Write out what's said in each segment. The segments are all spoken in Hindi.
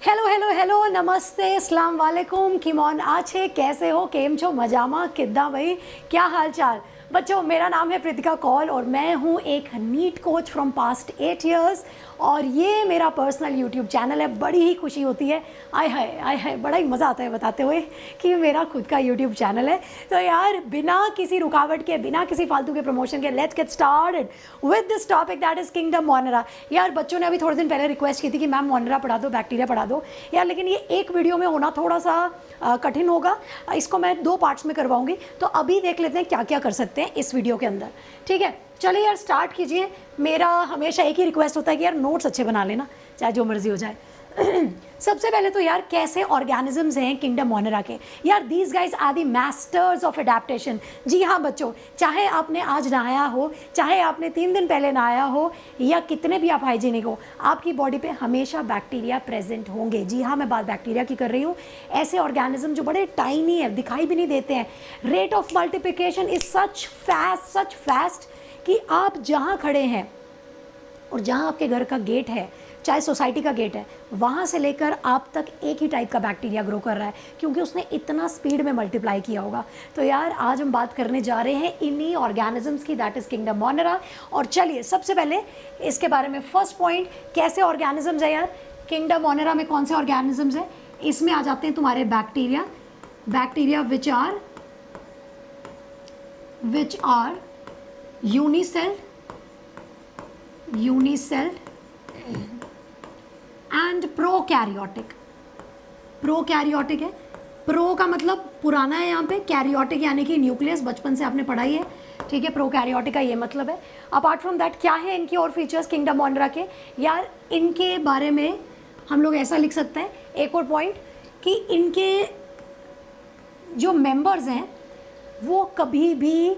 હેલો હેલો હેલો નમસ્તે अस्सलाम वालेकुम किमोन आज है कैसे हो केम छो मजामा किद्दा भाई क्या हाल चाल बच्चों। मेरा नाम है प्रीतिका कौल और मैं हूँ एक NEET coach from past 8 years और ये मेरा पर्सनल यूट्यूब चैनल है। बड़ी ही खुशी होती है, आय हाय बड़ा ही मज़ा आता है बताते हुए कि मेरा खुद का यूट्यूब चैनल है। तो यार बिना किसी रुकावट के, बिना किसी फालतू के प्रमोशन के, let's get started with this topic that is kingdom Monera. यार बच्चों ने अभी थोड़े दिन पहले रिक्वेस्ट की थी कि मैम मोनेरा पढ़ा दो, बैक्टीरिया पढ़ा दो यार, लेकिन ये एक वीडियो में होना थोड़ा सा कठिन होगा। इसको मैं 2 पार्ट्स में करवाऊंगी। तो अभी देख लेते हैं क्या क्या कर सकते हैं इस वीडियो के अंदर, ठीक है। चलिए यार स्टार्ट कीजिए। मेरा हमेशा एक ही रिक्वेस्ट होता है कि यार नोट्स अच्छे बना लेना, चाहे जो मर्जी हो जाए। सबसे पहले तो यार कैसे ऑर्गेनिजम्स हैं किंगडम मोनेरा के। यार these guys are the masters of adaptation. जी हाँ बच्चों, चाहे आपने आज नहाया हो, चाहे आपने 3 दिन पहले नहाया हो, या कितने भी आप हाइजीनिक हो, आपकी बॉडी पे हमेशा बैक्टीरिया प्रेजेंट होंगे। जी हाँ, मैं बात बैक्टीरिया की कर रही हूँ। ऐसे ऑर्गेनिज्म जो बड़े टाइनी है, दिखाई भी नहीं देते हैं। Rate of multiplication is such fast कि आप जहाँ खड़े हैं और जहाँ आपके घर का गेट है, चाहे सोसाइटी का गेट है, वहाँ से लेकर आप तक एक ही टाइप का बैक्टीरिया ग्रो कर रहा है, क्योंकि उसने इतना स्पीड में मल्टीप्लाई किया होगा। तो यार आज हम बात करने जा रहे हैं इन्हीं ऑर्गेनिजम्स की, दैट इज़ किंगडम मोनेरा। और चलिए सबसे पहले इसके बारे में फर्स्ट पॉइंट, कैसे ऑर्गेनिजम्स है यार किंगडम मोनेरा में, कौन से ऑर्गेनिजम्स है। इसमें आ जाते हैं तुम्हारे bacteria which are unicelled and prokaryotic है। प्रो का मतलब पुराना है यहाँ पे, कैरियोटिक यानी कि न्यूक्लियस, बचपन से आपने पढ़ाई है, ठीक है। प्रोकैरियोटिक का ये मतलब है। अपार्ट फ्रॉम दैट क्या है इनकी और फीचर्स किंगडम मोनेरा के। यार इनके बारे में हम लोग ऐसा लिख सकते हैं, एक और पॉइंट, कि इनके जो मेंबर्स हैं वो कभी भी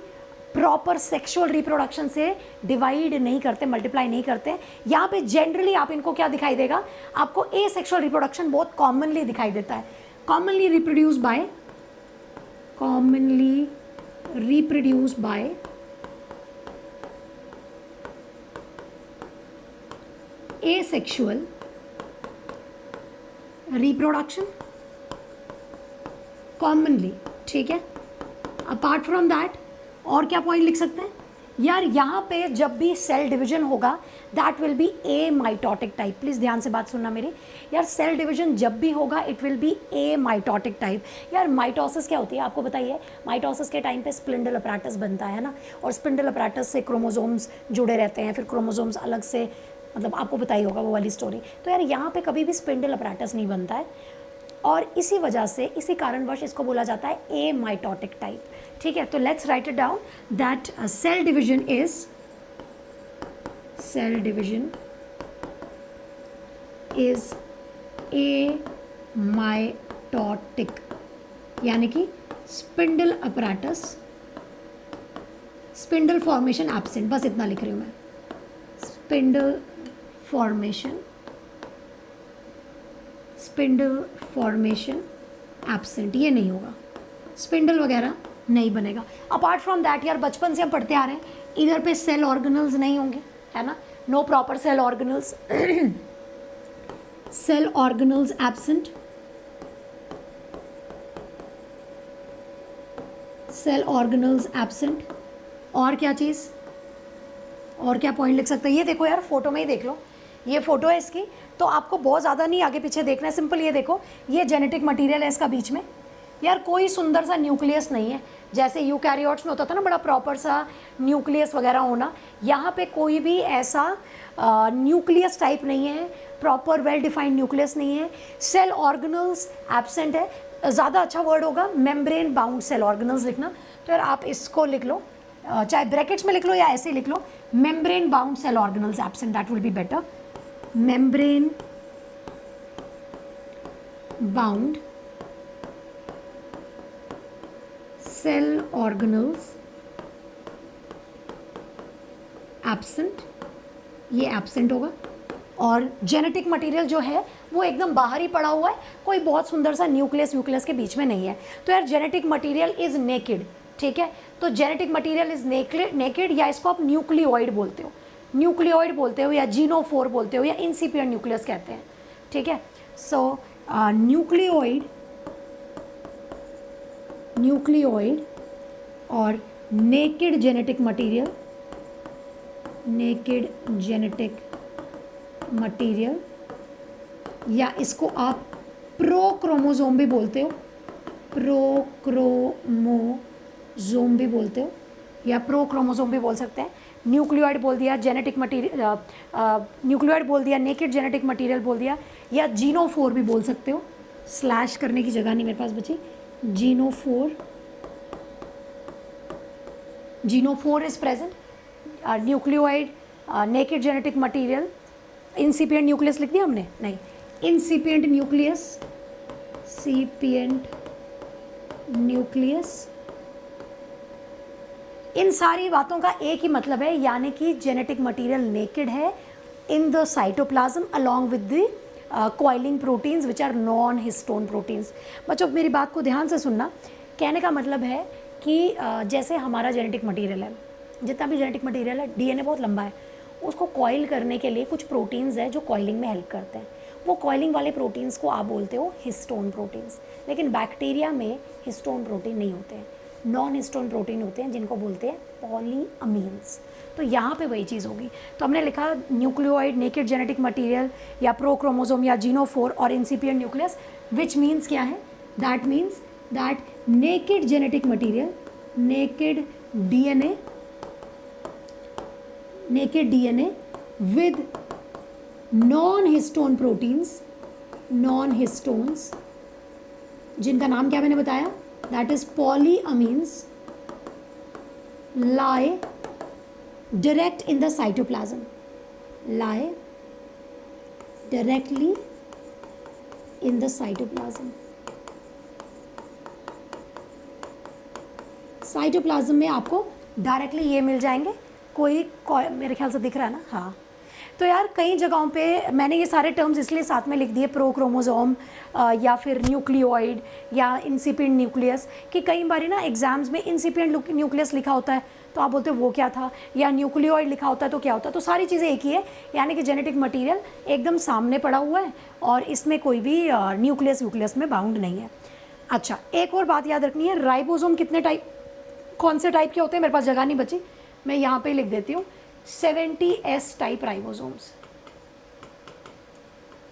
प्रॉपर सेक्सुअल रिप्रोडक्शन से डिवाइड नहीं करते, मल्टीप्लाई नहीं करते। यहाँ पे जनरली आप इनको क्या दिखाई देगा, आपको ए सेक्सुअल रिप्रोडक्शन बहुत कॉमनली दिखाई देता है। Commonly reproduce by A sexual reproduction commonly, ठीक है। अपार्ट फ्रॉम दैट और क्या पॉइंट लिख सकते हैं यार, यहाँ पे जब भी सेल डिवीजन होगा that will B A mitotic type. Please ध्यान से बात सुनना मेरी। यार सेल डिवीजन जब भी होगा it will be A mitotic type. यार माइटोसिस क्या होती है आपको बताइए। माइटोसिस के टाइम पे स्पिंडल अपैरेटस बनता है ना, और स्पिंडल अपैरेटस से क्रोमोसोम्स जुड़े रहते हैं, फिर क्रोमोसोम्स अलग से, मतलब आपको बताई होगा वो वाली स्टोरी। तो यार यहाँ पे कभी भी स्पिंडल अपैरेटस नहीं बनता है, और इसी वजह से, इसी कारणवश इसको बोला जाता है ए माइटोटिक टाइप, ठीक है। तो let's write it down that cell division is amitotic, यानी कि spindle apparatus, spindle formation absent, बस इतना लिख रही हूँ मैं, स्पिंडल फॉर्मेशन एब्सेंट, ये नहीं होगा, स्पिंडल वगैरह नहीं बनेगा। अपार्ट फ्रॉम दैट यार बचपन से हम पढ़ते आ रहे हैं, इधर पे सेल ऑर्गेनल्स नहीं होंगे, है ना, no proper cell organelles, cell organelles absent, cell organelles absent. और क्या चीज़, और क्या पॉइंट लिख सकते हैं। ये देखो यार फोटो में ही देख लो, ये फोटो है इसकी, तो आपको बहुत ज़्यादा नहीं आगे पीछे देखना है, सिंपल ये देखो, ये जेनेटिक मटेरियल है इसका बीच में। यार कोई सुंदर सा न्यूक्लियस नहीं है, जैसे यूकैरियोट्स में होता था ना बड़ा प्रॉपर सा न्यूक्लियस वगैरह होना, यहाँ पे कोई भी ऐसा न्यूक्लियस टाइप नहीं है, प्रॉपर वेल डिफाइंड न्यूक्लियस नहीं है। सेल ऑर्गेनल्स एब्सेंट है, ज़्यादा अच्छा वर्ड होगा मेम्ब्रेन बाउंड सेल ऑर्गेनल्स लिखना। तो यार आप इसको लिख लो, चाहे ब्रैकेट्स में लिख लो या ऐसे ही लिख लो, membrane bound cell organelles absent, that will be better. membrane bound cell organelles absent, ये एब्सेंट होगा। और जेनेटिक मटेरियल जो है वो एकदम बाहर ही पड़ा हुआ है, कोई बहुत सुंदर सा न्यूक्लियस के बीच में नहीं है। तो यार जेनेटिक मटेरियल इज नेकेड, ठीक है। तो जेनेटिक मटेरियल इज नेकेड, या इसको आप न्यूक्लियोइड बोलते हो या जीनोफोर बोलते हो या इंसिपिएंट न्यूक्लियस कहते हैं, ठीक है। सो न्यूक्लियोइड और नेकेड जेनेटिक मटीरियल, या इसको आप प्रोक्रोमोसोम भी बोलते हो, प्रोक्रोमोसोम भी बोलते हो या प्रोक्रोमोसोम भी बोल सकते हैं। न्यूक्लियोइड बोल दिया, जेनेटिक मटीरियल, न्यूक्लियोइड बोल दिया, नेकेड जेनेटिक मटीरियल बोल दिया, या जीनोफोर भी बोल सकते हो। स्लैश करने की जगह नहीं मेरे पास बची। Genophore is present. Nucleoid, naked genetic material, incipient nucleus लिख दिया हमने, नहीं, इंसिपिएंट न्यूक्लियस। इन सारी बातों का एक ही मतलब है, यानी कि जेनेटिक मटीरियल नेकेड है in the cytoplasm along with the coiling proteins which are non histone proteins. बच्चों मेरी बात को ध्यान से सुनना। कहने का मतलब है कि जैसे हमारा जेनेटिक मटीरियल है, जितना भी जेनेटिक मटीरियल है, डीएनए बहुत लंबा है, उसको कॉइल करने के लिए कुछ प्रोटीन्स है जो कॉइलिंग में हेल्प करते हैं। वो कॉइलिंग वाले प्रोटीन्स को आप बोलते हो हिस्टोन प्रोटीन्स। लेकिन बैक्टीरिया में हिस्टोन प्रोटीन नहीं होते हैं, नॉन हिस्टोन प्रोटीन होते हैं जिनको बोलते हैं पॉलीअमीन्स। तो यहाँ पे वही चीज़ होगी। तो हमने लिखा न्यूक्लियोइड, नेकेड जेनेटिक मटीरियल या प्रोक्रोमोसोम या जीनोफोर और इंसिपिएंट न्यूक्लियस, विच मीन्स क्या है? That means that naked genetic material, naked DNA with non-histone proteins, non-histones, जिनका नाम क्या मैंने बताया, that is polyamines, lie direct in the cytoplasm, lie directly in the cytoplasm। Cytoplasm में आपको डायरेक्टली ये मिल जाएंगे। कोई मेरे ख्याल से दिख रहा है ना? हाँ। तो यार कई जगहों पे मैंने ये सारे टर्म्स इसलिए साथ में लिख दिए, प्रोक्रोमोसोम या फिर न्यूक्लियोइड या इंसिपिएंट न्यूक्लियस, कि कई बार ना एग्जाम्स में इंसिपिएंट न्यूक्लियस लिखा होता है तो आप बोलते हो वो क्या था, या न्यूक्लियोइड लिखा होता है तो क्या होता है। तो सारी चीज़ें एक ही है, यानी कि जेनेटिक मटीरियल एकदम सामने पड़ा हुआ है और इसमें कोई भी न्यूक्लियस में बाउंड नहीं है। अच्छा, एक और बात याद रखनी है, राइबोसोम कितने टाइप, कौन से टाइप के होते हैं, मेरे पास जगह नहीं बची, मैं यहाँ पे लिख देती हूँ। 70S type ribosomes,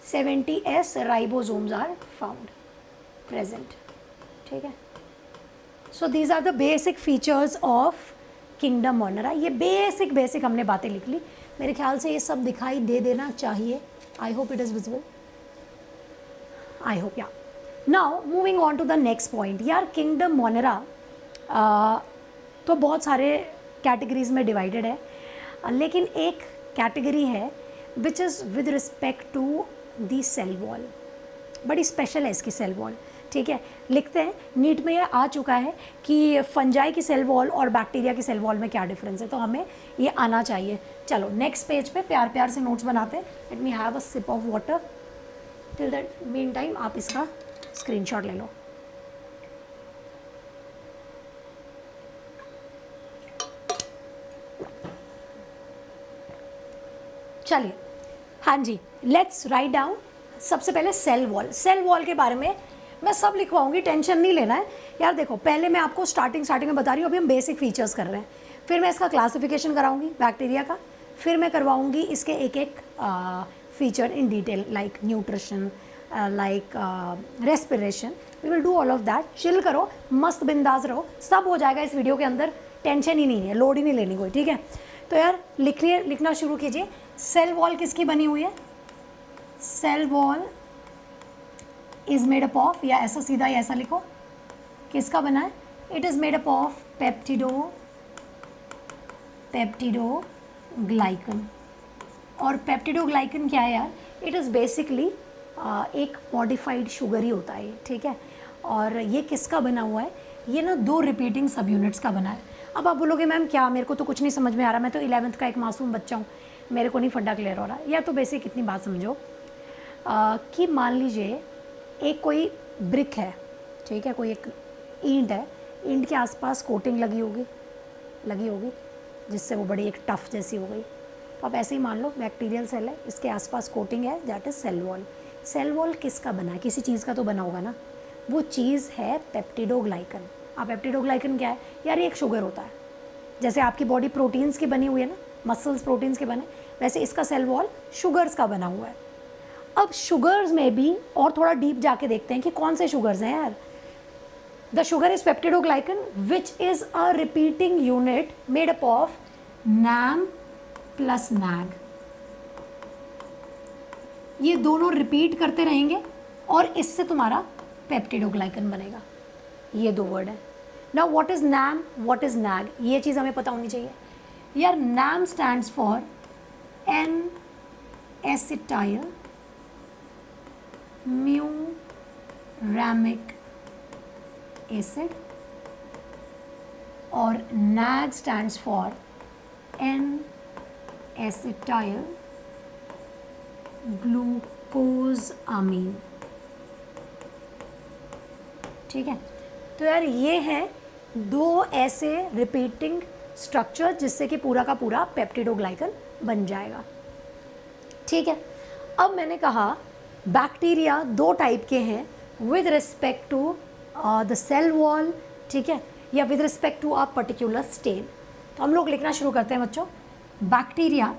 70S ribosomes are found present. ठीक है। So these are the basic features of kingdom Monera. ये बेसिक हमने बातें लिख ली। मेरे ख्याल से ये सब दिखाई दे देना चाहिए। I hope it is visible, I hope. या now moving on to the next point. यार किंगडम मोनेरा तो बहुत सारे कैटेगरीज में डिवाइडेड है, लेकिन एक कैटेगरी है which is with respect to the cell wall. बड़ी स्पेशल है इसकी सेल वॉल। ठीक है, लिखते हैं, नीट में ये आ चुका है कि फंजाई की सेल वॉल और बैक्टीरिया की सेल वॉल में क्या डिफरेंस है, तो हमें ये आना चाहिए। चलो नेक्स्ट पेज पे प्यार से नोट्स बनाते हैं। Let me have a sip of water. Till that mean time आप इसका स्क्रीनशॉट ले लो। चलिए, हाँ जी, लेट्स राइट डाउन। सबसे पहले सेल वॉल के बारे में मैं सब लिखवाऊंगी, टेंशन नहीं लेना है यार। देखो, पहले मैं आपको स्टार्टिंग में बता रही हूँ, अभी हम बेसिक फीचर्स कर रहे हैं, फिर मैं इसका क्लासिफिकेशन कराऊंगी बैक्टीरिया का, फिर मैं करवाऊंगी इसके एक feature in detail, like nutrition, like respiration. We will do all of that. Chill करो, मस्त बिंदास रहो, सब हो जाएगा इस वीडियो के अंदर, टेंशन ही नहीं है, लोड ही नहीं लेनी कोई। ठीक है, तो यार लिखना शुरू कीजिए। सेल वॉल किसकी बनी हुई है? Cell wall is made up of, या ऐसा सीधा या ऐसा लिखो, किसका बना है? It is made up of peptidoglycan. और पेप्टिडोग्लाइकन क्या है यार? इट इज़ बेसिकली एक मॉडिफाइड शुगर ही होता है। ठीक है, और ये किसका बना हुआ है? ये ना 2 रिपीटिंग सब यूनिट्स का बना है। अब आप बोलोगे मैम क्या, मेरे को तो कुछ नहीं समझ में आ रहा, मैं तो 11th का एक मासूम बच्चा हूँ, मेरे को नहीं फंडा क्लियर हो रहा। या तो बेसिक इतनी बात समझो कि मान लीजिए एक कोई ब्रिक है, ठीक है, कोई एक ईंट है, ईंट के आसपास कोटिंग लगी होगी जिससे वो बड़ी एक टफ जैसी हो गई। तो आप ऐसे ही मान लो बैक्टीरियल सेल है, इसके आसपास कोटिंग है, that is cell wall. Cell wall किसका बना है? किसी चीज़ का तो बना होगा ना। वो चीज़ है पेप्टिडोग्लाइकन। अब पेप्टिडोग्लाइकन क्या है यार? ये एक शुगर होता है। जैसे आपकी बॉडी प्रोटीन्स की बनी हुई है ना, मसल्स प्रोटीन्स के बने, वैसे इसका सेल वॉल शुगर्स का बना हुआ है। अब शुगर्स में भी और थोड़ा डीप जाके देखते हैं कि कौन से शुगर्स हैं यार। The sugar is peptidoglycan which is a repeating unit made up of NAM plus NAG। ये दोनों रिपीट करते रहेंगे और इससे तुम्हारा पेप्टिडोग्लाइकन बनेगा। ये दो वर्ड है। Now what is NAM, what is NAG, ये चीज़ हमें पता होनी चाहिए यार। NAM stands for N acetyl muramic acid और NAG stands for N acetyl glucosamine. ठीक है, तो यार ये हैं दो ऐसे रिपीटिंग स्ट्रक्चर जिससे कि पूरा का पूरा पेप्टिडोग्लाइकन बन जाएगा। ठीक है, अब मैंने कहा बैक्टीरिया दो टाइप के हैं with respect to the cell wall, ठीक है, या with respect to a particular stain. तो हम लोग लिखना शुरू करते हैं बच्चों। बैक्टीरिया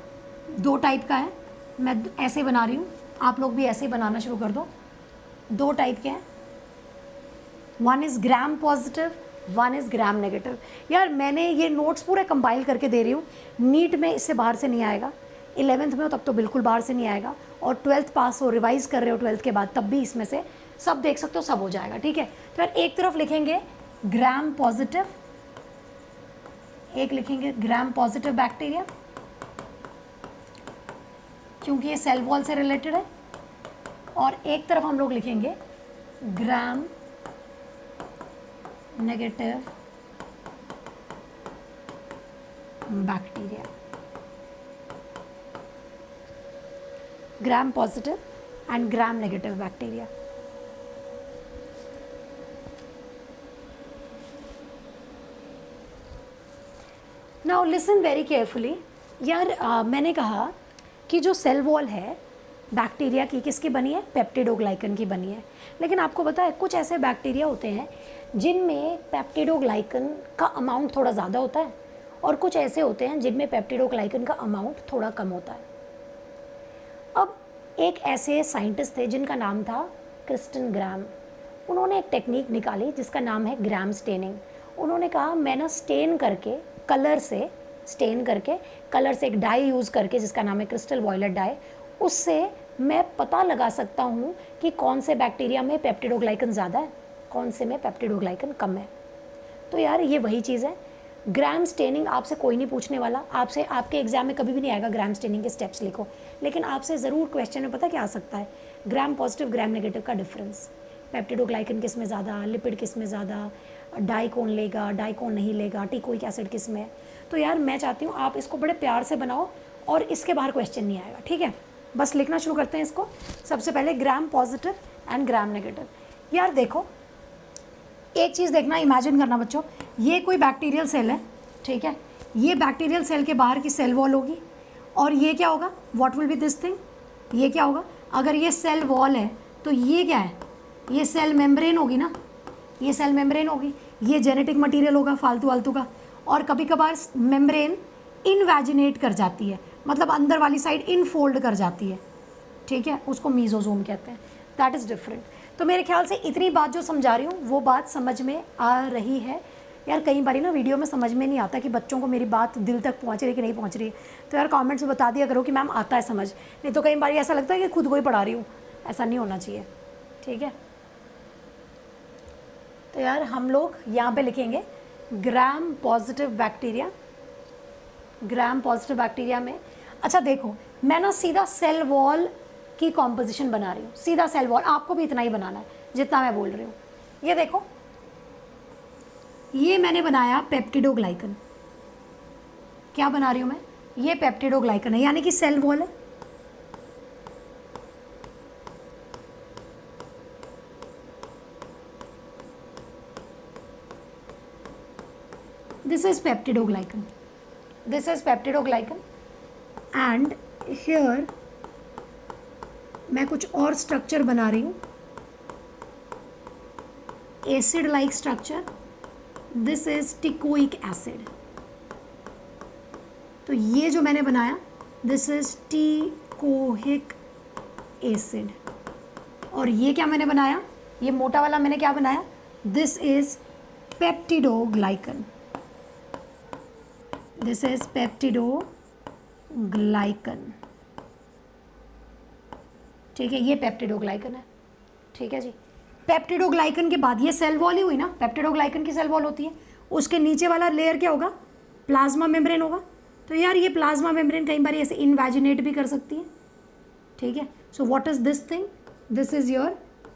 दो टाइप का है, मैं ऐसे बना रही हूँ, आप लोग भी ऐसे ही बनाना शुरू कर दो। दो टाइप के हैं, one is gram positive, one is gram negative. यार मैंने ये नोट्स पूरे कंपाइल करके दे रही हूँ, नीट में इससे बाहर से नहीं आएगा, 11th में हो तब तो बिल्कुल बाहर से नहीं आएगा, और 12th पास हो, रिवाइज कर रहे हो 12th के बाद, तब भी इसमें से सब देख सकते हो, सब हो जाएगा। ठीक है, तो यार एक तरफ लिखेंगे ग्राम पॉजिटिव, एक लिखेंगे ग्राम पॉजिटिव बैक्टीरिया क्योंकि ये सेल वॉल से रिलेटेड है, और एक तरफ हम लोग लिखेंगे gram negative bacteria. Gram positive and gram negative bacteria. Now listen very carefully यार। मैंने कहा कि जो सेल वॉल है बैक्टीरिया की किसकी बनी है? पेप्टिडोग्लाइकन की बनी है। लेकिन आपको पता है कुछ ऐसे बैक्टीरिया होते हैं जिनमें पेप्टिडोग्लाइकन का अमाउंट थोड़ा ज़्यादा होता है, और कुछ ऐसे होते हैं जिनमें पेप्टिडोग्लाइकन का अमाउंट थोड़ा कम होता है। अब एक ऐसे साइंटिस्ट थे जिनका नाम था क्रिस्टन ग्राम। उन्होंने एक टेक्निक निकाली जिसका नाम है ग्राम स्टेनिंग। उन्होंने कहा मैं ना स्टेन करके, कलर से स्टेन करके, कलर से एक डाई यूज़ करके जिसका नाम है क्रिस्टल वॉयलेट डाई, उससे मैं पता लगा सकता हूँ कि कौन से बैक्टीरिया में पेप्टिडोग्लाइकन ज़्यादा है, कौन से में पेप्टिडोग्लाइकन कम है। तो यार ये वही चीज़ है। ग्राम स्टेनिंग आपसे कोई नहीं पूछने वाला, आपसे आपके एग्जाम में कभी भी नहीं आएगा ग्राम स्टेनिंग के स्टेप्स लिखो, लेकिन आपसे ज़रूर क्वेश्चन में पता क्या आ सकता है? ग्राम पॉजिटिव ग्राम नेगेटिव का डिफरेंस, पेप्टिडोग्लाइकन किस में ज़्यादा, लिपिड किस में ज़्यादा, डाई कौन लेगा, डाई कौन नहीं लेगा, टिकोइक एसिड किस में। तो यार मैं चाहती हूँ आप इसको बड़े प्यार से बनाओ और इसके बाहर क्वेश्चन नहीं आएगा। ठीक है, बस लिखना शुरू करते हैं इसको। सबसे पहले gram positive and gram negative. यार देखो एक चीज़ देखना, इमेजिन करना बच्चों, ये कोई बैक्टीरियल सेल है, ठीक है, ये बैक्टीरियल सेल के बाहर की सेल वॉल होगी, और ये क्या होगा? What will be this thing? ये क्या होगा? अगर ये सेल वॉल है तो ये क्या है? ये सेल मेम्ब्रेन होगी ना, ये सेल मेम्ब्रेन होगी, ये जेनेटिक मटेरियल होगा फालतू वालतू का, और कभी कभार मेम्ब्रेन इनवैजिनेट कर जाती है, मतलब अंदर वाली साइड इनफोल्ड कर जाती है, ठीक है, उसको मीजोजोम कहते हैं। That is different. तो मेरे ख्याल से इतनी बात जो समझा रही हूँ वो बात समझ में आ रही है। यार कई बार ना वीडियो में समझ में नहीं आता कि बच्चों को मेरी बात दिल तक पहुँच रही है कि नहीं पहुँच रही है, तो यार कमेंट्स में बता दिया करो कि मैम आता है समझ, नहीं तो कई बार ऐसा लगता है कि खुद को ही पढ़ा रही हूँ, ऐसा नहीं होना चाहिए। ठीक है, तो यार हम लोग यहाँ पे लिखेंगे gram positive bacteria. Gram positive bacteria में, अच्छा देखो मैं ना सीधा सेल वॉल की कॉम्पोजिशन बना रही हूँ, सीधा सेल वॉल, आपको भी इतना ही बनाना है जितना मैं बोल रही हूँ। ये देखो, ये मैंने बनाया पेप्टिडोग्लाइकन। क्या बना रही हूँ मैं? ये पेप्टिडोग्लाइकन है, यानी कि सेल वॉल है। This is peptidoglycan. This is peptidoglycan, and here मैं कुछ और स्ट्रक्चर बना रही हूँ, acid like structure. This is teichoic acid. तो ये जो मैंने बनाया दिस इज टिकोइक एसिड। और ये क्या मैंने बनाया, ये मोटा वाला मैंने क्या बनाया, this is peptidoglycan. This is peptidoglycan. ठीक है, ये पेप्टिडोग्लाइकन है। ठीक है जी। पेप्टिडोग्लाइकन के बाद ये सेल वॉल ही हुई ना, पेप्टिडोग्लाइकन की सेल वॉल होती है। उसके नीचे वाला लेयर क्या होगा, प्लाज्मा मेम्ब्रेन होगा। तो यार ये प्लाज्मा मेम्ब्रेन कई बार ऐसे इनवैजिनेट भी कर सकती है। ठीक है, so what is this thing, this is your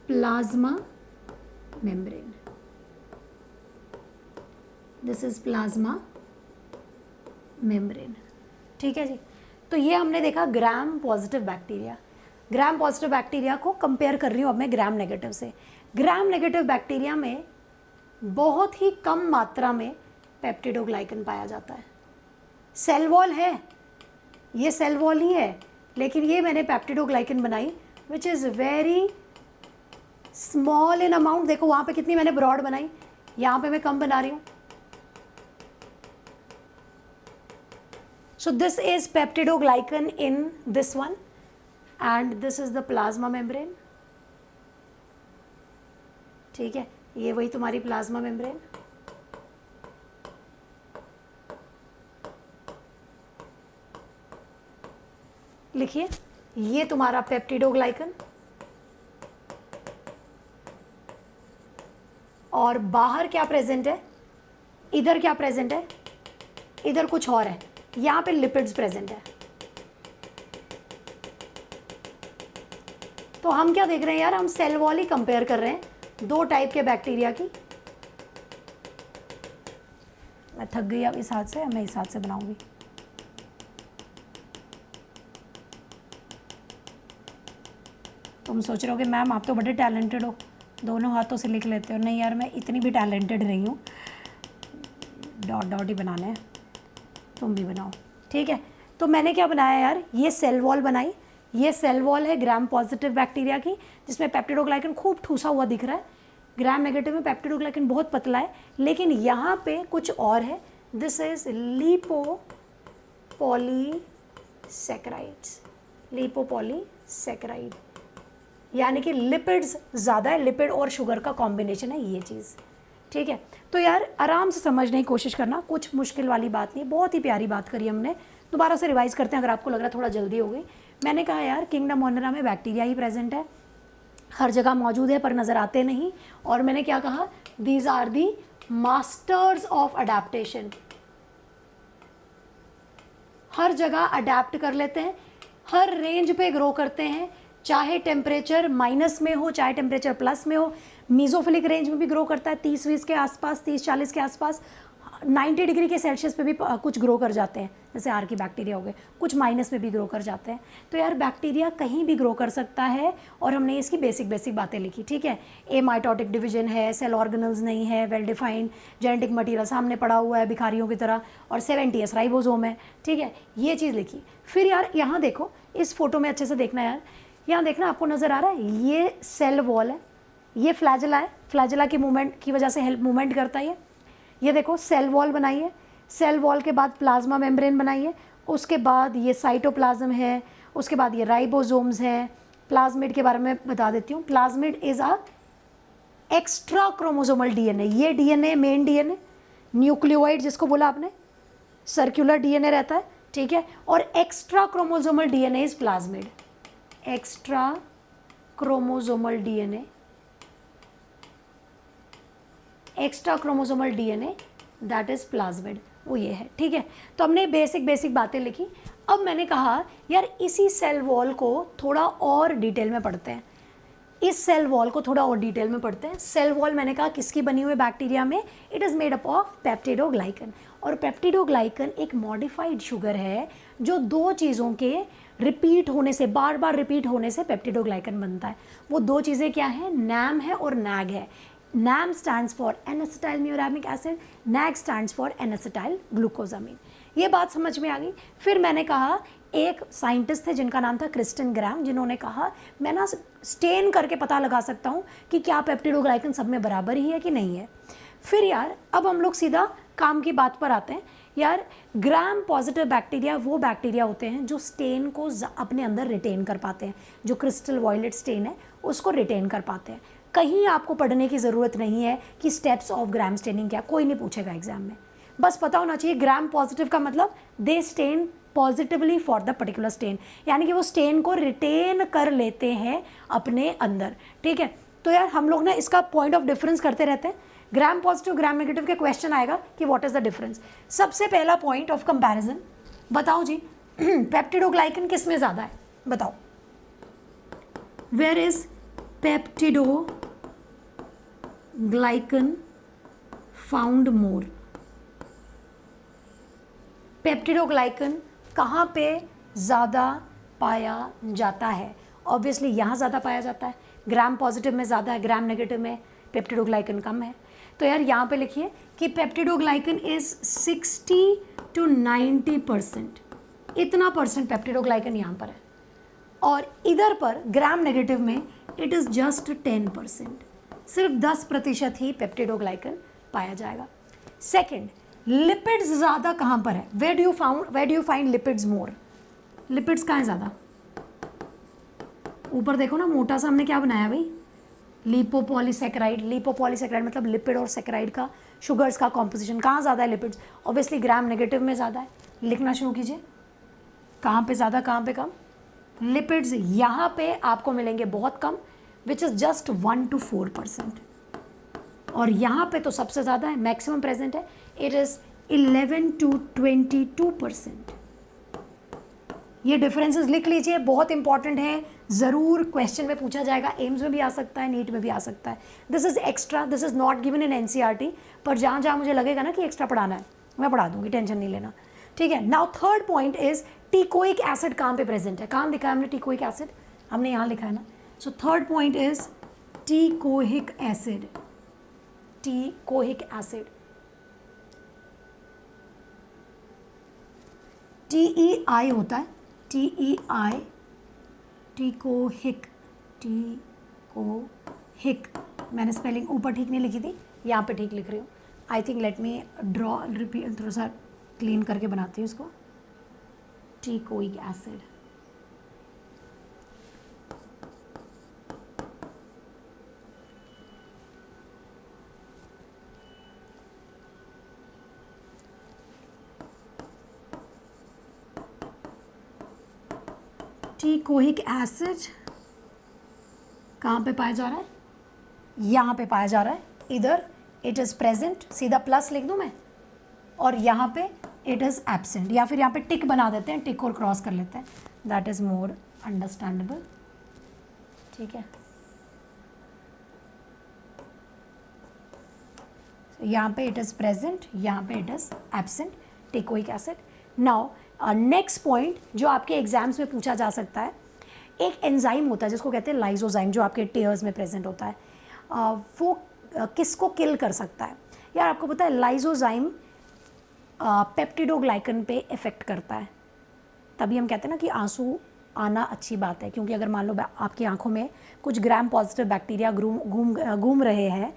plasma membrane. This is plasma membrane. ठीक है जी। तो ये हमने देखा gram positive bacteria. Gram positive bacteria को कंपेयर कर रही हूँ अब मैं ग्राम नेगेटिव से। ग्राम नेगेटिव बैक्टीरिया में बहुत ही कम मात्रा में पेप्टिडोग्लाइकन पाया जाता है। सेल वॉल है, ये सेल वॉल ही है, लेकिन ये मैंने पेप्टिडोग्लाइकन बनाई which is very small in amount. देखो वहाँ पे कितनी मैंने ब्रॉड बनाई, यहाँ पे मैं कम बना रही हूँ। So this is peptidoglycan in this one and this is the plasma membrane। ठीक है, ये वही तुम्हारी प्लाज्मा मेम्ब्रेन। लिखिए, ये तुम्हारा पेप्टिडोग्लाइकन और बाहर क्या प्रेजेंट है, इधर क्या प्रेजेंट है, इधर कुछ और है, यहाँ पे लिपिड्स प्रेजेंट है। तो हम क्या देख रहे हैं यार, हम सेल वॉल ही कंपेयर कर रहे हैं दो टाइप के बैक्टीरिया की। मैं थक गई अब इस हाथ से, मैं इस हाथ से बनाऊंगी। तुम सोच रहे हो कि मैम आप तो बड़े टैलेंटेड हो, दोनों हाथों से लिख लेते हो। नहीं यार, मैं इतनी भी टैलेंटेड नहीं हूँ, डॉट डॉट ही बनाने हैं, तुम भी बनाओ। ठीक है, तो मैंने क्या बनाया यार, ये सेल वॉल बनाई। ये सेल वॉल है ग्राम पॉजिटिव बैक्टीरिया की, जिसमें पेप्टिडोग्लाइकन खूब ठूसा हुआ दिख रहा है। ग्राम नेगेटिव में पेप्टिडोग्लाइकन बहुत पतला है, लेकिन यहाँ पे कुछ और है। This is लिपोपॉलीसैकेराइड्स। लिपोपॉलीसैकेराइड यानी कि लिपिड्स ज़्यादा है, लिपिड और शुगर का कॉम्बिनेशन है ये चीज़। ठीक है, तो यार आराम से समझने की कोशिश करना, कुछ मुश्किल वाली बात नहीं, बहुत ही प्यारी बात करी हमने। दोबारा से रिवाइज करते हैं अगर आपको लग रहा है थोड़ा जल्दी हो गई। मैंने कहा यार किंगडम मोनेरा में बैक्टीरिया ही प्रेजेंट है, हर जगह मौजूद है पर नज़र आते नहीं। और मैंने क्या कहा, these are the masters of adaptation. हर जगह अडेप्ट कर लेते हैं, हर रेंज पे ग्रो करते हैं, चाहे टेम्परेचर माइनस में हो चाहे टेम्परेचर प्लस में हो। मीज़ोफिलिक रेंज में भी ग्रो करता है, 30-20 के आसपास, 30-40 के आसपास। 90 डिग्री के सेल्सियस पे भी कुछ ग्रो कर जाते हैं, जैसे आर की बैक्टीरिया हो गए, कुछ माइनस में भी ग्रो कर जाते हैं। तो यार बैक्टीरिया कहीं भी ग्रो कर सकता है, और हमने इसकी बेसिक बातें लिखी। ठीक है, ए माइटोटिक डिवीजन है, सेल ऑर्गेनल्स नहीं है, वेल डिफाइंड जेनेटिक मटीरियल सामने पड़ा हुआ है भिखारियों की तरह, और 70S राइबोसोम है। ठीक है, ये चीज़ लिखी। फिर यार यहाँ देखो, इस फोटो में अच्छे से देखना यार, यहाँ देखना आपको नज़र आ रहा है, ये सेल वॉल है, ये फ्लैजेला है, फ्लैजेला की मूवमेंट की वजह से हेल्प मूवमेंट करता है ये देखो सेल वॉल बनाई है। सेल वॉल के बाद प्लाज्मा मेम्ब्रेन बनाई है, उसके बाद ये साइटोप्लाज्म है, उसके बाद ये राइबोसोम्स हैं। प्लाज्मिड के बारे में बता देती हूँ, plasmid is a extra chromosomal DNA. ये डीएनए मेन डीएनए, न्यूक्लियोइड जिसको बोला आपने, सर्कुलर डीएनए रहता है। ठीक है, और extra chromosomal DNA is plasmid. Extra chromosomal DNA, extra chromosomal DNA that is plasmid, वो ये है। ठीक है, तो हमने बेसिक बातें लिखी। अब मैंने कहा यार इसी सेल वॉल को थोड़ा और डिटेल में पढ़ते हैं, इस सेल वॉल को थोड़ा और डिटेल में पढ़ते हैं। सेल वॉल मैंने कहा किसकी बनी हुई बैक्टीरिया में, it is made up of peptidoglycan. और पेप्टिडोग्लाइकन एक मॉडिफाइड शुगर है जो दो चीज़ों के रिपीट होने से, बार बार रिपीट होने से पेप्टिडोग्लाइकन बनता है। वो दो चीज़ें क्या हैं, नैम है और नैग है। NAM stands for N-acetylmuramic acid, NAG stands for N-acetyl glucosamine। ये बात समझ में आ गई। फिर मैंने कहा एक साइंटिस्ट थे जिनका नाम था क्रिस्टन ग्राम, जिन्होंने कहा मैं ना स्टेन करके पता लगा सकता हूँ कि क्या पेप्टिडोग्लाइकन सब में बराबर ही है कि नहीं है। फिर यार अब हम लोग सीधा काम की बात पर आते हैं। यार ग्राम पॉजिटिव बैक्टीरिया वो बैक्टीरिया होते हैं जो स्टेन को अपने अंदर रिटेन कर पाते हैं, जो क्रिस्टल वॉयलेट स्टेन है उसको रिटेन कर पाते हैं। कहीं आपको पढ़ने की ज़रूरत नहीं है कि स्टेप्स ऑफ ग्राम स्टेनिंग क्या, कोई नहीं पूछेगा एग्जाम में, बस पता होना चाहिए ग्राम पॉजिटिव का मतलब they stain positively for the particular stain, यानी कि वो स्टेन को रिटेन कर लेते हैं अपने अंदर। ठीक है, तो यार हम लोग ना इसका पॉइंट ऑफ डिफरेंस करते रहते हैं। ग्राम पॉजिटिव ग्राम नेगेटिव के क्वेश्चन आएगा कि व्हाट इज द डिफरेंस। सबसे पहला पॉइंट ऑफ कंपैरिजन बताओ जी, पेप्टिडोग्लाइकन किस में ज़्यादा है बताओ, where is peptidoglycan found more. Peptidoglycan कहाँ पे ज़्यादा पाया जाता है? ऑब्वियसली यहाँ ज़्यादा पाया जाता है, ग्राम पॉजिटिव में ज़्यादा है, ग्राम नेगेटिव में पेप्टिडोग्लाइकन कम है। तो यार यहाँ पे लिखिए कि पेप्टिडोग्लाइकन इज 60 to 90%, इतना परसेंट पेप्टिडोग्लाइकन यहाँ पर है, और इधर पर ग्राम नेगेटिव में इट इज़ जस्ट 10%, सिर्फ 10% ही पेप्टिडोग्लाइकन पाया जाएगा। सेकेंड, लिपिड्स ज़्यादा कहाँ पर है? Where do you find lipids more? Lipids कहाँ है ज़्यादा? ऊपर देखो ना, मोटा सा हमने क्या बनाया भाई, लिपोपॉलीसेकेराइड। लिपोपॉलीसेकेराइड मतलब लिपिड और सेकेराइड का, शुगर्स का कॉम्पोजिशन। कहाँ ज़्यादा है लिपिड्स? ऑब्वियसली ग्राम नेगेटिव में ज़्यादा है। लिखना शुरू कीजिए, कहाँ पे ज़्यादा कहाँ पे कम? लिपिड्स यहाँ पे आपको मिलेंगे बहुत कम, विच इज़ जस्ट 1 to 4%, और यहाँ पे तो सबसे ज़्यादा है, मैक्सिमम प्रेजेंट है, इट इज़ 11 to 22%। ये डिफरेंसेस लिख लीजिए, बहुत इंपॉर्टेंट है, ज़रूर क्वेश्चन में पूछा जाएगा, एम्स में भी आ सकता है, नीट में भी आ सकता है। This is extra, this is not given in NCERT, पर जहाँ जहाँ मुझे लगेगा ना कि एक्स्ट्रा पढ़ाना है मैं पढ़ा दूंगी, टेंशन नहीं लेना। ठीक है, now third point is teichoic acid कहाँ पे प्रेजेंट है? कहाँ लिखा है हमने टीकोइक एसिड? हमने यहाँ लिखा है ना। So third point is teichoic acid. Teichoic acid, TEI होता है, TEI, टीकोहिक। टीकोहिक, मैंने स्पेलिंग ऊपर ठीक नहीं लिखी थी, यहाँ पे ठीक लिख रही हूँ। I think let me draw, repeat, थोड़ा सा क्लीन करके बनाती हूँ इसको। टीकोइक एसिड, टीकोइक एसिड कहाँ पे पाया जा रहा है? यहाँ पे पाया जा रहा है, इधर इट इज़ प्रेजेंट, सीधा प्लस लिख दूँ मैं, और यहाँ पे इट इज़ एब्सेंट, या फिर यहाँ पे टिक बना देते हैं, टिक और क्रॉस कर लेते हैं, दैट इज़ मोर अंडरस्टैंडेबल। ठीक है, यहाँ पे इट इज़ प्रेजेंट, यहाँ पे it is absent, teichoic acid. Now next point जो आपके एग्जाम्स में पूछा जा सकता है, एक एंजाइम होता है जिसको कहते हैं लाइजोजाइम, जो आपके टीयर्स में प्रेजेंट होता है, वो किसको किल कर सकता है? यार आपको पता है लाइजोजाइम पेप्टिडोग्लाइकन पे इफ़ेक्ट करता है, तभी हम कहते हैं ना कि आंसू आना अच्छी बात है, क्योंकि अगर मान लो आपकी आंखों में कुछ ग्राम पॉजिटिव बैक्टीरिया घूम रहे हैं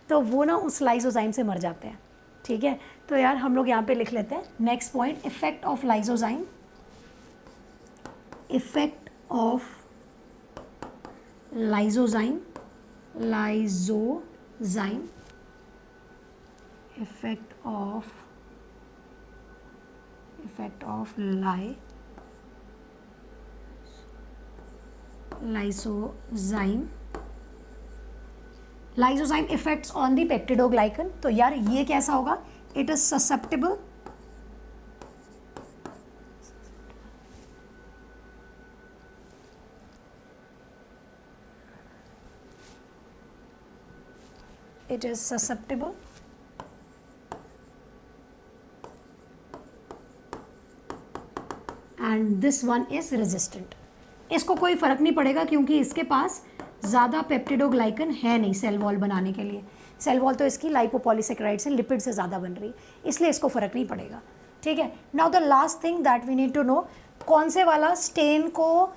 तो वो ना उस लाइजोजाइम से मर जाते हैं। ठीक है, तो यार हम लोग यहाँ पे लिख लेते हैं next point, effect of lysozyme. Effect of lysozyme, lysozyme, effect of lysozyme, lysozyme effects on the peptidoglycan. तो यार ये कैसा होगा? It is susceptible, it is susceptible and this one is resistant। इसको कोई फ़र्क नहीं पड़ेगा क्योंकि इसके पास ज़्यादा पेप्टिडोग्लाइकन है नहीं सेल वॉल बनाने के लिए। सेल वॉल तो इसकी लाइपोपॉलीसेकेराइड से, लिपिड से ज़्यादा बन रही है, इसलिए इसको फ़र्क नहीं पड़ेगा। ठीक है, now the last thing that we need to know, कौन से वाला स्टेन को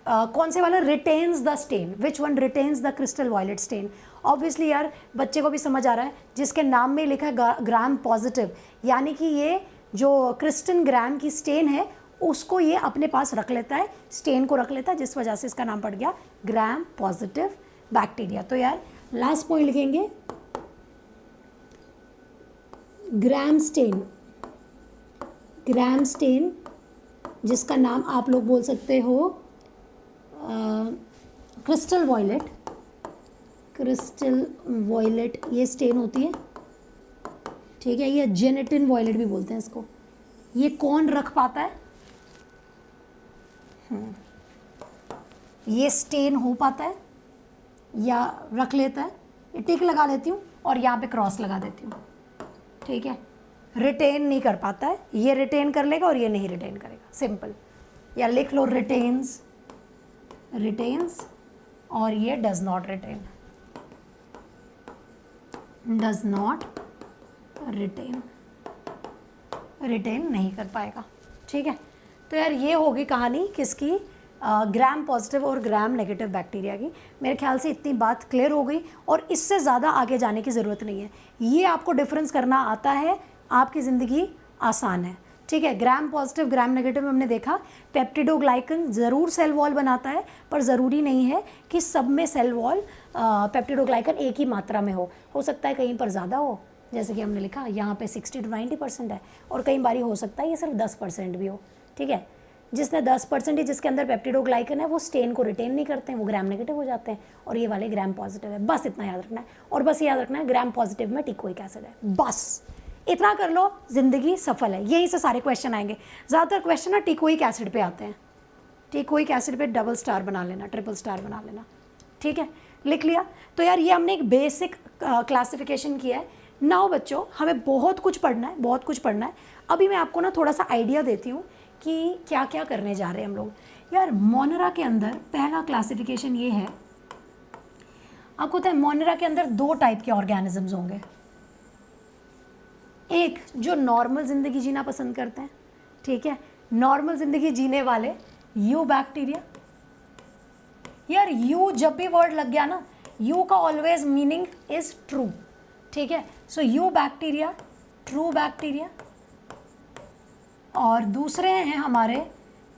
कौन से वाला retains the stain, which one retains the crystal violet stain. Obviously यार बच्चे को भी समझ आ रहा है, जिसके नाम में लिखा है ग्राम पॉजिटिव, यानी कि ये जो क्रिस्टन ग्राम की स्टेन है उसको ये अपने पास रख लेता है, स्टेन को रख लेता है, जिस वजह से इसका नाम पड़ गया ग्राम पॉजिटिव बैक्टीरिया। तो यार लास्ट पॉइंट लिखेंगे ग्राम स्टेन, जिसका नाम आप लोग बोल सकते हो क्रिस्टल वॉयलेट ये स्टेन होती है, ठीक है। ये जेनेटिन वॉयलेट भी बोलते हैं इसको। ये कौन रख पाता है, ये स्टेन हो पाता है या रख लेता है। ये टिक लगा लेती हूँ और यहाँ पे क्रॉस लगा देती हूँ, ठीक है। रिटेन नहीं कर पाता है, ये रिटेन कर लेगा और ये नहीं रिटेन करेगा, सिंपल। या लिख लो रिटेन्स और ये डज नॉट रिटेन नहीं कर पाएगा, ठीक है। तो यार ये होगी कहानी किसकी, ग्राम पॉजिटिव और ग्राम नेगेटिव बैक्टीरिया की। मेरे ख्याल से इतनी बात क्लियर हो गई और इससे ज़्यादा आगे जाने की ज़रूरत नहीं है। ये आपको डिफरेंस करना आता है, आपकी ज़िंदगी आसान है, ठीक है। ग्राम पॉजिटिव ग्राम नेगेटिव में हमने देखा पेप्टिडोग्लाइकन ज़रूर सेल वॉल बनाता है, पर ज़रूरी नहीं है कि सब में सेल वॉल पेप्टिडोग्लाइकन एक ही मात्रा में हो सकता है कहीं पर ज़्यादा हो, जैसे कि हमने लिखा यहाँ पे 60 to 90% है, और कई बारी हो सकता है ये सिर्फ 10% भी हो, ठीक है। जिसने 10% ही जिसके अंदर पेप्टिडोग्लाइकन है वो स्टेन को रिटेन नहीं करते हैं, वो ग्राम नेगेटिव हो जाते हैं, और ये वाले ग्राम पॉजिटिव है। बस इतना याद रखना है, और बस याद रखना है ग्राम पॉजिटिव में टिकोइक एसिड है, बस इतना कर लो, जिंदगी सफल है। यहीं से सारे क्वेश्चन आएंगे। ज़्यादातर क्वेश्चन ना टिकोइक एसिड पे आते हैं, टिकोइक एसिड पे डबल स्टार बना लेना, ट्रिपल स्टार बना लेना, ठीक है। लिख लिया। तो यार ये हमने एक बेसिक क्लासिफिकेशन किया है। नाउ बच्चों हमें बहुत कुछ पढ़ना है। अभी मैं आपको ना थोड़ा सा आइडिया देती हूँ कि क्या क्या करने जा रहे हैं हम लोग। यार मोनेरा के अंदर पहला क्लासिफिकेशन ये है, आपको पता है मोनेरा के अंदर 2 टाइप के ऑर्गेनिजम्स होंगे। एक जो नॉर्मल ज़िंदगी जीना पसंद करते हैं, ठीक है, नॉर्मल ज़िंदगी जीने वाले यू बैक्टीरिया। यार यू जब भी वर्ड लग गया ना, यू का ऑलवेज मीनिंग इज ट्रू, ठीक है। So you bacteria, true bacteria. और दूसरे हैं हमारे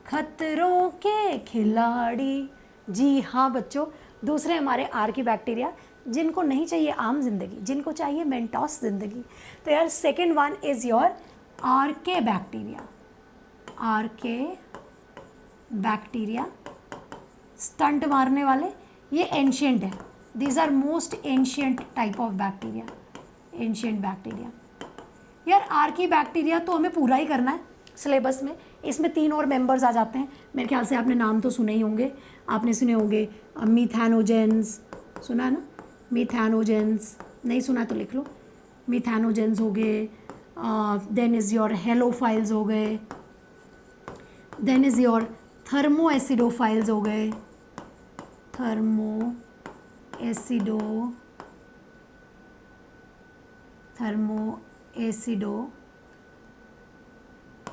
खतरों के खिलाड़ी। जी हाँ बच्चों, दूसरे हमारे आर की बैक्टीरिया, जिनको नहीं चाहिए आम जिंदगी, जिनको चाहिए मेंटोस जिंदगी। तो यार second one is your archaebacteria, stunt मारने वाले। ये एंशियंट है, these are most ancient type of bacteria, ancient bacteria. यार आर की बैक्टीरिया तो हमें पूरा ही करना है सिलेबस में। इसमें 3 और मेंबर्स आ जाते हैं, मेरे ख्याल से आपने नाम तो सुने ही होंगे, आपने सुने होंगे मीथैनोजेंस, सुना है ना, मीथैनोजेंस, नहीं सुना तो लिख लो। मीथैनोजेंस हो गए, देन इज़ योर हेलोफाइल्स हो गए, देन इज़ योर थर्मोएसिडोफाइल्स हो गए,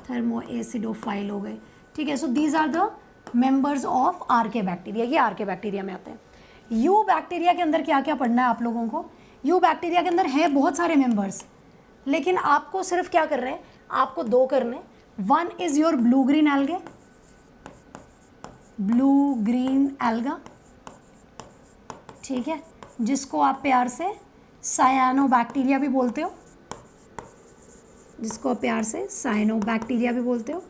थर्मोएसिडोफाइल हो गए, ठीक है। So these are the members of archaebacteria, ये आर के बैक्टीरिया में आते हैं। यू बैक्टीरिया के अंदर क्या क्या पढ़ना है आप लोगों को। यू बैक्टीरिया के अंदर है बहुत सारे मेंबर्स, लेकिन आपको सिर्फ क्या कर रहे हैं, आपको 2 करने। One is your blue green alga, ठीक है, जिसको आप प्यार से सायानोबैक्टीरिया भी बोलते हो,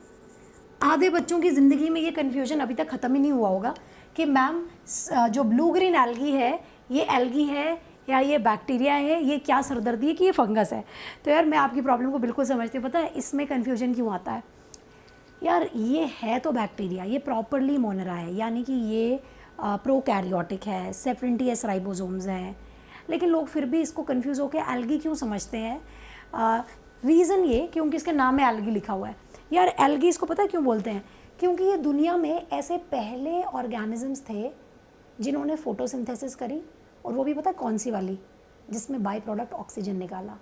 आधे बच्चों की ज़िंदगी में ये कन्फ्यूजन अभी तक ख़त्म ही नहीं हुआ होगा कि मैम जो ब्लू ग्रीन एल्गी है ये एल्गी है या ये बैक्टीरिया है, ये क्या सरदर्दी है कि ये फंगस है। तो यार मैं आपकी प्रॉब्लम को बिल्कुल समझती हूँ। पता है इसमें कन्फ्यूजन क्यों आता है, यार ये है तो बैक्टीरिया, ये प्रॉपरली मोनेरा है, यानी कि ये प्रोकैरियोटिक है, सेफरेंटियस राइबोसोम्स हैं, लेकिन लोग फिर भी इसको कन्फ्यूज़ होकर एल्गी क्यों समझते हैं। रीज़न ये क्योंकि इसके नाम में एल्गी लिखा हुआ है। यार एल्गी इसको पता है क्यों बोलते हैं, क्योंकि ये दुनिया में ऐसे पहले ऑर्गेनिजम्स थे जिन्होंने फोटोसिंथेसिस करी, और वो भी पता है कौन सी वाली, जिसमें बाई प्रोडक्ट ऑक्सीजन निकाला।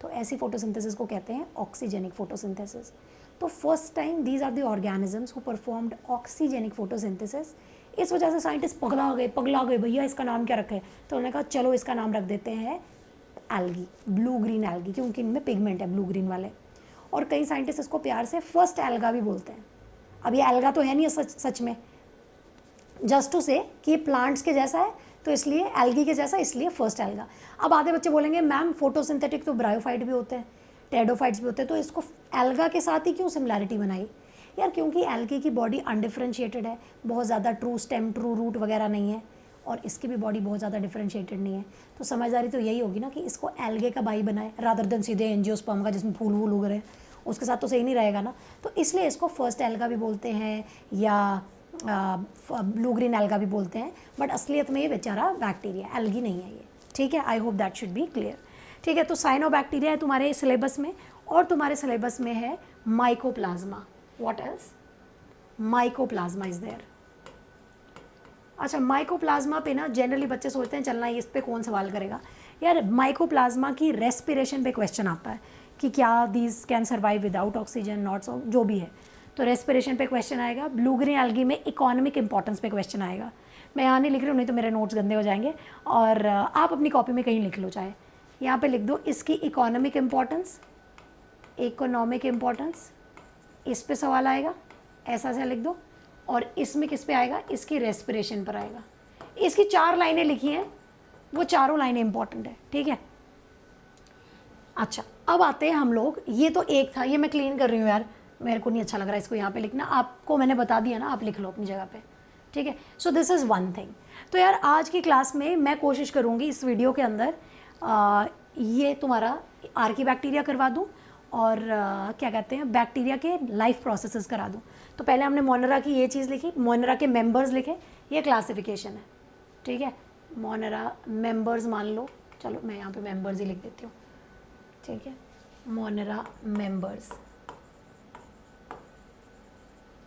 तो ऐसी फोटोसिंथेसिस को कहते हैं ऑक्सीजेनिक फोटोसिंथेसिस। तो first time these are the organisms who performed oxygenic photosynthesis. इस वजह से साइंटिस्ट पगला गए भैया इसका नाम क्या रखें, तो उन्होंने कहा चलो इसका नाम रख देते हैं एल्गी, ब्लू ग्रीन एल्गी, क्योंकि इनमें पिगमेंट है ब्लू ग्रीन वाले। और कई साइंटिस्ट इसको प्यार से फर्स्ट एल्गा भी बोलते हैं। अब ये एल्गा तो है नहीं सच में, जस्ट टू से कि ये प्लांट्स के जैसा है तो इसलिए एल्गी के जैसा, इसलिए फर्स्ट एल्गा। अब आधे बच्चे बोलेंगे मैम फोटोसिंथेटिक तो ब्रायोफाइट भी होते हैं, टेडोफाइट्स भी होते हैं, तो इसको एल्गा के साथ ही क्यों सिमिलैरिटी बनाई यार? क्योंकि एल्गी की बॉडी अनडिफरेंशिएटेड है, बहुत ज़्यादा ट्रू स्टेम ट्रू रूट वगैरह नहीं है, और इसकी भी बॉडी बहुत ज़्यादा डिफरेंशिएटेड नहीं है। तो समझदारी तो यही होगी ना कि इसको एल्गे का भाई बनाए रादर देन सीधे एंजियोस्पर्म का जिसमें फूल वूल उग रहे हैं, उसके साथ तो सही नहीं रहेगा ना। तो इसलिए इसको फर्स्ट एल्गा भी बोलते हैं या ब्लू ग्रीन एल्गा भी बोलते हैं, बट असलियत में ये बेचारा बैक्टीरिया, एल्गी नहीं है ये। ठीक है, I hope that should be clear. ठीक है, तो साइनोबैक्टीरिया है तुम्हारे सिलेबस में, और तुम्हारे सिलेबस में है mycoplasma. What else? Mycoplasma is there. अच्छा, माइकोप्लाज्मा पे ना जनरली बच्चे सोचते हैं चलना इस पे कौन सवाल करेगा यार। माइकोप्लाज्मा की रेस्पिरेशन पे क्वेश्चन आता है कि क्या these can survive without oxygen, not so, जो भी है, तो रेस्पिरेशन पे क्वेश्चन आएगा। ब्लू ग्रीन एल्गी में इकोनॉमिक इंपॉर्टेंस पे क्वेश्चन आएगा। मैं यहाँ नहीं लिख रही हूँ, नहीं तो मेरे नोट्स गंदे हो जाएंगे, और आप अपनी कॉपी में कहीं लिख लो, चाहे यहाँ पे लिख दो इसकी इकोनॉमिक इम्पॉर्टेंस, इकोनॉमिक इम्पॉर्टेंस, इस पे सवाल आएगा, ऐसा लिख दो। और इसमें किस पे आएगा? इसकी रेस्पिरेशन पर आएगा। इसकी 4 लाइनें लिखी हैं, वो चारों लाइनें इंपॉर्टेंट है। ठीक है, अच्छा अब आते हैं हम लोग, ये तो एक था, ये मैं क्लीन कर रही हूँ यार, मेरे को नहीं अच्छा लग रहा है इसको यहाँ पे लिखना, आपको मैंने बता दिया ना, आप लिख लो अपनी जगह पे। ठीक है, so this is one thing. तो यार आज की क्लास में मैं कोशिश करूँगी इस वीडियो के अंदर ये तुम्हारा आर्कीबैक्टीरिया करवा दूँ, और क्या कहते हैं, बैक्टीरिया के लाइफ प्रोसेसेस करा दूँ। तो पहले हमने मोनेरा की ये चीज़ लिखी, मोनेरा के मेंबर्स लिखे, ये क्लासिफिकेशन है। ठीक है, मोनेरा मेंबर्स मान लो, चलो मैं यहाँ पे मेंबर्स ही लिख देती हूँ। ठीक है, मोनेरा मेंबर्स।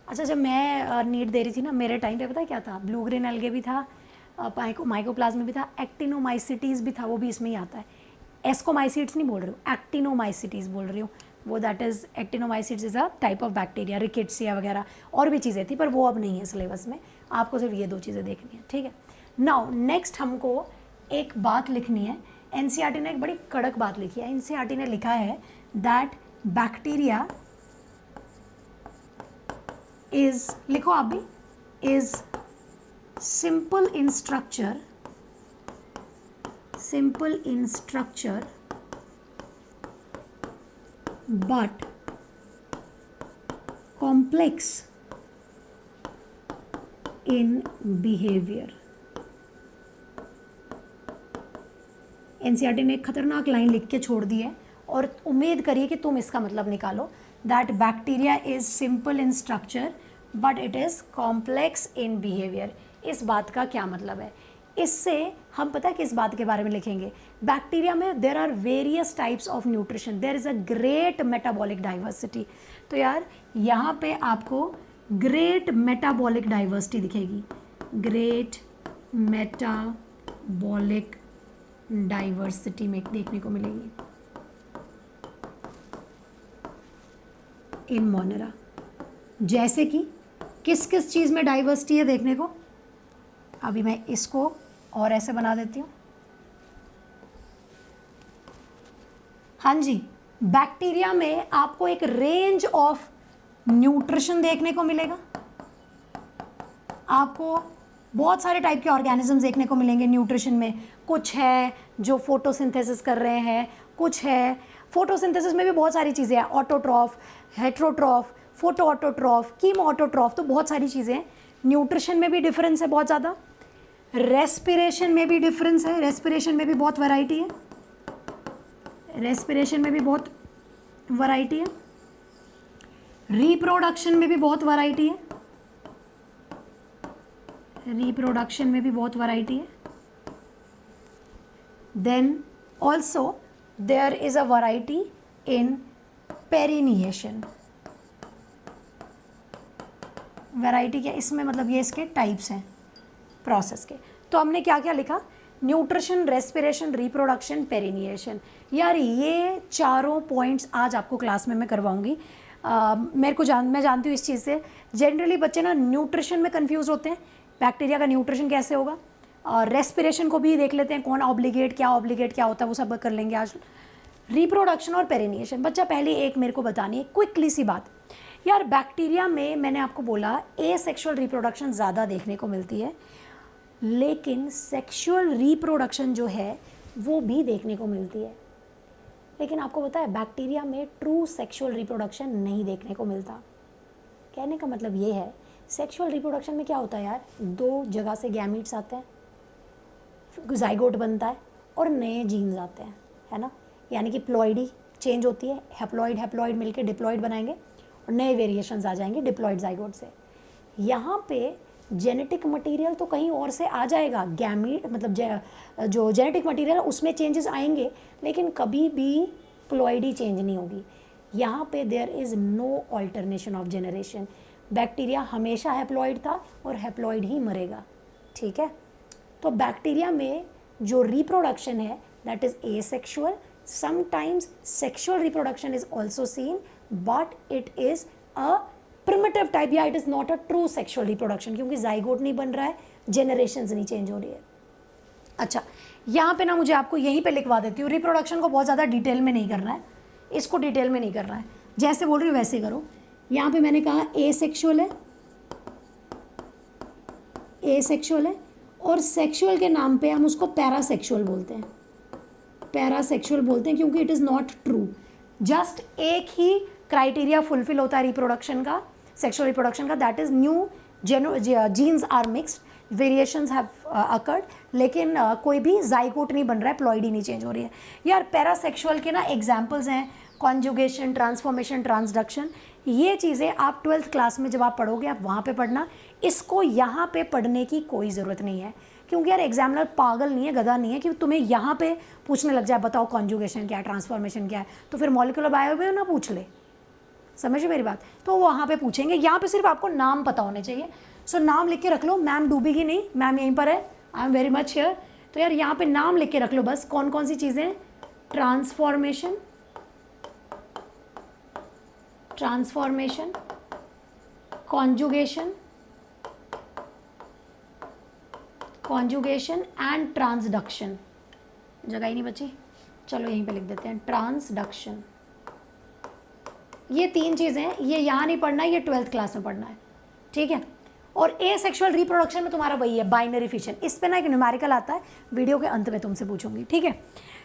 अच्छा, जब मैं नीट दे रही थी ना, मेरे टाइम पे पता है क्या था? ब्लू ग्रीन एल्गे भी था, माइकोप्लाज्मा भी था, एक्टिनोमाइसिटीज़ भी था, वो भी इसमें ही आता है। एस्कोमाइसिट्स नहीं बोल रही हूँ, एक्टिनोमाइसिटीज़ बोल रही हूँ। वो that is actinomycetes is a type of bacteria, rickettsia वगैरह और भी चीज़ें थी, पर वो अब नहीं है सिलेबस में, आपको सिर्फ ये 2 चीज़ें देखनी है। ठीक है, नाउ नेक्स्ट हमको एक बात लिखनी है। एनसीईआरटी ने एक बड़ी कड़क बात लिखी है। एनसीईआरटी ने लिखा है दैट बैक्टीरिया इज, लिखो आप भी, is simple in structure but complex in behavior। NCERT ने एक खतरनाक लाइन लिख के छोड़ दी है, और उम्मीद करिए कि तुम इसका मतलब निकालो। That bacteria is simple in structure but it is complex in behaviour. इस बात का क्या मतलब है? इससे हम पता है किस बात के बारे में लिखेंगे? बैक्टीरिया में there are various types of nutrition, there is a great metabolic diversity. तो यार यहाँ पे आपको ग्रेट मेटाबॉलिक डाइवर्सिटी दिखेगी, ग्रेट मेटाबॉलिक डाइवर्सिटी में देखने को मिलेगी इन मोनेरा। जैसे कि किस किस चीज़ में डाइवर्सिटी है देखने को, अभी मैं इसको और ऐसे बना देती हूँ। हाँ जी, बैक्टीरिया में आपको एक रेंज ऑफ न्यूट्रिशन देखने को मिलेगा, आपको बहुत सारे टाइप के ऑर्गेनिजम्स देखने को मिलेंगे न्यूट्रिशन में। कुछ है जो फोटोसिंथेसिस कर रहे हैं, कुछ है फोटोसिंथेसिस में भी बहुत सारी चीज़ें हैं, autotroph, heterotroph, photo autotroph, chemo autotroph, तो बहुत सारी चीज़ें हैं। न्यूट्रिशन में भी डिफरेंस है बहुत ज़्यादा, रेस्पिरेशन में भी डिफरेंस है, रेस्पिरेशन में भी बहुत वैरायटी है, रेस्पिरेशन में भी बहुत वैरायटी है, रिप्रोडक्शन में भी बहुत वैरायटी है, रिप्रोडक्शन में भी बहुत वैरायटी है। Then also there is a variety in perennation. Variety क्या, इसमें मतलब ये इसके टाइप्स हैं प्रोसेस के। तो हमने क्या क्या लिखा? Nutrition, respiration, reproduction, perennation. यार ये चारों पॉइंट्स आज आपको क्लास में मैं करवाऊंगी। मैं जानती हूँ इस चीज़ से। जनरली बच्चे ना न्यूट्रिशन में कंफ्यूज होते हैं, बैक्टीरिया का न्यूट्रिशन कैसे होगा, और रेस्पिरेशन को भी देख लेते हैं, कौन ऑब्लिगेट क्या होता है, वो सब कर लेंगे आज। रिप्रोडक्शन और पेरिनिएशन, बच्चा पहले एक मेरे को बतानी है क्विकली सी बात यार। बैक्टीरिया में मैंने आपको बोला एसेक्सुअल रिप्रोडक्शन ज़्यादा देखने को मिलती है, लेकिन सेक्सुअल रिप्रोडक्शन जो है वो भी देखने को मिलती है। लेकिन आपको पता है बैक्टीरिया में ट्रू सेक्सुअल रिप्रोडक्शन नहीं देखने को मिलता। कहने का मतलब ये है, सेक्सुअल रिप्रोडक्शन में क्या होता है यार, 2 जगह से गैमीट्स आते हैं, जाइगोट बनता है और नए जीन्स आते हैं, है ना। यानी कि प्लॉइडी चेंज होती है, हैप्लॉइड मिलके डिप्लॉइड बनाएंगे और नए वेरिएशंस आ जाएंगे डिप्लॉइड जाइगोट से। यहाँ पे जेनेटिक मटेरियल तो कहीं और से आ जाएगा, गैमीट मतलब जो जेनेटिक मटेरियल उसमें चेंजेस आएंगे, लेकिन कभी भी प्लॉइडी चेंज नहीं होगी। यहाँ पे there is no alternation of generation. Bacteria हमेशा हैप्लॉइड था और हैप्लॉइड ही मरेगा, ठीक है। तो बैक्टीरिया में जो रिप्रोडक्शन है that is asexual, sometimes sexual reproduction is also seen, but it is a primitive type, या it is not a true sexual reproduction, क्योंकि जाइगोट नहीं बन रहा है, जनरेशन्स नहीं चेंज हो रही है। अच्छा, यहाँ पे ना मुझे आपको यहीं पे लिखवा देती हूँ, रिप्रोडक्शन को बहुत ज़्यादा डिटेल में नहीं करना है, इसको डिटेल में नहीं करना है, जैसे बोल रही हूँ वैसे करो। यहाँ पे मैंने कहा एसेक्सुअल है, और सेक्सुअल के नाम पे हम उसको पैरासेक्सुअल बोलते हैं, क्योंकि it is not true. Just एक ही क्राइटेरिया फुलफिल होता है रिप्रोडक्शन का, सेक्सुअल रिप्रोडक्शन का, that is new genes are mixed, variations have occurred, लेकिन कोई भी जाइगोट नहीं बन रहा है, प्लॉइडी नहीं चेंज हो रही है। यार पैरासेक्सुअल के ना एग्जाम्पल्स हैं कॉन्जुगेशन, ट्रांसफॉर्मेशन, ट्रांसडक्शन। ये चीज़ें आप 12th क्लास में जब आप पढ़ोगे आप वहाँ पे पढ़ना, इसको यहाँ पे पढ़ने की कोई ज़रूरत नहीं है, क्योंकि यार एग्जामिनर पागल नहीं है, गधा नहीं है कि तुम्हें यहाँ पे पूछने लग जाए बताओ कॉन्जुगेशन क्या है, ट्रांसफॉर्मेशन क्या है, तो फिर मॉलिक्यूलर बायोलॉजी ना पूछ ले, समझे मेरी बात। तो वहाँ पे पूछेंगे, यहाँ पे सिर्फ आपको नाम पता होने चाहिए। सो नाम लिख के रख लो, मैम डूबेगी नहीं, मैम यहीं पर है, I am very much here. तो यार यहाँ पे नाम लिख के रख लो बस, कौन कौन सी चीज़ें, ट्रांसफॉर्मेशन, कॉन्जुगेशन एंड ट्रांसडक्शन। जगह ही नहीं बची, चलो यहीं पे लिख देते हैं ट्रांसडक्शन। ये 3 चीज़ें हैं, ये यहाँ नहीं पढ़ना है, ये 12th क्लास में पढ़ना है, ठीक है। और एसेक्सुअल रिप्रोडक्शन में तुम्हारा वही है बाइनरी फिशन, इस पे ना एक न्यूमेरिकल आता है, वीडियो के अंत में तुमसे पूछूंगी, ठीक है।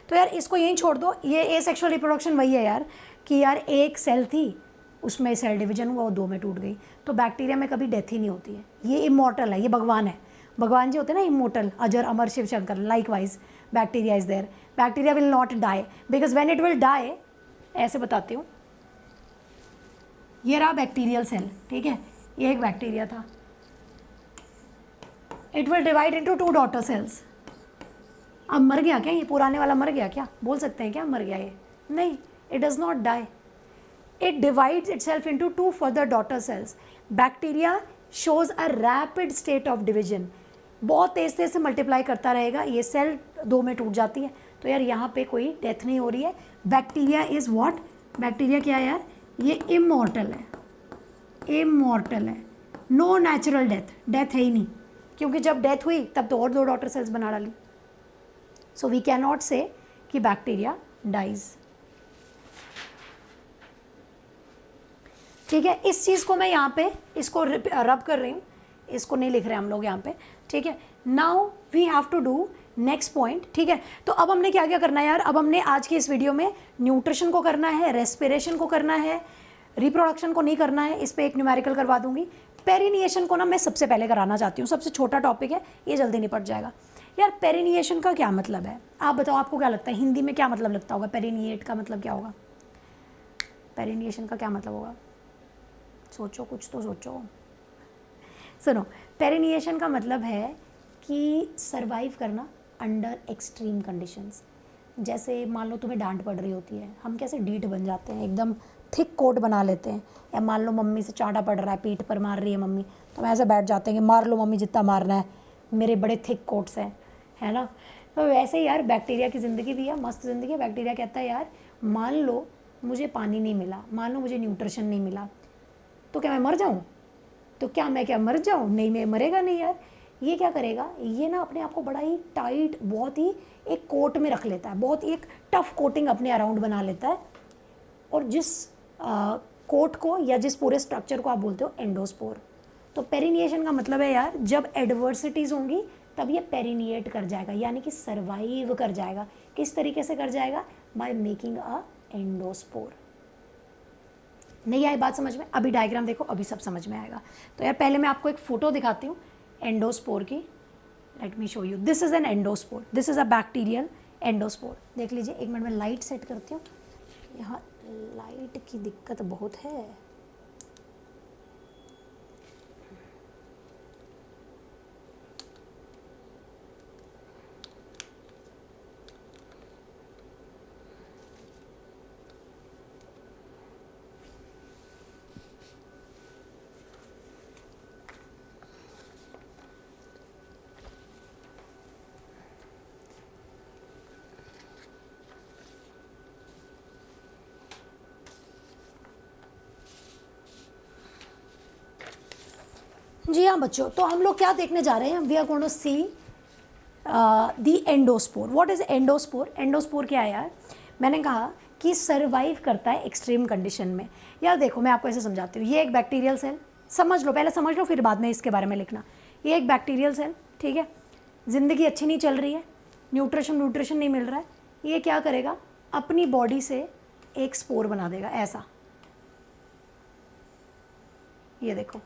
तो यार इसको यहीं छोड़ दो, ये एसेक्सुअल रिप्रोडक्शन वही है यार कि यार एक सेल थी, उसमें सेल डिवीजन हुआ, वो 2 में टूट गई। तो बैक्टीरिया में कभी डेथ ही नहीं होती है, ये इमॉर्टल है, ये भगवान है, भगवान जी होते हैं ना इमॉर्टल, अजर अमर Shiv Shankar, likewise bacteria is there, bacteria will not die, because when it will die, ऐसे बताती हूँ, ये रहा बैक्टीरियल सेल, ठीक है, ये एक बैक्टीरिया था, it will divide into 2 daughter cells. अब मर गया क्या ये पुराने वाला, मर गया क्या, बोल सकते हैं क्या मर गया ये, नहीं, it does not die, it divides itself into 2 further daughter cells. Bacteria shows a rapid state of division, बहुत तेज से मल्टीप्लाई करता रहेगा, ये सेल 2 में टूट जाती है। तो यार यहाँ पे कोई डेथ नहीं हो रही है, बैक्टीरिया इज़ व्हाट, बैक्टीरिया क्या है यार, ये इमॉर्टल है, नो नेचुरल डेथ है ही नहीं, क्योंकि जब डेथ हुई तब तो और 2 डॉटर सेल्स बना डाली। सो वी कैन नॉट से कि बैक्टीरिया डाइज, ठीक है। इस चीज़ को मैं यहाँ पे इसको रब कर रही हूँ, इसको नहीं लिख रहे हम लोग यहाँ पे, ठीक है। Now we have to do next point, ठीक है। तो अब हमने क्या क्या करना है यार, अब हमने आज की इस वीडियो में न्यूट्रिशन को करना है, रेस्पिरेशन को करना है, रिप्रोडक्शन को नहीं करना है, इस पर एक न्यूमेरिकल करवा दूंगी। पेरिनिएशन को ना मैं सबसे पहले कराना चाहती हूँ, सबसे छोटा टॉपिक है, ये जल्दी निपट जाएगा। यार पेरिनिएशन का क्या मतलब है, आप बताओ, आपको क्या लगता है हिंदी में क्या मतलब लगता होगा, पेरिनिएट का मतलब क्या होगा, पेरिनिएशन का क्या मतलब होगा, सोचो, कुछ तो सोचो। सुनो, पेरिनिएशन का मतलब है कि सरवाइव करना अंडर एक्सट्रीम कंडीशंस। जैसे मान लो तुम्हें डांट पड़ रही होती है, हम कैसे डीठ बन जाते हैं, एकदम थिक कोट बना लेते हैं, या मान लो मम्मी से चांटा पड़ रहा है, पीठ पर मार रही है मम्मी, तो हम ऐसे बैठ जाते हैं कि मार लो मम्मी जितना मारना है, मेरे बड़े थिक कोट्स हैं, है ना। तो वैसे यार बैक्टीरिया की ज़िंदगी भी है, मस्त ज़िंदगी है। बैक्टीरिया कहता है यार मान लो मुझे पानी नहीं मिला, मान लो मुझे न्यूट्रिशन नहीं मिला, तो क्या मैं मर जाऊँ? तो क्या मर जाऊँ? नहीं, मैं मरेगा नहीं यार। ये क्या करेगा, ये ना अपने आप को बड़ा ही टाइट, बहुत ही एक कोट में रख लेता है, बहुत ही एक टफ कोटिंग अपने अराउंड बना लेता है, और जिस कोट को या जिस पूरे स्ट्रक्चर को आप बोलते हो एंडोस्पोर। तो पेरिनिएशन का मतलब है यार, जब एडवर्सिटीज़ होंगी तब ये पेरिनिएट कर जाएगा, यानी कि सर्वाइव कर जाएगा। किस तरीके से कर जाएगा? By making a endospore. नहीं आई बात समझ में? अभी डायग्राम देखो, अभी सब समझ में आएगा। तो यार पहले मैं आपको एक फ़ोटो दिखाती हूँ एंडोस्पोर की। Let me show you, this is an endospore, this is a bacterial endospore. देख लीजिए, एक मिनट में लाइट सेट करती हूँ, यहाँ लाइट की दिक्कत बहुत है। जी हाँ बच्चों, तो हम लोग क्या देखने जा रहे हैं? We are going to see the endospore. What is endospore? Endospore क्या है यार? मैंने कहा कि सर्वाइव करता है एक्सट्रीम कंडीशन में। यार देखो, मैं आपको ऐसे समझाती हूँ। ये एक बैक्टीरियल सेल, समझ लो, पहले समझ लो फिर बाद में इसके बारे में लिखना। ये एक बैक्टीरियल सेल, ठीक है, ज़िंदगी अच्छी नहीं चल रही है, न्यूट्रिशन नहीं मिल रहा है, ये क्या करेगा? अपनी बॉडी से एक स्पोर बना देगा ऐसा। ये देखो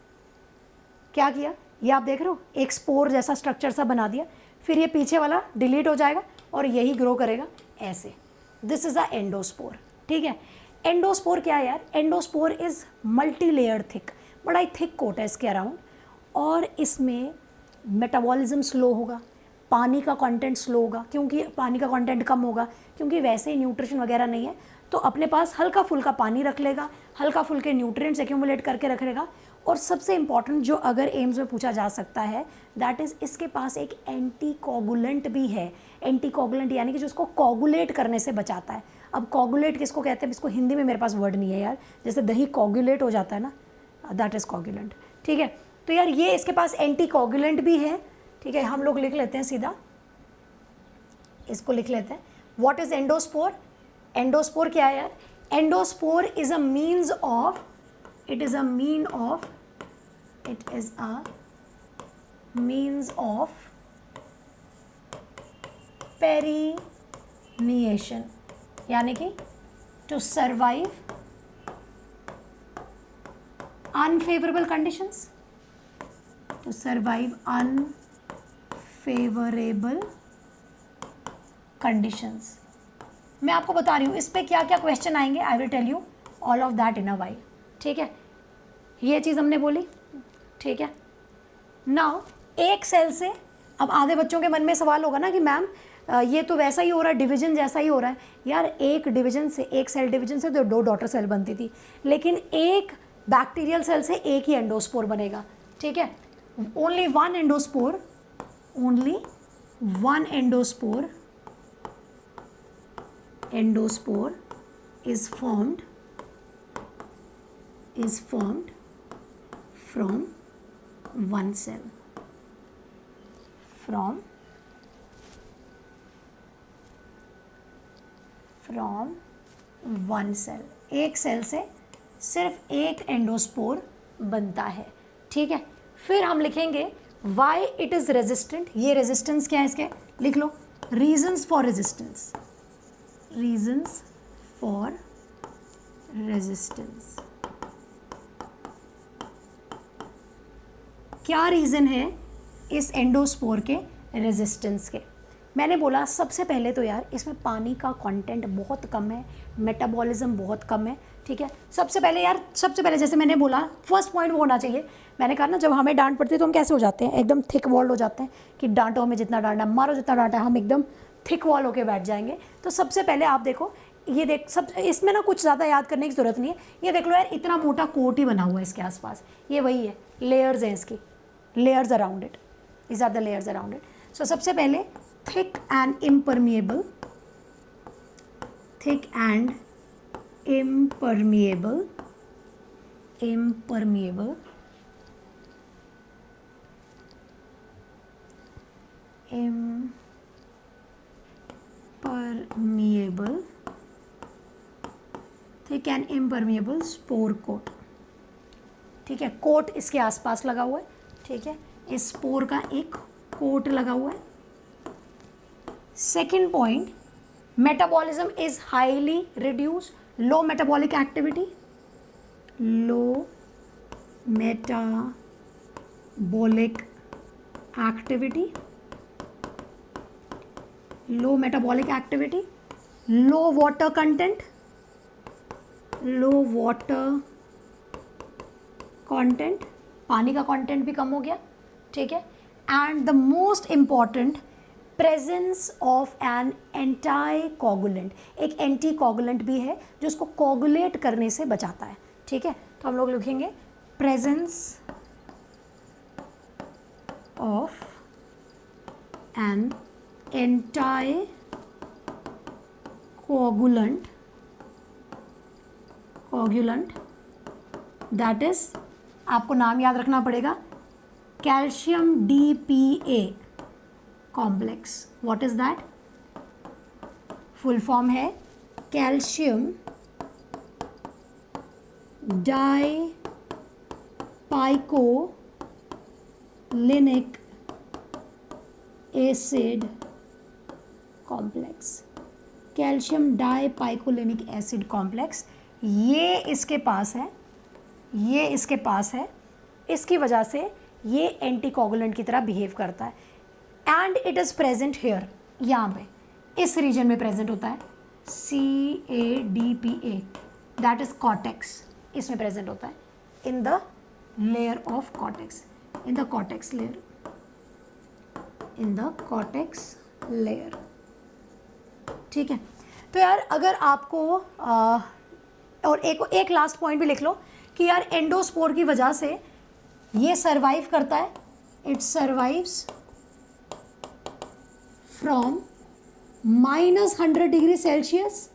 क्या किया, ये आप देख रहे हो, एक स्पोर जैसा स्ट्रक्चर सा बना दिया, फिर ये पीछे वाला डिलीट हो जाएगा और यही ग्रो करेगा ऐसे। दिस इज़ अ एंडोस्पोर, ठीक है। एंडोस्पोर क्या है यार? Endospore is multi layer thick, बड़ा ही थिक कोट है इसके अराउंड, और इसमें मेटाबॉलिज्म स्लो होगा, पानी का कंटेंट स्लो होगा, क्योंकि पानी का कंटेंट कम होगा, क्योंकि वैसे ही न्यूट्रिशन वगैरह नहीं है, तो अपने पास हल्का फुल्का पानी रख लेगा, हल्का फुल्के न्यूट्रिएंट्स एक्यूमुलेट करके रख लेगा। और सबसे इंपॉर्टेंट जो अगर एम्स में पूछा जा सकता है, दैट इज़ इसके पास एक एंटी कोगुलेंट भी है। एंटी कोगुलेंट यानी कि जो उसको कोगुलेट करने से बचाता है। अब कोगुलेट किसको कहते हैं? इसको हिंदी में मेरे पास वर्ड नहीं है यार, जैसे दही कोगुलेट हो जाता है ना, दैट इज़ कोगुलेंट, ठीक है। तो यार ये इसके पास एंटी कोगुलेंट भी है, ठीक है। हम लोग लिख लेते हैं सीधा, इसको लिख लेते हैं। What is endospore? एंडोस्पोर क्या है यार? Endospore is a means of, it is a means of पेरिनिएशन, यानी कि to survive unfavorable conditions, to survive unfavorable conditions। मैं आपको बता रही हूँ इस पे क्या क्या क्वेश्चन आएंगे, I will tell you all of that in a while, ठीक है। ये चीज़ हमने बोली, ठीक है। नाउ एक सेल से, अब आधे बच्चों के मन में सवाल होगा ना कि मैम ये तो वैसा ही हो रहा है, डिवीजन जैसा ही हो रहा है। यार एक डिवीजन से, एक सेल डिवीजन से तो 2 डॉटर सेल बनती थी, लेकिन एक बैक्टीरियल सेल से एक ही एंडोस्पोर बनेगा, ठीक है। Only one endospore is formed from one cell, from one cell। एक सेल से सिर्फ एक एंडोस्पोर बनता है, ठीक है। फिर हम लिखेंगे वाई इट इज़ रेजिस्टेंट। ये रेजिस्टेंस क्या है इसके, लिख लो, reasons for resistance, reasons for resistance. क्या रीज़न है इस एंडोस्पोर के रेजिस्टेंस के? मैंने बोला सबसे पहले तो यार इसमें पानी का कंटेंट बहुत कम है, मेटाबॉलिज्म बहुत कम है, ठीक है। सबसे पहले जैसे मैंने बोला, फर्स्ट पॉइंट वो होना चाहिए। मैंने कहा ना, जब हमें डांट पड़ती है तो हम कैसे हो जाते हैं, एकदम थिक वॉल्ड हो जाते हैं कि डांटो हमें जितना डांटा, मारो जितना डांटा, हम एकदम थिक वॉल होके बैठ जाएंगे। तो सबसे पहले आप देखो, ये देख, सब इसमें ना कुछ ज़्यादा याद करने की ज़रूरत नहीं है। ये देख लो यार, इतना मोटा कोट ही बना हुआ है इसके आसपास, ये वही है, लेयर्स हैं इसकी, layers around it, these are the layers around it. So सबसे पहले थिक एंड impermeable ठीक है, इम्परमिएबल स्पोर कोट, ठीक है, कोट इसके आसपास लगा हुआ है, ठीक है, इस स्पोर का एक कोट लगा हुआ है। Second point, metabolism is highly reduce, low metabolic activity, low metabolic activity, low water content, पानी का कंटेंट भी कम हो गया, ठीक है, and the most important, presence of an anticoagulant, एक एंटीकोगुलेंट भी है जो उसको कोगुलेट करने से बचाता है, ठीक है। तो हम लोग लिखेंगे presence of an anticoagulant that is, आपको नाम याद रखना पड़ेगा, calcium DPA complex. What is that? Full form है calcium dipicolinic acid complex, calcium dipicolinic acid complex, ये इसके पास है, इसकी वजह से ये एंटीकोगुलेंट की तरह बिहेव करता है, and it is present here, यहाँ पे इस रीजन में प्रेजेंट होता है, CADPA दैट इज कॉर्टेक्स, इसमें प्रेजेंट होता है, in the layer of cortex, in the cortex layer, ठीक है। तो यार अगर आपको और एक लास्ट पॉइंट भी लिख लो कि यार एंडोस्पोर की वजह से ये सरवाइव करता है, it survives from -100 degree Celsius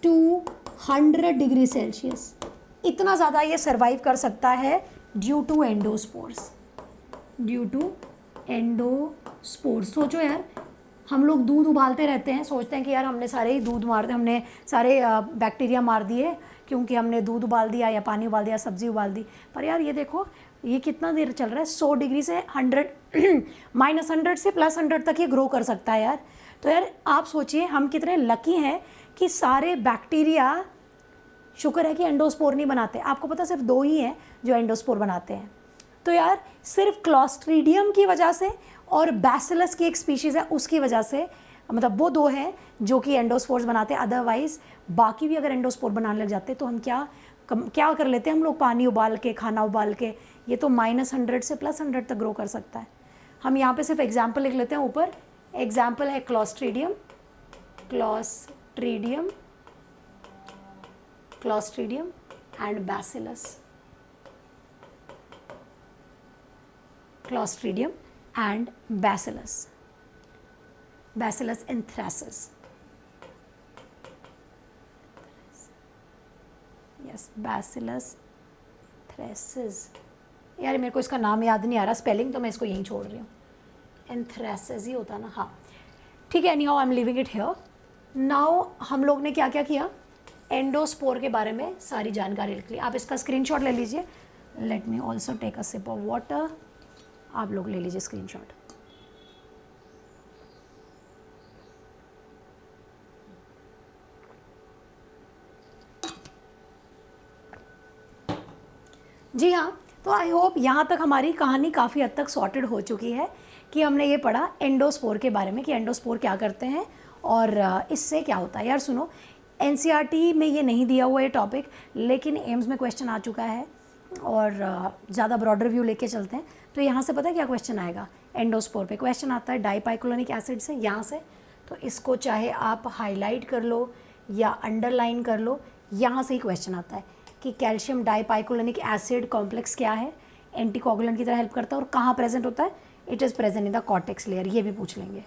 to 100 degree Celsius, इतना ज़्यादा ये सरवाइव कर सकता है ड्यू टू एंडोस्पोर्स। सोचो यार, हम लोग दूध उबालते रहते हैं, सोचते हैं कि यार हमने सारे ही दूध मार दिए, हमने सारे बैक्टीरिया मार दिए क्योंकि हमने दूध उबाल दिया या पानी उबाल दिया, सब्ज़ी उबाल दी, पर यार ये देखो ये कितना देर चल रहा है, 100 डिग्री से 100 -100 से +100 तक ये ग्रो कर सकता है यार। तो यार आप सोचिए हम कितने लकी हैं कि सारे बैक्टीरिया, शुक्र है कि एंडोस्पोर नहीं बनाते, आपको पता सिर्फ 2 ही हैं जो एंडोस्पोर बनाते हैं। तो यार सिर्फ क्लॉस्ट्रीडियम की वजह से और बैसिलस की एक स्पीशीज़ है उसकी वजह से, मतलब वो 2 हैं जो कि एंडोस्पोर्स बनाते हैं, अदरवाइज बाकी भी अगर एंडोस्पोर बनाने लग जाते तो हम क्या कर लेते हैं हम लोग, पानी उबाल के, खाना उबाल के, ये तो -100 से +100 तक ग्रो कर सकता है। हम यहाँ पे सिर्फ एग्जाम्पल लिख लेते हैं, ऊपर एग्जाम्पल है Clostridium and bacillus, Clostridium and bacillus anthracis, yes bacillus anthracis, यार मेरे को इसका नाम याद नहीं आ रहा स्पेलिंग, तो मैं इसको यहीं छोड़ रही हूँ, एंथ्रेसिस ही होता ना, हाँ ठीक है। Anyhow I am leaving it here. Now हम लोग ने क्या क्या किया, एंडोस्पोर के बारे में सारी जानकारी लिख ली, आप इसका स्क्रीनशॉट ले लीजिए, let me also take a sip of water, आप लोग ले लीजिए स्क्रीनशॉट। जी हाँ, तो आई होप यहाँ तक हमारी कहानी काफ़ी हद तक सॉर्टेड हो चुकी है कि हमने ये पढ़ा एंडोस्पोर के बारे में कि एंडोस्पोर क्या करते हैं और इससे क्या होता है। यार सुनो, एनसीईआरटी में ये नहीं दिया हुआ ये टॉपिक, लेकिन एम्स में क्वेश्चन आ चुका है और ज़्यादा ब्रॉडर व्यू लेके चलते हैं। तो यहाँ से पता है क्या क्वेश्चन आएगा, एंडोस्पोर पे क्वेश्चन आता है डाइपाइकोलोनिक एसिड से, यहाँ से, तो इसको चाहे आप हाईलाइट कर लो या अंडरलाइन कर लो, यहाँ से ही क्वेश्चन आता है कि कैल्शियम डाइपाइकोलोनिक एसिड कॉम्प्लेक्स क्या है, एंटीकोगुलेंट की तरह हेल्प करता है और कहाँ प्रेजेंट होता है, it is present in the cortex layer, ये भी पूछ लेंगे।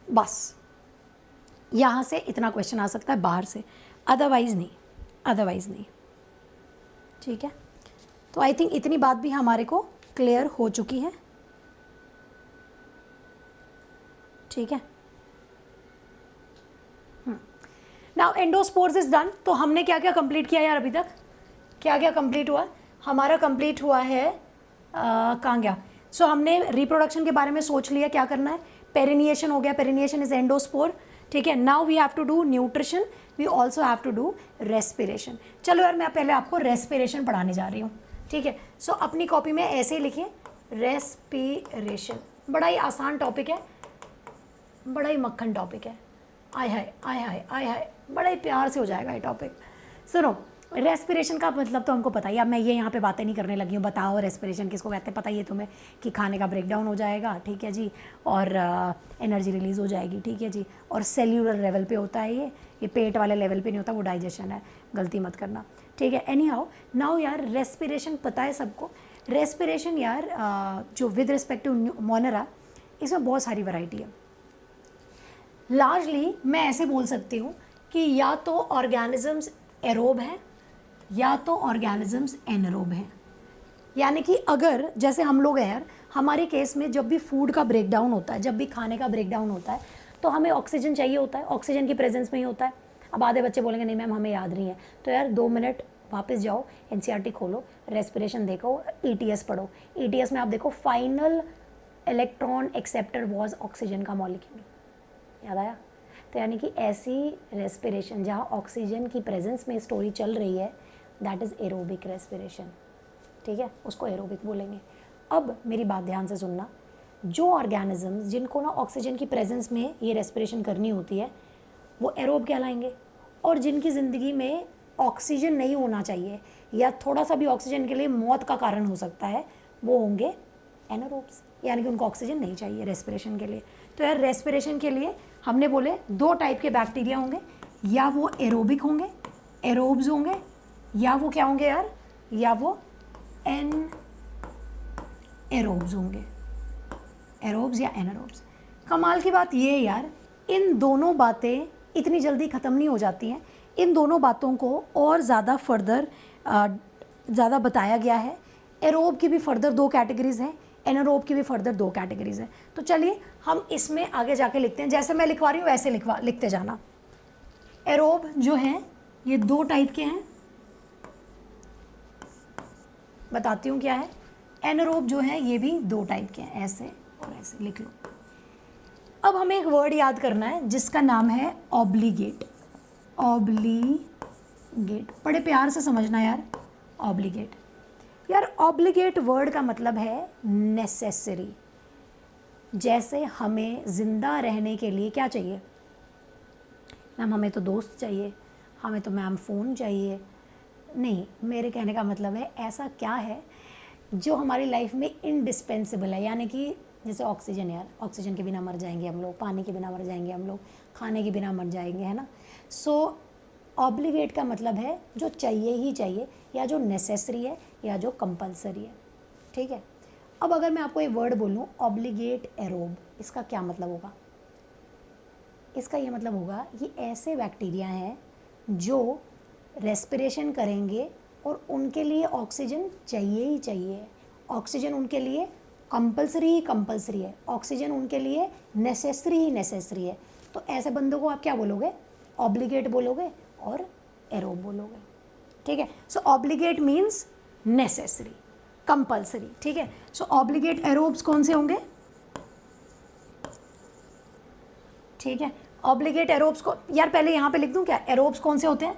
बस यहाँ से इतना क्वेश्चन आ सकता है बाहर से, अदरवाइज़ नहीं, अदरवाइज़ नहीं। ठीक है, तो आई थिंक इतनी बात भी हमारे को क्लियर हो चुकी है। ठीक है, नाउ एंडोस्पोर्स इज डन। तो हमने क्या क्या कंप्लीट किया यार अभी तक? क्या क्या कंप्लीट हुआ? हमारा कंप्लीट हुआ है कहाँ गया? सो हमने रिप्रोडक्शन के बारे में सोच लिया क्या करना है। पेरिनिएशन हो गया, पेरिनिएशन इज एंडोस्पोर। ठीक है, now we have to do nutrition, we also have to do respiration. चलो यार, मैं पहले आपको रेस्पिरेशन पढ़ाने जा रही हूँ। ठीक है, सो अपनी कॉपी में ऐसे ही लिखिए रेस्पिरेशन। बड़ा ही आसान टॉपिक है, बड़ा ही मक्खन टॉपिक है। आय हाय आय हाय आय हाय, बड़ा ही प्यार से हो जाएगा ये टॉपिक। सुनो, रेस्पिरेशन का मतलब तो हमको पता ही, अब मैं ये यहाँ पे बातें नहीं करने लगी हूँ। बताओ रेस्पिरेशन किसको कहते हैं? पता ही है तुम्हें कि खाने का ब्रेकडाउन हो जाएगा, ठीक है जी, और एनर्जी रिलीज़ हो जाएगी, ठीक है जी, और सेल्यूलर लेवल पे होता है ये पेट वाले लेवल पे नहीं होता, वो डाइजेशन है, गलती मत करना। ठीक है, एनी हाउ नाउ यार रेस्पिरेशन पता है सबको। रेस्पिरेशन यार जो विद रिस्पेक्ट टू मोनेरा, इसमें बहुत सारी वैरायटी है। लार्जली मैं ऐसे बोल सकती हूँ कि या तो ऑर्गेनिजम्स एरोब हैं या तो ऑर्गेनिजम्स एनरोब हैं। यानी कि अगर जैसे हम लोग हैं यार, हमारे केस में जब भी फूड का ब्रेकडाउन होता है, जब भी खाने का ब्रेकडाउन होता है, तो हमें ऑक्सीजन चाहिए होता है, ऑक्सीजन की प्रेजेंस में ही होता है। अब आधे बच्चे बोलेंगे नहीं मैम हमें याद नहीं है, तो यार 2 मिनट वापस जाओ, एनसीईआरटी खोलो, रेस्पिरेशन देखो, ईटीएस पढ़ो। ईटीएस में आप देखो final electron acceptor was oxygen का मॉलिक्यूल, याद आया? तो यानी कि ऐसी रेस्पिरेशन जहाँ ऑक्सीजन की प्रेजेंस में स्टोरी चल रही है, दैट इज़ एरोबिक रेस्पिरेशन। ठीक है, उसको एरोबिक बोलेंगे। अब मेरी बात ध्यान से सुनना, जो ऑर्गेनिजम्स जिनको ना ऑक्सीजन की प्रेजेंस में ये रेस्पिरेशन करनी होती है, वो एरोब कहलाएंगे। और जिनकी ज़िंदगी में ऑक्सीजन नहीं होना चाहिए या थोड़ा सा भी ऑक्सीजन के लिए मौत का कारण हो सकता है, वो होंगे एनारोब्स, यानी कि उनको ऑक्सीजन नहीं चाहिए रेस्पिरेशन के लिए। तो यार रेस्पिरेशन के लिए हमने बोले 2 टाइप के बैक्टीरिया होंगे, या वो एरोबिक होंगे, एरोब्स होंगे, या वो क्या होंगे यार, या वो एन एरोब्स होंगे, एरोब्स या एनारोब्स। कमाल की बात ये है यार, इन दोनों बातें इतनी जल्दी ख़त्म नहीं हो जाती हैं। इन दोनों बातों को और ज़्यादा फर्दर ज़्यादा बताया गया है। एरोब की भी फर्दर 2 कैटेगरीज़ हैं, एनारोब की भी फर्दर 2 कैटेगरीज़ हैं। तो चलिए हम इसमें आगे जाके लिखते हैं, जैसे मैं लिखवा रही हूँ वैसे लिखते जाना। एरोब जो हैं ये 2 टाइप के हैं, बताती हूँ क्या है। एनारोब जो है ये भी 2 टाइप के हैं, ऐसे और ऐसे लिख लो। अब हमें एक वर्ड याद करना है जिसका नाम है ऑब्लिगेट। ऑब्लिगेट, बड़े प्यार से समझना यार, ऑब्लिगेट। यार ऑब्लिगेट वर्ड का मतलब है नेसेसरी। जैसे हमें ज़िंदा रहने के लिए क्या चाहिए? मैम हमें तो दोस्त चाहिए, हमें तो मैम फ़ोन चाहिए। नहीं, मेरे कहने का मतलब है ऐसा क्या है जो हमारी लाइफ में इंडिस्पेंसिबल है। यानी कि जैसे ऑक्सीजन, यार ऑक्सीजन के बिना मर जाएंगे हम लोग, पानी के बिना मर जाएंगे हम लोग, खाने के बिना मर जाएंगे, है ना। सो ऑब्लिगेट का मतलब है जो चाहिए ही चाहिए, या जो नेसेसरी है, या जो कंपलसरी है। ठीक है, अब अगर मैं आपको एक वर्ड बोलूँ ऑब्लिगेट एरोब, इसका क्या मतलब होगा? इसका ये मतलब होगा ये ऐसे बैक्टीरिया हैं जो रेस्पिरेशन करेंगे और उनके लिए ऑक्सीजन चाहिए ही चाहिए। ऑक्सीजन उनके लिए कंपलसरी ही कंपलसरी है, ऑक्सीजन उनके लिए नेसेसरी ही नेसेसरी है। तो ऐसे बंदों को आप क्या बोलोगे? ऑब्लिगेट बोलोगे और एरोब बोलोगे। ठीक है, सो ऑब्लिगेट मीन्स नेसेसरी, कंपलसरी। ठीक है, सो ऑब्लिगेट एरोब्स कौन से होंगे? ठीक है, ऑब्लिगेट एरोब्स को यार पहले यहाँ पे लिख दूँ क्या? एरोब्स कौन से होते हैं?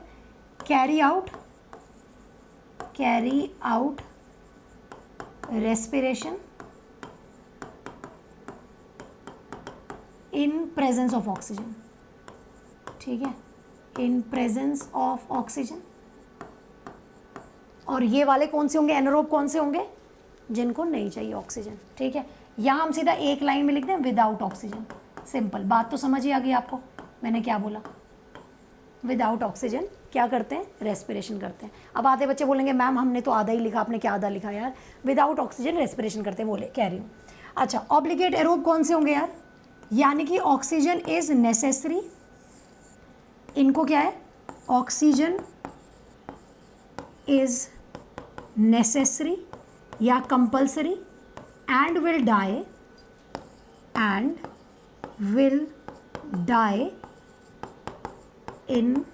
Carry out respiration in presence of oxygen. ठीक है, इन प्रेजेंस ऑफ ऑक्सीजन। और ये वाले कौन से होंगे? एनारोब कौन से होंगे? जिनको नहीं चाहिए ऑक्सीजन। ठीक है, यहाँ हम सीधा एक लाइन में लिखते हैं विदाउट ऑक्सीजन। सिंपल बात तो समझ ही आ गई आपको, मैंने क्या बोला? विदाउट ऑक्सीजन क्या करते हैं? रेस्पिरेशन करते हैं। अब आधे बच्चे बोलेंगे मैम हमने तो आधा ही लिखा, आपने क्या आधा लिखा यार? विदाउट ऑक्सीजन रेस्पिरेशन करते हैं, बोले कह रही हूँ। अच्छा, ऑब्लिगेट एरोब कौन से होंगे यार? यानी कि ऑक्सीजन इज नेसेसरी, इनको क्या है? ऑक्सीजन इज नेसेसरी या compulsory and will die in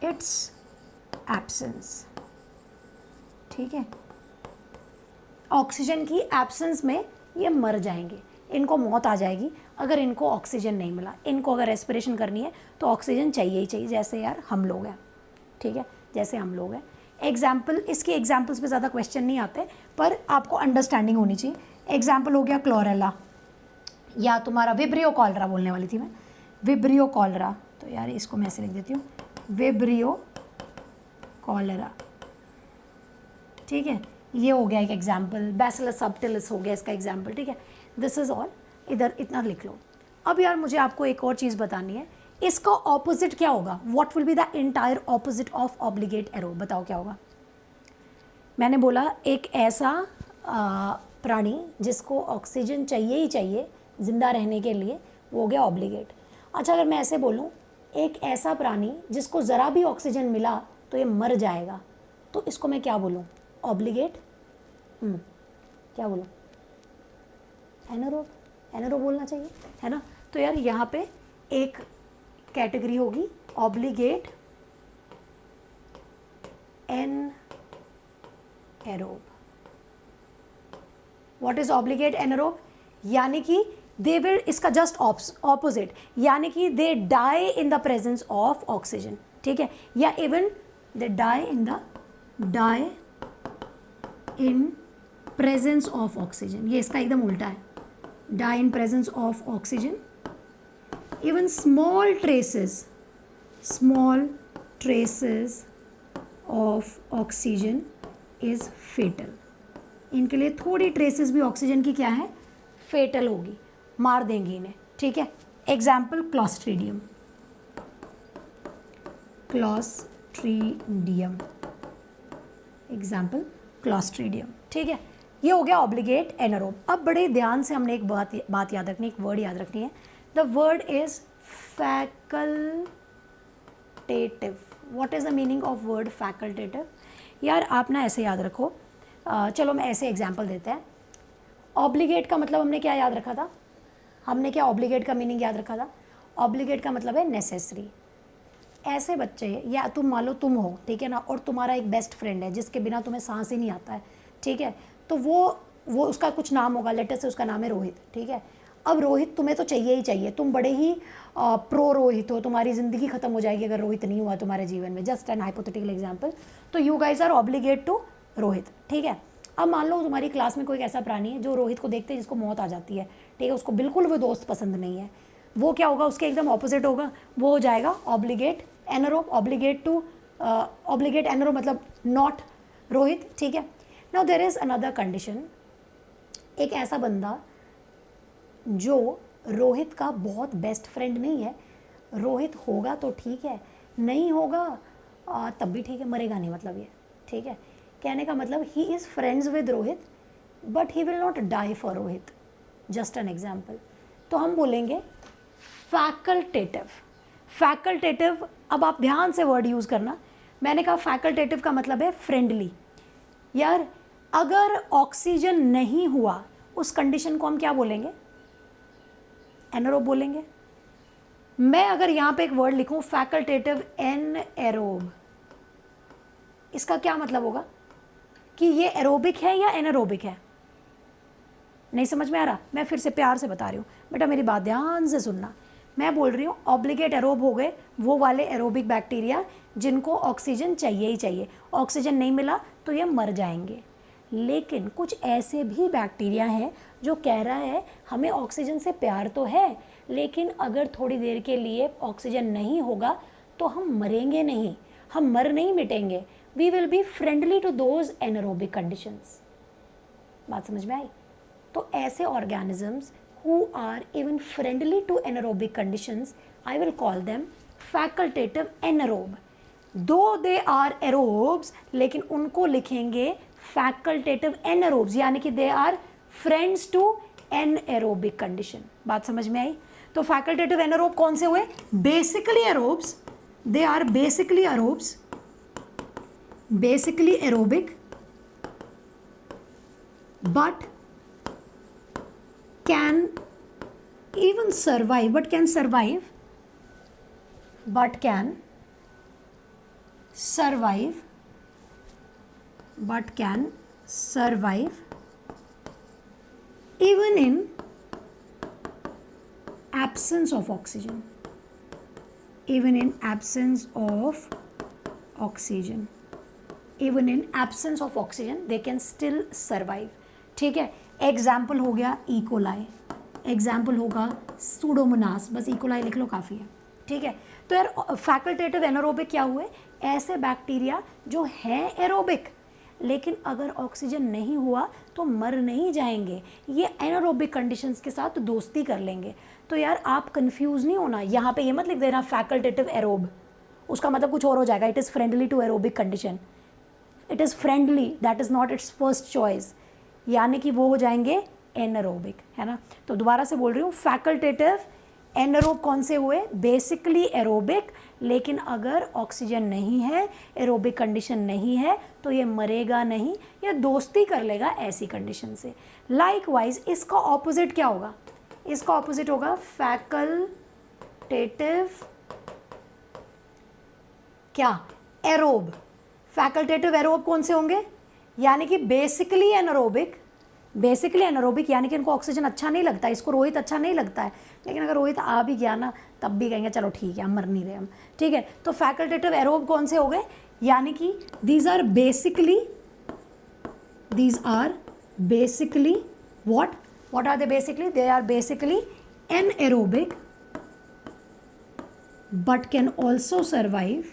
its absence. ठीक है, ऑक्सीजन की एब्सेंस में ये मर जाएंगे, इनको मौत आ जाएगी अगर इनको ऑक्सीजन नहीं मिला। इनको अगर रेस्पिरेशन करनी है तो ऑक्सीजन चाहिए ही चाहिए, जैसे यार हम लोग हैं। ठीक है, जैसे हम लोग हैं। एग्जाम्पल, इसके एग्जाम्पल्स पे ज़्यादा क्वेश्चन नहीं आते, पर आपको अंडरस्टैंडिंग होनी चाहिए। एग्जाम्पल हो गया क्लोरेला, या तुम्हारा विब्रियो कॉलरा बोलने वाली थी मैं, विब्रियो कॉलरा। तो यार इसको मैं ऐसे लिख देती हूँ, विब्रियो कॉलरा। ठीक है, ये हो गया एक एग्जाम्पल। बैसिलस सबटिलिस हो गया इसका एग्जाम्पल। ठीक है, दिस इज़ ऑल, इधर इतना लिख लो। अब यार मुझे आपको एक और चीज़ बतानी है, इसका ऑपोजिट क्या होगा? What will be the entire opposite of obligate arrow? बताओ क्या होगा। मैंने बोला एक ऐसा प्राणी जिसको ऑक्सीजन चाहिए ही चाहिए ज़िंदा रहने के लिए, वो हो गया ऑब्लिगेट। अच्छा, अगर मैं ऐसे बोलूँ एक ऐसा प्राणी जिसको ज़रा भी ऑक्सीजन मिला तो ये मर जाएगा, तो इसको मैं क्या बोलूँ? ऑब्लिगेट। क्या बोलूँ? एनारोब। एनारोब बोलना चाहिए, है ना। तो यार यहाँ पे एक कैटेगरी होगी obligate anaerobe. What is obligate anaerobe? यानी कि दे विल, इसका जस्ट ऑपोजिट, यानी कि they die in the presence of oxygen. ठीक है, या even they die in presence of oxygen. ये इसका एकदम उल्टा है, die in presence of oxygen. Even small traces of oxygen is fatal. इनके लिए थोड़ी ट्रेसेस भी ऑक्सीजन की क्या है? फेटल होगी, मार देंगी इन्हें। ठीक है, एग्जाम्पल क्लॉस्ट्रीडियम। Example Clostridium. ठीक है, ये हो गया ऑब्लिगेट एनएरोब। अब बड़े ध्यान से हमने एक बात याद रखनी, एक वर्ड याद रखनी है। The word is facultative. What is the meaning of word facultative? यार आप ना ऐसे याद रखो, चलो मैं ऐसे एग्जाम्पल देते हैं। ऑब्लिगेट का मतलब हमने क्या याद रखा था? हमने क्या ऑब्लिगेट का मीनिंग याद रखा था? ऑब्लिगेट का मतलब है नेसेसरी। ऐसे बच्चे, या तुम मान लो तुम हो, ठीक है ना, और तुम्हारा एक बेस्ट फ्रेंड है जिसके बिना तुम्हें सांस ही नहीं आता है। ठीक है, तो वो उसका कुछ नाम होगा, लेटर से उसका नाम है रोहित। ठीक है, अब रोहित तुम्हें तो चाहिए ही चाहिए, तुम बड़े ही प्रो रोहित हो, तुम्हारी ज़िंदगी ख़त्म हो जाएगी अगर रोहित नहीं हुआ तुम्हारे जीवन में। Just an hypothetical example. तो you guys are obligate to Rohit. ठीक है, अब मान लो तुम्हारी क्लास में कोई ऐसा प्राणी है जो रोहित को देखते हैं जिसको मौत आ जाती है। ठीक है, उसको बिल्कुल वो दोस्त पसंद नहीं है। वो क्या होगा? उसके एकदम ऑपोजिट होगा, वो हो जाएगा ऑब्लिगेट एनएरोब। ऑब्लिगेट एनएरोब मतलब नॉट रोहित। ठीक है, now there is another condition. एक ऐसा बंदा जो रोहित का बहुत बेस्ट फ्रेंड नहीं है, रोहित होगा तो ठीक है, नहीं होगा तब भी ठीक है, मरेगा नहीं मतलब ये। ठीक है, कहने का मतलब he is friends with Rohit but he will not die for Rohit. Just an example. तो हम बोलेंगे फैकल्टेटिव। फैकल्टेटिव, अब आप ध्यान से वर्ड यूज़ करना। मैंने कहा फैकल्टेटिव का मतलब है फ्रेंडली। यार अगर ऑक्सीजन नहीं हुआ उस कंडीशन को हम क्या बोलेंगे? एनएरोब बोलेंगे। मैं अगर यहाँ पे एक वर्ड लिखूँ फैकल्टेटिव एनएरोब, इसका क्या मतलब होगा कि ये एरोबिक है या एनारोबिक है? नहीं समझ में आ रहा? मैं फिर से प्यार से बता रही हूँ, बेटा मेरी बात ध्यान से सुनना। मैं बोल रही हूँ ऑब्लिगेट एरोब हो गए वो वाले एरोबिक बैक्टीरिया जिनको ऑक्सीजन चाहिए ही चाहिए, ऑक्सीजन नहीं मिला तो ये मर जाएंगे। लेकिन कुछ ऐसे भी बैक्टीरिया हैं जो कह रहा है हमें ऑक्सीजन से प्यार तो है, लेकिन अगर थोड़ी देर के लिए ऑक्सीजन नहीं होगा तो हम मरेंगे नहीं, हम मर नहीं मिटेंगे। We will be friendly to those anaerobic conditions. बात समझ में आई? तो ऐसे organisms who are even friendly to anaerobic conditions, I will call them facultative anaerobe. Though they are aerobes, लेकिन उनको लिखेंगे facultative anaerobes, यानी कि they are friends to anaerobic condition। बात समझ में आई? तो facultative anaerobe कौन से हुए? Basically aerobes, they are basically aerobes, basically aerobic, but can even survive, but can survive even in absence of oxygen, even in absence of oxygen they can still survive. ठीक है, एग्जाम्पल हो गया इकोलाई, एग्जाम्पल होगा सूडोमोनास, बस इकोलाई लिख लो काफ़ी है। ठीक है, तो यार फैकल्टेटिव एनारोबिक क्या हुए, ऐसे बैक्टीरिया जो हैं एरोबिक लेकिन अगर ऑक्सीजन नहीं हुआ तो मर नहीं जाएंगे, ये एनारोबिक कंडीशंस के साथ दोस्ती कर लेंगे। तो यार आप कंफ्यूज नहीं होना, यहाँ पे ये मत लिख देना फैकल्टेटिव एरोब, उसका मतलब कुछ और हो जाएगा। It is friendly to aerobic condition, it is friendly, that is not its first choice, यानी कि वो हो जाएंगे एनारोबिक, है ना। तो दोबारा से बोल रही हूँ, फैकल्टेटिव एनारोब कौन से हुए, बेसिकली एरोबिक, लेकिन अगर ऑक्सीजन नहीं है, एरोबिक कंडीशन नहीं है तो ये मरेगा नहीं, ये दोस्ती कर लेगा ऐसी कंडीशन से। लाइकवाइज इसका ऑपोजिट क्या होगा, इसका ऑपोजिट होगा फैकल्टेटिव क्या, एरोब। फैकल्टेटिव एरोब कौन से होंगे, यानी कि बेसिकली एनारोबिक, यानी कि इनको ऑक्सीजन अच्छा नहीं लगता है, इसको रोहित अच्छा नहीं लगता है, लेकिन अगर रोहित आ भी गया ना तब भी कहेंगे चलो ठीक है हम मर नहीं रहे हम। ठीक है, तो फैकल्टेटिव एरोब कौन से हो गए, यानी कि these are basically what are they basically, they are basically anaerobic but can also survive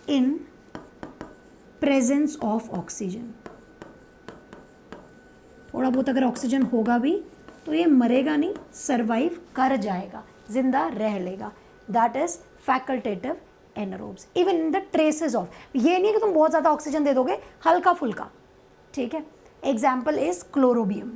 in presence of oxygen। थोड़ा बहुत अगर ऑक्सीजन होगा भी तो ये मरेगा नहीं, सर्वाइव कर जाएगा, जिंदा रह लेगा। That is facultative anaerobes even in the traces of, ये नहीं कि तुम बहुत ज़्यादा ऑक्सीजन दे दोगे, हल्का फुल्का। ठीक है, एग्जाम्पल इज क्लोरोबियम,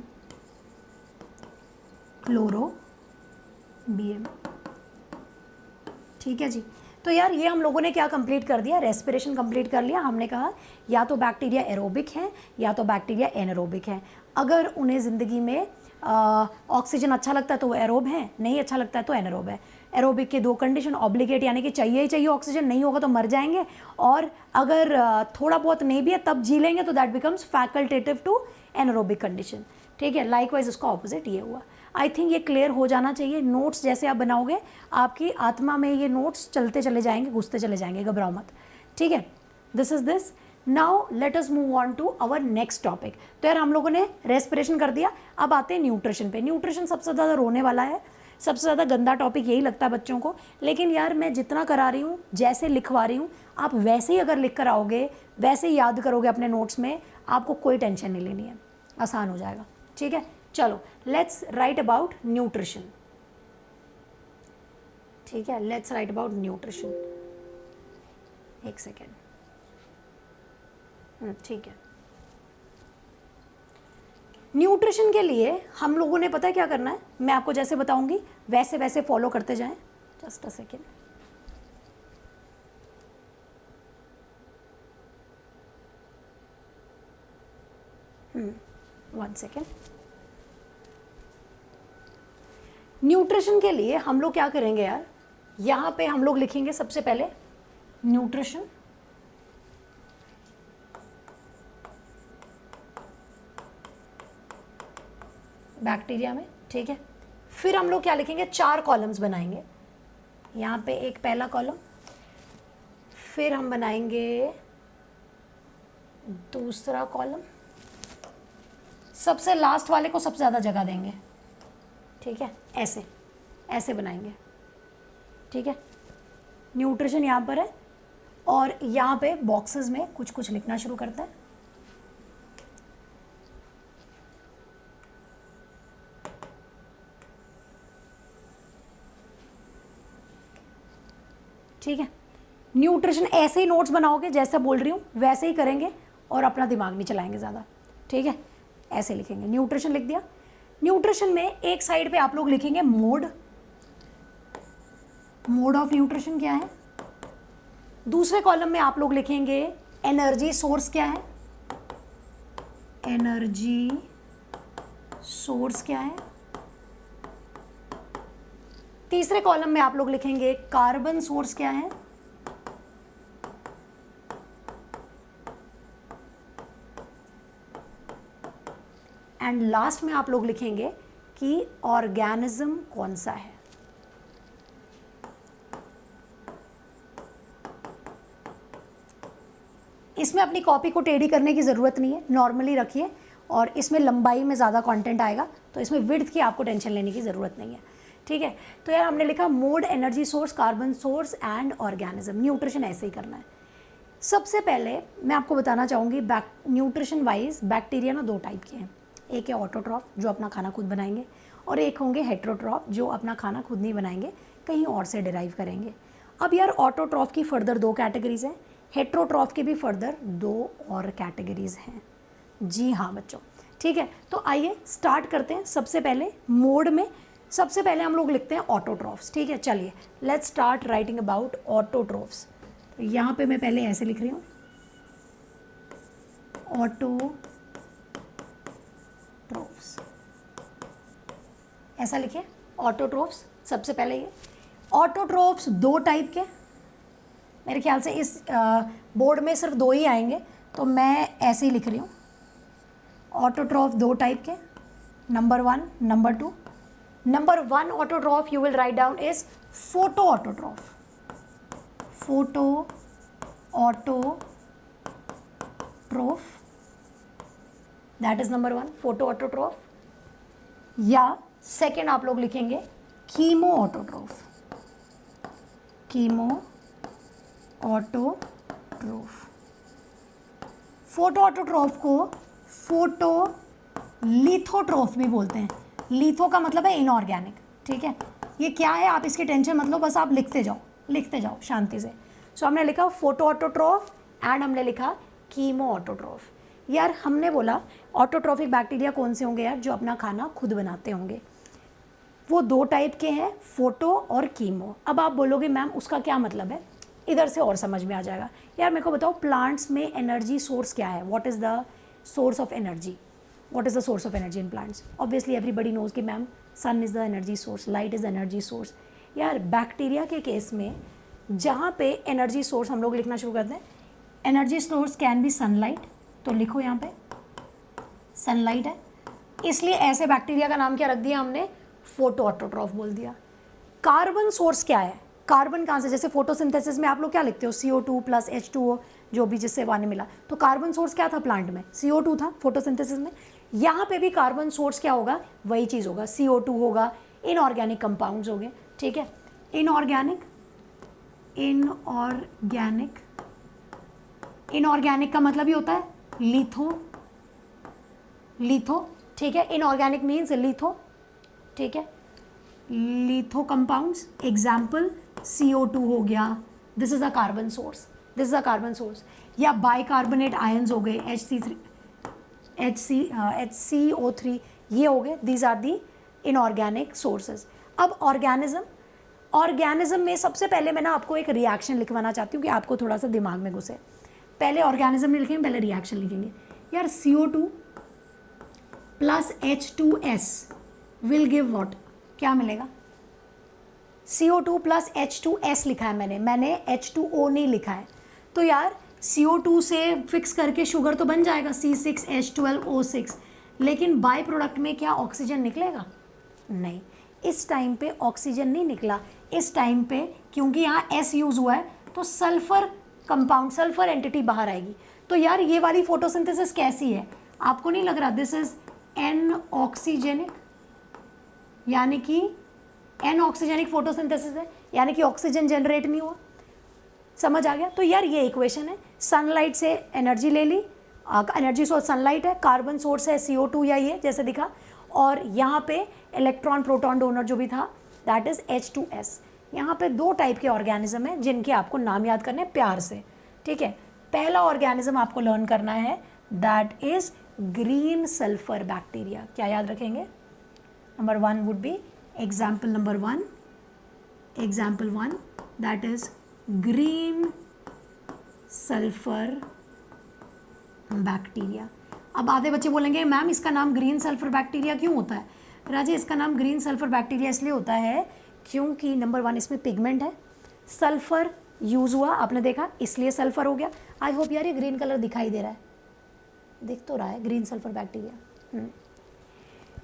ठीक है जी। तो यार ये हम लोगों ने क्या कंप्लीट कर दिया, रेस्पिरेशन कंप्लीट कर लिया। हमने कहा या तो बैक्टीरिया एरोबिक हैं या तो बैक्टीरिया एनारोबिक हैं। अगर उन्हें ज़िंदगी में ऑक्सीजन अच्छा लगता है तो वो एरोब हैं, नहीं अच्छा लगता है तो एनारोब है। एरोबिक के दो कंडीशन, ऑब्लिगेट यानी कि चाहिए ही चाहिए ऑक्सीजन, नहीं होगा तो मर जाएंगे, और अगर थोड़ा बहुत नहीं भी है तब जी लेंगे, तो that becomes facultative to anaerobic condition. ठीक है, लाइकवाइज उसका ऑपोजिट ये हुआ। आई थिंक ये क्लियर हो जाना चाहिए। नोट्स जैसे आप बनाओगे आपकी आत्मा में ये नोट्स चलते चले जाएंगे, घुसते चले जाएंगे, घबराओ मत। ठीक है, this is this. Now let us move on to our next topic. तो यार हम लोगों ने रेस्पिरेशन कर दिया, अब आते हैं न्यूट्रिशन पे। न्यूट्रिशन सबसे ज़्यादा रोने वाला है, सबसे ज़्यादा गंदा टॉपिक यही लगता है बच्चों को, लेकिन यार मैं जितना करा रही हूँ, जैसे लिखवा रही हूँ, आप वैसे ही अगर लिख कर आओगे, वैसे ही याद करोगे अपने नोट्स में, आपको कोई टेंशन नहीं लेनी है, आसान हो जाएगा। ठीक है, चलो लेट्स राइट अबाउट न्यूट्रिशन। ठीक है, लेट्स राइट अबाउट न्यूट्रिशन। एक सेकेंड, ठीक है। न्यूट्रिशन के लिए हम लोगों ने पता है क्या करना है, मैं आपको जैसे बताऊंगी वैसे वैसे फॉलो करते जाएं। Just a second, one second. Nutrition के लिए हम लोग क्या करेंगे यार, यहाँ पे हम लोग लिखेंगे सबसे पहले न्यूट्रिशन, बैक्टीरिया में। ठीक है, फिर हम लोग क्या लिखेंगे, 4 कॉलम्स बनाएंगे। यहाँ पे एक पहला कॉलम, फिर हम बनाएंगे दूसरा कॉलम, सबसे लास्ट वाले को सबसे ज़्यादा जगह देंगे। ठीक है, ऐसे ऐसे बनाएंगे। ठीक है, न्यूट्रिशन यहाँ पर है और यहाँ पे बॉक्सेस में कुछ कुछ लिखना शुरू करते हैं। ठीक है, न्यूट्रिशन ऐसे ही नोट्स बनाओगे, जैसा बोल रही हूँ वैसे ही करेंगे और अपना दिमाग नहीं चलाएंगे ज़्यादा। ठीक है, ऐसे लिखेंगे, न्यूट्रिशन लिख दिया। न्यूट्रिशन में एक साइड पे आप लोग लिखेंगे मोड, मोड ऑफ न्यूट्रिशन क्या है। दूसरे कॉलम में आप लोग लिखेंगे एनर्जी सोर्स क्या है, एनर्जी सोर्स क्या है। तीसरे कॉलम में आप लोग लिखेंगे कार्बन सोर्स क्या है, एंड लास्ट में आप लोग लिखेंगे कि ऑर्गेनिज्म कौन सा है। इसमें अपनी कॉपी को टेढ़ी करने की ज़रूरत नहीं है, नॉर्मली रखिए, और इसमें लंबाई में ज़्यादा कंटेंट आएगा तो इसमें विड्थ की आपको टेंशन लेने की ज़रूरत नहीं है, ठीक है। तो यार हमने लिखा mode, energy source, carbon source and organism. Nutrition ऐसे ही करना है। सबसे पहले मैं आपको बताना चाहूँगी न्यूट्रिशन वाइज बैक्टीरिया ना दो टाइप के हैं, एक है ऑटोट्रॉफ जो अपना खाना खुद बनाएंगे, और एक होंगे हेट्रोट्रॉफ जो अपना खाना खुद नहीं बनाएंगे, कहीं और से डिराइव करेंगे। अब यार ऑटोट्रॉफ की फर्दर दो कैटेगरीज हैं, हेट्रोट्रॉफ की भी फर्दर दो और कैटेगरीज हैं। जी हाँ बच्चों, ठीक है। तो आइए स्टार्ट करते हैं। सबसे पहले मोड में सबसे पहले हम लोग लिखते हैं ऑटोट्रॉफ्स, ठीक है। चलिए let's start writing about autotrophs. तो यहाँ पे मैं पहले ऐसे लिख रही हूँ, ऑटोट्रॉफ्स, ऐसा लिखिए ऑटोट्रॉफ्स। सबसे पहले ये ऑटोट्रॉफ्स दो टाइप के, मेरे ख्याल से इस बोर्ड में सिर्फ दो ही आएंगे तो मैं ऐसे ही लिख रही हूँ, ऑटोट्रॉफ दो टाइप के, number 1, number 2। Number 1 autotroph you will write down is photo autotroph, photo autotroph, that is number 1 photo autotroph. या सेकेंड आप लोग लिखेंगे chemo autotroph, chemo autotroph. Photo autotroph को फोटो लिथोट्रॉफ भी बोलते हैं। लिथो का मतलब है इनऑर्गेनिक, ठीक है। ये क्या है आप इसकी टेंशन मत लो, बस आप लिखते जाओ शांति से। सो हमने लिखा फोटो ऑटोट्रॉफ एंड हमने लिखा कीमो ऑटोट्रॉफ। यार हमने बोला ऑटोट्रॉफिक बैक्टीरिया कौन से होंगे यार, जो अपना खाना खुद बनाते होंगे। वो दो टाइप के हैं, फोटो और कीमो। अब आप बोलोगे मैम उसका क्या मतलब है, इधर से और समझ में आ जाएगा। यार मेरे को बताओ प्लांट्स में एनर्जी सोर्स क्या है, what is the source of energy, what is the source of energy in plants. Obviously everybody knows कि ma'am sun is the energy source, light is energy source. यार बैक्टीरिया के केस में जहाँ पे एनर्जी सोर्स हम लोग लिखना शुरू करते हैं, energy source can be sunlight, तो लिखो यहाँ पे सनलाइट है, इसलिए ऐसे बैक्टीरिया का नाम क्या रख दिया हमने, फोटो ऑटोट्रॉफ बोल दिया। कार्बन सोर्स क्या है, कार्बन कहाँ से, जैसे फोटोसिंथेसिस में आप लोग क्या लिखते हो CO2 + H2O, जो भी जिससे पानी मिला, तो कार्बन सोर्स क्या था प्लांट में, CO2 था फोटोसिंथेसिस में। यहाँ पे भी कार्बन सोर्स क्या होगा, वही चीज़ होगा, CO2 होगा, इनऑर्गेनिक कंपाउंड्स हो गए, ठीक है। इनऑर्गेनिक का मतलब ही होता है लिथो, ठीक है। इनऑर्गेनिक मीन्स लिथो, ठीक है। लिथो कंपाउंड्स, एग्जाम्पल CO2 हो गया, this is a carbon source, या बाइकार्बोनेट आयंस हो गए, HCO3, ये हो गए, these are the inorganic sources. अब ऑर्गेनिज्म में सबसे पहले मैं ना आपको एक रिएक्शन लिखवाना चाहती हूँ कि आपको थोड़ा सा दिमाग में घुसे। पहले ऑर्गेनिज्म नहीं लिखेंगे, पहले रिएक्शन लिखेंगे। यार CO2 + H2S will give what, क्या मिलेगा, CO2 + H2S लिखा है मैंने H2O नहीं लिखा है। तो यार CO2 से फिक्स करके शुगर तो बन जाएगा C6H12O6, लेकिन बाय प्रोडक्ट में क्या ऑक्सीजन निकलेगा, नहीं। इस टाइम पे ऑक्सीजन नहीं निकला, इस टाइम पे क्योंकि यहाँ S यूज़ हुआ है तो सल्फर कंपाउंड, सल्फर एंटिटी बाहर आएगी। तो यार ये वाली फोटोसिंथेसिस कैसी है, आपको नहीं लग रहा दिस इज एन ऑक्सीजेनिक, यानी कि एन ऑक्सीजेनिक फोटोसिंथेसिस है, यानी कि ऑक्सीजन जनरेट नहीं हुआ, समझ आ गया। तो यार ये इक्वेशन है, सनलाइट से एनर्जी ले ली, एनर्जी सोर्स सनलाइट है, कार्बन सोर्स है CO2 या ये जैसे दिखा, और यहाँ पे इलेक्ट्रॉन प्रोटॉन डोनर जो भी था दैट इज H2S। यहाँ पे दो टाइप के ऑर्गेनिज्म हैं जिनके आपको नाम याद करने हैं प्यार से, ठीक है। पहला ऑर्गेनिज्म आपको लर्न करना है that is green sulphur bacteria. क्या याद रखेंगे? Number 1 would be example number 1, example 1 that is green sulphur bacteria. अब आधे बच्चे बोलेंगे मैम इसका नाम ग्रीन सल्फर बैक्टीरिया क्यों होता है? राजे इसका नाम ग्रीन सल्फर बैक्टीरिया इसलिए होता है क्योंकि नंबर 1 इसमें पिगमेंट है, सल्फर यूज़ हुआ, आपने देखा इसलिए सल्फर हो गया। आई होप यार ये ग्रीन कलर दिखाई दे रहा है, दिख तो रहा है, green sulphur bacteria.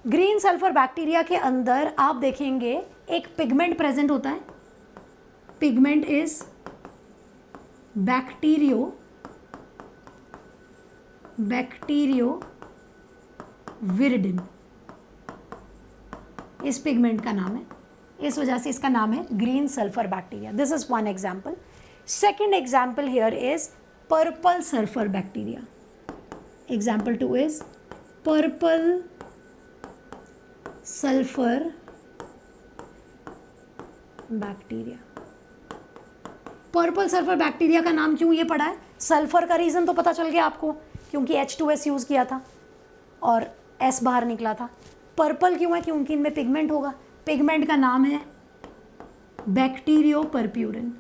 Green sulphur bacteria के अंदर आप देखेंगे एक पिगमेंट प्रेजेंट होता है। पिगमेंट इज बैक्टीरियोविरिडिन, इस पिगमेंट का नाम है, इस वजह से इसका नाम है green sulphur bacteria. This is one example. Second example here is purple sulphur bacteria. Example 2 is purple sulphur bacteria. Purple sulphur bacteria का नाम क्यों ये पड़ा है? सल्फर का रीज़न तो पता चल गया आपको, क्योंकि H2S यूज़ किया था और S बाहर निकला था। पर्पल क्यों है? क्योंकि इनमें पिगमेंट होगा। पिगमेंट का नाम है बैक्टीरियोपर्प्यूरिन।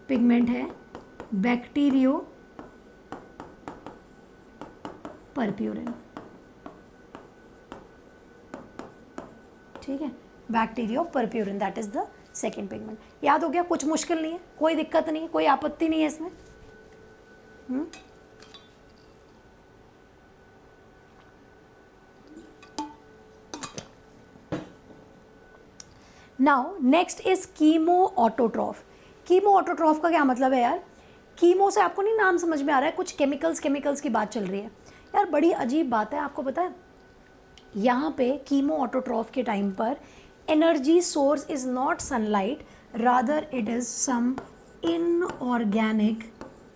पिगमेंट है बैक्टीरियोपर्प्यूरिन, ठीक है, bacteriopurpurin that is the second pigment. याद हो गया? कुछ मुश्किल नहीं है, कोई दिक्कत नहीं है, कोई आपत्ति नहीं है इसमें। Now next is chemo autotroph. Chemo autotroph का क्या मतलब है यार? कीमो से आपको नहीं नाम समझ में आ रहा है? कुछ केमिकल्स की बात चल रही है यार, बड़ी अजीब बात है। आपको पता है यहाँ पे कीमो ऑटोट्रॉफ के टाइम पर energy source is not sunlight, rather it is some inorganic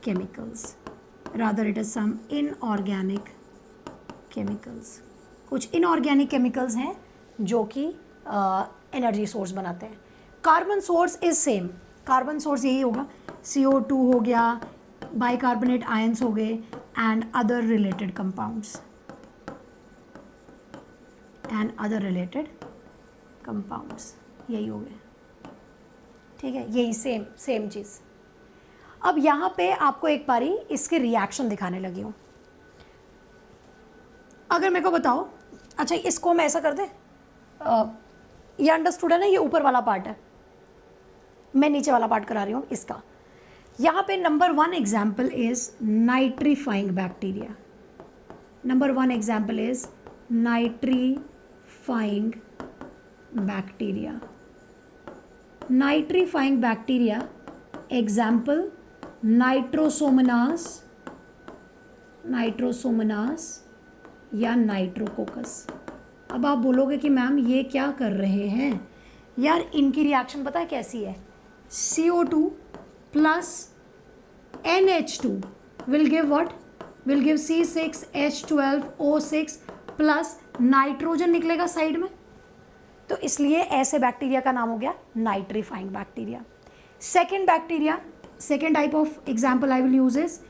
chemicals, कुछ इनऑर्गेनिक केमिकल्स हैं जो कि एनर्जी सोर्स बनाते हैं। Carbon source is same, carbon source यही होगा, CO2 हो गया, बाइकार्बोनेट आयंस हो गए एंड अदर रिलेटेड कंपाउंड्स, यही हो गए, ठीक है, यही सेम चीज़। अब यहाँ पे आपको एक बारी इसके रिएक्शन दिखाने लगी हूँ। अगर मेरे को बताओ, अच्छा इसको मैं ऐसा कर दे, ये अंडरस्टूड है ना, ये ऊपर वाला पार्ट है, मैं नीचे वाला पार्ट करा रही हूँ इसका। यहाँ पे number 1 example is nitrifying bacteria. Number 1 example is nitrifying bacteria. Example Nitrosomonas या नाइट्रोकोकस। अब आप बोलोगे कि मैम ये क्या कर रहे हैं यार? इनकी रिएक्शन पता है कैसी है? CO2 plus NH2 will give what? Will give C6H12O6 plus nitrogen निकलेगा साइड में, तो इसलिए ऐसे बैक्टीरिया का नाम हो गया nitrifying bacteria. Second type of example I will use is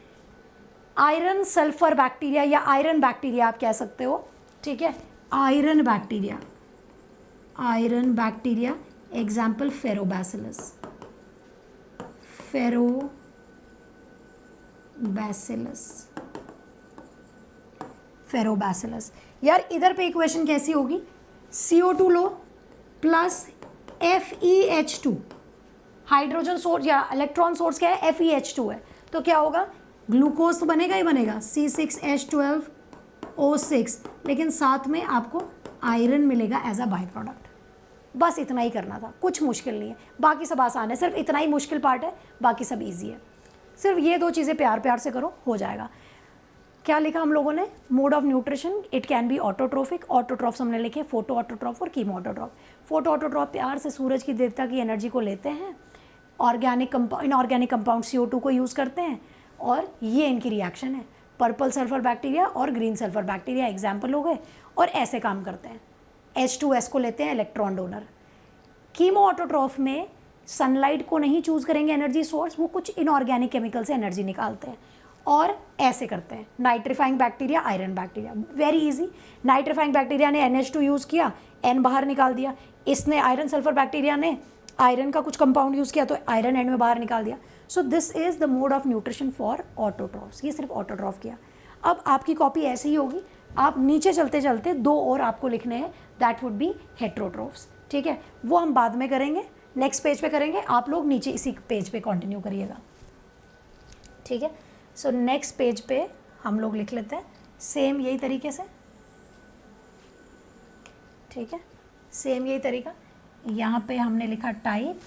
iron sulphur bacteria या आयरन बैक्टीरिया आप कह सकते हो, ठीक है, आयरन बैक्टीरिया। एग्जाम्पल फेरोबैसिलस। यार इधर पे इक्वेशन कैसी होगी? CO2 लो प्लस FeH2, हाइड्रोजन सोर्स या इलेक्ट्रॉन सोर्स क्या है? FeH2 है, तो क्या होगा? ग्लूकोज तो बनेगा ही बनेगा, C6H12O6, लेकिन साथ में आपको आयरन मिलेगा एज अ बाई प्रोडक्ट। बस इतना ही करना था, कुछ मुश्किल नहीं है, बाकी सब आसान है, सिर्फ इतना ही मुश्किल पार्ट है, बाकी सब इजी है। सिर्फ ये 2 चीज़ें प्यार से करो, हो जाएगा। क्या लिखा हम लोगों ने? Mode of nutrition, it can be autotrophic. Autotrophs हमने लिखे फोटो ऑटोट्रॉफ और कीमो ऑटोट्रॉफ। फोटो ऑटोट्रॉफ प्यार से सूरज की देवता की एनर्जी को लेते हैं, इनऑर्गेनिक कंपाउंड CO2 को यूज़ करते हैं, और ये इनकी रिएक्शन है। पर्पल सल्फर बैक्टीरिया और ग्रीन सल्फर बैक्टीरिया एग्जाम्पल हो गए, और ऐसे काम करते हैं। H2S को लेते हैं इलेक्ट्रॉन डोनर। कीमो ऑटोट्रॉफ में सनलाइट को नहीं चूज़ करेंगे एनर्जी सोर्स, वो कुछ इनऑर्गेनिक केमिकल से एनर्जी निकालते हैं। और ऐसे करते हैं, nitrifying bacteria, iron bacteria, very easy. Nitrifying bacteria ने NH2 यूज़ किया, N बाहर निकाल दिया। इसने आयरन सल्फर बैक्टीरिया ने आयरन का कुछ कंपाउंड यूज़ किया तो आयरन एंड में बाहर निकाल दिया। So this is the mode of nutrition for autotrophs. ये सिर्फ ऑटोट्रॉफ किया। अब आपकी कॉपी ऐसी ही होगी, आप नीचे चलते चलते 2 और आपको लिखने हैं, दैट वुड बी हेट्रोट्रॉफ्स। ठीक है, वो हम बाद में करेंगे, नेक्स्ट पेज पे करेंगे, आप लोग नीचे इसी पेज पे कंटिन्यू करिएगा। ठीक है, सो नेक्स्ट पेज पे हम लोग लिख लेते हैं सेम यही तरीके से। ठीक है, सेम यही तरीका। यहाँ पे हमने लिखा टाइप,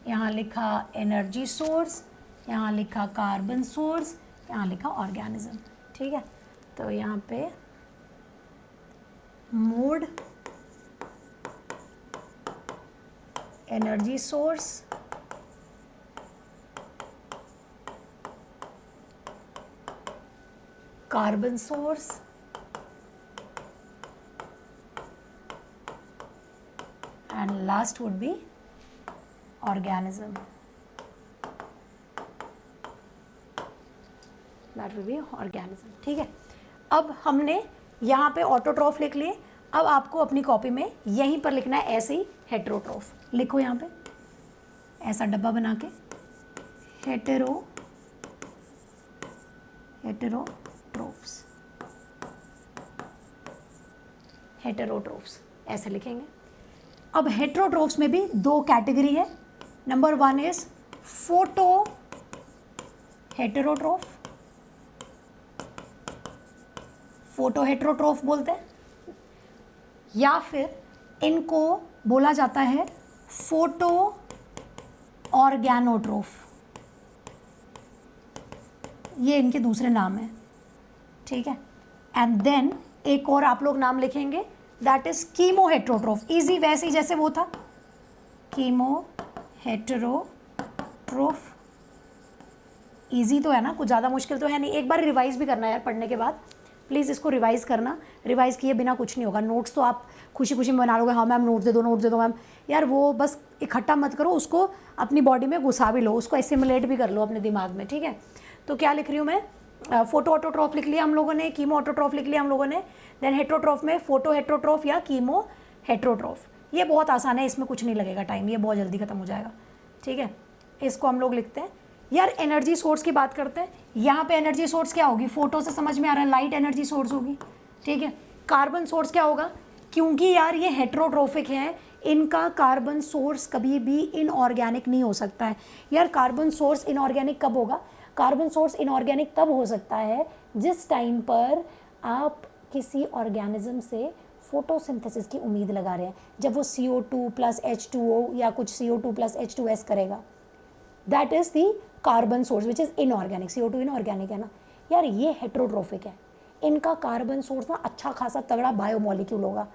यहाँ लिखा एनर्जी सोर्स, यहाँ लिखा कार्बन सोर्स, यहाँ लिखा ऑर्गेनिज्म। ठीक है, तो यहाँ पे mode, energy source, carbon source, and last would be organism. That would be organism. ठीक है, अब हमने यहाँ पे ऑटोट्रॉफ लिख लिए। अब आपको अपनी कॉपी में यहीं पर लिखना है ऐसे ही हेटेरोट्रॉफ। लिखो यहाँ पे ऐसा डब्बा बना के, हेटेरोट्रोफ्स, हेटेरोट्रोफ्स ऐसे लिखेंगे। अब हेटेरोट्रोफ्स में भी 2 कैटेगरी है। नंबर 1 इज फोटो हेटेरोट्रोफ, फोटो हेटेरोट्रोफ बोलते हैं, या फिर इनको बोला जाता है फोटो ऑर्गेनोट्रोफ। ये इनके दूसरे नाम है। ठीक है, एंड देन एक और आप लोग नाम लिखेंगे, दैट इज कीमो हेटेरोट्रोफ। इजी वैसे ही जैसे वो था, कीमो हेटेरोट्रोफ। इजी तो है ना, कुछ ज़्यादा मुश्किल तो है नहीं। एक बार रिवाइज भी करना है यार, पढ़ने के बाद प्लीज़ इसको रिवाइज करना। रिवाइज किए बिना कुछ नहीं होगा। नोट्स तो आप खुशी खुशी में बना लोगे, हाँ मैम नोट्स दे दो, नोट्स दे दो मैम। यार वो बस इकट्ठा मत करो, उसको अपनी बॉडी में घुसा भी लो, उसको एसिमुलेट भी कर लो अपने दिमाग में। ठीक है, तो क्या लिख रही हूँ मैं, फोटो ऑटोट्रॉफ लिख लिया हम लोगों ने, कीमो ऑटोट्रॉफ लिख लिया हम लोगों ने। देन हेटेरोट्रॉफ में फोटो हेटेरोट्रॉफ या कीमो हेटेरोट्रॉफ। ये बहुत आसान है, इसमें कुछ नहीं लगेगा टाइम, ये बहुत जल्दी खत्म हो जाएगा। ठीक है, इसको हम लोग लिखते हैं। यार एनर्जी सोर्स की बात करते हैं। यहाँ पे एनर्जी सोर्स क्या होगी, फोटो से समझ में आ रहा है, लाइट एनर्जी सोर्स होगी। ठीक है, कार्बन सोर्स क्या होगा, क्योंकि यार ये हेटेरोट्रोफिक है, इनका कार्बन सोर्स कभी भी इनऑर्गेनिक नहीं हो सकता है। यार कार्बन सोर्स इनऑर्गेनिक कब होगा, कार्बन सोर्स इनऑर्गेनिक तब हो सकता है जिस टाइम पर आप किसी ऑर्गेनिज्म से फोटोसिंथेसिस की उम्मीद लगा रहे हैं। जब वो CO2 + H2O या कुछ CO2 + H2S करेगा, that is the carbon source which is inorganic. CO2 inorganic है ना यार, ये हेटेरोट्रोफिक है। इनका कार्बन सोर्स ना अच्छा खासा तगड़ा बायोमोलिक्यूल होगा,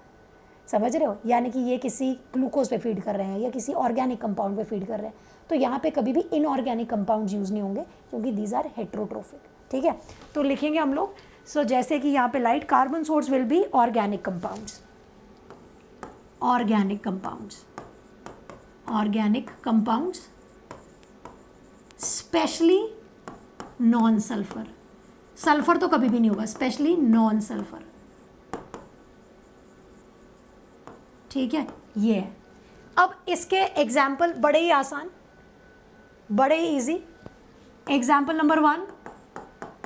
समझ रहे हो, यानी कि ये किसी ग्लूकोज पे फीड कर रहे हैं या किसी ऑर्गेनिक कंपाउंड पे फीड कर रहे हैं। तो यहाँ पे कभी भी इनऑर्गेनिक कंपाउंड्स यूज़ नहीं होंगे, क्योंकि दीज आर हेटेरोट्रोफिक। ठीक है, तो लिखेंगे हम लोग, सो जैसे कि यहाँ पे light, carbon source will be organic compounds, organic compounds, organic compounds, specially non sulphur. Sulphur तो कभी भी नहीं होगा, स्पेशली नॉन सल्फर। ठीक है, ये है। अब इसके एग्जाम्पल बड़े ही आसान, बड़े ही easy. Example number 1,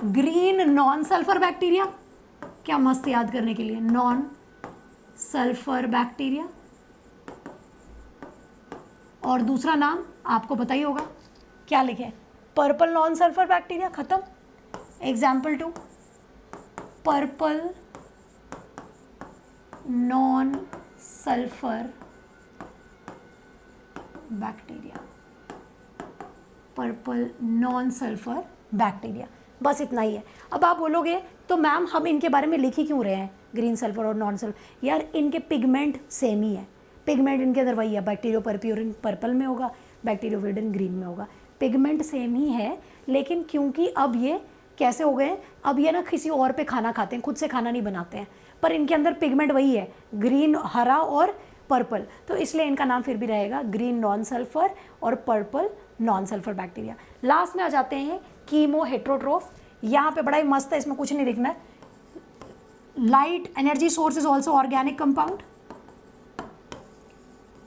green non sulphur bacteria. क्या मस्त याद करने के लिए, नॉन सल्फर बैक्टीरिया। और दूसरा नाम आपको पता ही होगा, क्या लिखे, पर्पल नॉन सल्फर बैक्टीरिया। खत्म। Example 2, purple non sulphur bacteria, purple non sulphur bacteria. बस इतना ही है। अब आप बोलोगे तो मैम हम इनके बारे में लिख ही क्यों रहे हैं, ग्रीन सल्फर और नॉन सल्फर। यार इनके पिगमेंट सेम ही है, पिगमेंट इनके अंदर वही है, बैक्टीरियोपर्प्यूरिन पर्पल में होगा, बैक्टीरियोविरिडिन ग्रीन में होगा, पिगमेंट सेम ही है। लेकिन क्योंकि अब ये कैसे हो गए, अब ये ना किसी और पे खाना खाते हैं, खुद से खाना नहीं बनाते हैं, पर इनके अंदर पिगमेंट वही है, ग्रीन, हरा और पर्पल, तो इसलिए इनका नाम फिर भी रहेगा ग्रीन नॉन सल्फर और purple non sulphur bacteria. Last में आ जाते हैं कीमो हेटेरोट्रोफ। यहाँ पे बड़ा ही मस्त है, इसमें कुछ नहीं लिखना है. Light energy source is also organic compound.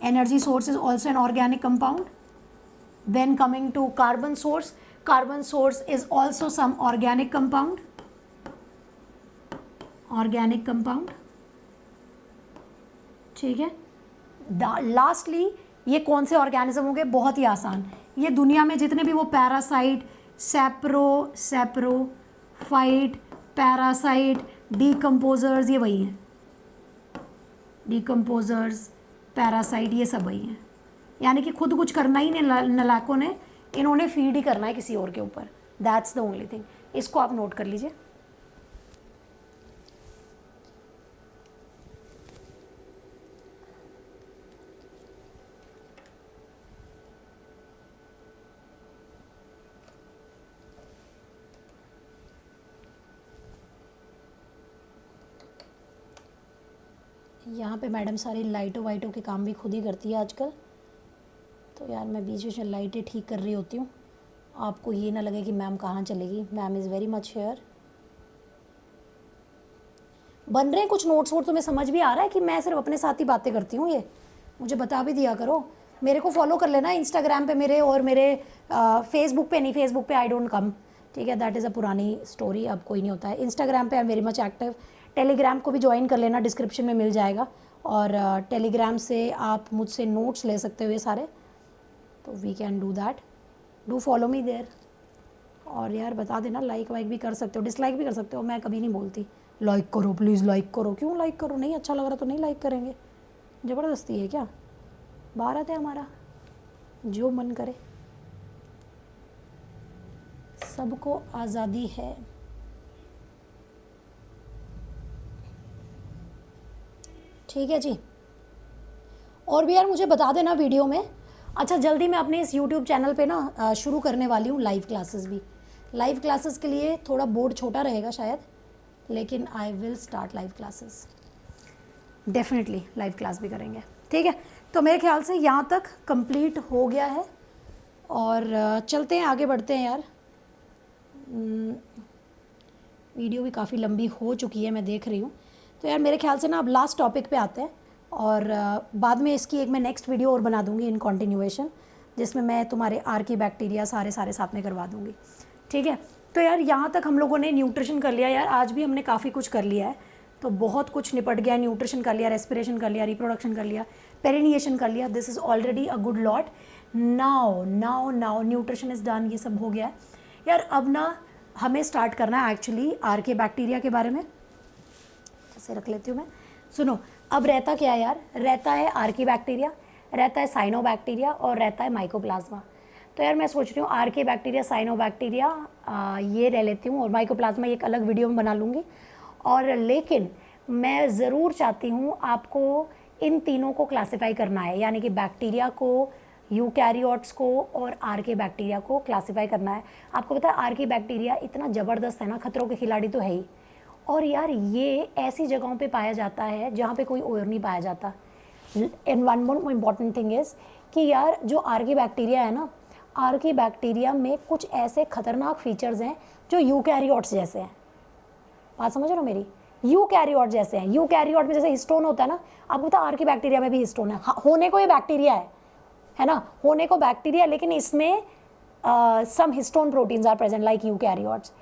Energy source is also an organic compound. Then coming to carbon source is also some organic compound. ठीक है. Lastly ये कौन से ऑर्गेनिज्म होंगे? बहुत ही आसान. ये दुनिया में जितने भी वो पैरासाइट, सैप्रोफाइट, पैरासाइट, डीकम्पोजर्स, ये वही हैं. डीकम्पोजर्स, पैरासाइट, ये सब वही हैं. यानी कि खुद कुछ करना ही नहीं नलायकों ने, इन्होंने फीड ही करना है किसी और के ऊपर. That's the only thing. इसको आप नोट कर लीजिए. यहाँ पे मैडम सारी लाइटों वाइटों के काम भी खुद ही करती है आजकल. तो यार मैं बीच बीच में लाइटें ठीक कर रही होती हूँ. आपको ये ना लगे कि मैम कहाँ चलेगी. Ma'am is very much here. बन रहे हैं कुछ नोट्स वोट. तुम्हें समझ भी आ रहा है कि मैं सिर्फ अपने साथ ही बातें करती हूँ? ये मुझे बता भी दिया करो. मेरे को फॉलो कर लेना इंस्टाग्राम पे मेरे, और मेरे फेसबुक पे नहीं. फेसबुक पे आई डोंट कम. ठीक है, दैट इज़ अ पुरानी स्टोरी. अब कोई नहीं होता है. इंस्टाग्राम पे I am very much active. Telegram को भी ज्वाइन कर लेना, डिस्क्रिप्शन में मिल जाएगा. और टेलीग्राम से आप मुझसे नोट्स ले सकते हो ये सारे. तो we can do that. Do follow me there. और यार बता देना, लाइक वाइक भी कर सकते हो, डिसलाइक भी कर सकते हो. मैं कभी नहीं बोलती लाइक करो प्लीज़, लाइक करो. क्यों लाइक करो? नहीं अच्छा लग रहा तो नहीं लाइक करेंगे. ज़बरदस्ती है क्या? भारत है हमारा, जो मन करे. सबको आज़ादी है. ठीक है जी. और भी यार मुझे बता देना वीडियो में. अच्छा जल्दी मैं अपने इस यूट्यूब चैनल पे ना शुरू करने वाली हूँ लाइव क्लासेस भी. लाइव क्लासेस के लिए थोड़ा बोर्ड छोटा रहेगा शायद, लेकिन I will start live classes. Definitely live class भी करेंगे. ठीक है, तो मेरे ख्याल से यहाँ तक कंप्लीट हो गया है. और चलते हैं, आगे बढ़ते हैं यार. वीडियो भी काफ़ी लंबी हो चुकी है, मैं देख रही हूँ. तो यार मेरे ख्याल से ना अब लास्ट टॉपिक पे आते हैं. और बाद में इसकी एक मैं नेक्स्ट वीडियो और बना दूँगी इन कॉन्टिन्यूएशन, जिसमें मैं तुम्हारे आर्की बैक्टीरिया सारे साथ में करवा दूँगी. ठीक है, तो यार यहाँ तक हम लोगों ने न्यूट्रिशन कर लिया. यार आज भी हमने काफ़ी कुछ कर लिया है. तो बहुत कुछ निपट गया. न्यूट्रिशन कर लिया, रेस्पिरेशन कर लिया, रिप्रोडक्शन कर लिया, पेरिनिएशन कर लिया. This is already a good lot. Now nutrition is done. ये सब हो गया है यार. अब ना हमें स्टार्ट करना है एक्चुअली आर्के बैक्टीरिया के बारे में. ऐसे रख लेती हूँ मैं. सुनो, अब रहता क्या है यार? रहता है आर्की बैक्टीरिया, रहता है साइनो बैक्टीरिया, और रहता है माइकोप्लाज्मा. तो यार मैं सोच रही हूँ आर्की बैक्टीरिया, साइनो बैक्टीरिया ये रह लेती हूँ, और माइकोप्लाज्मा एक अलग वीडियो में बना लूँगी. और लेकिन मैं ज़रूर चाहती हूँ आपको इन तीनों को क्लासिफाई करना है. यानी कि बैक्टीरिया को, यूकैरियोट्स को और आर्के बैक्टीरिया को क्लासिफाई करना है. आपको पता है आर्की बैक्टीरिया इतना ज़बरदस्त है ना, खतरों के खिलाड़ी तो है ही. और यार ये ऐसी जगहों पे पाया जाता है जहाँ पे कोई और नहीं पाया जाता. And one more important thing is कि यार जो आर्की बैक्टीरिया है ना, आर्की बैक्टीरिया में कुछ ऐसे खतरनाक फीचर्स हैं जो यूकैरियोट्स जैसे हैं. बात समझ रहे हो मेरी? यूकैरियोट जैसे हैं. यूकैरियोट में जैसे हिस्टोन होता है ना, आपको पता है आर्की बैक्टीरिया में भी हिस्टोन है. होने को ये बैक्टीरिया है ना, होने को बैक्टीरिया, लेकिन इसमें some histone proteins are present like eukaryotes.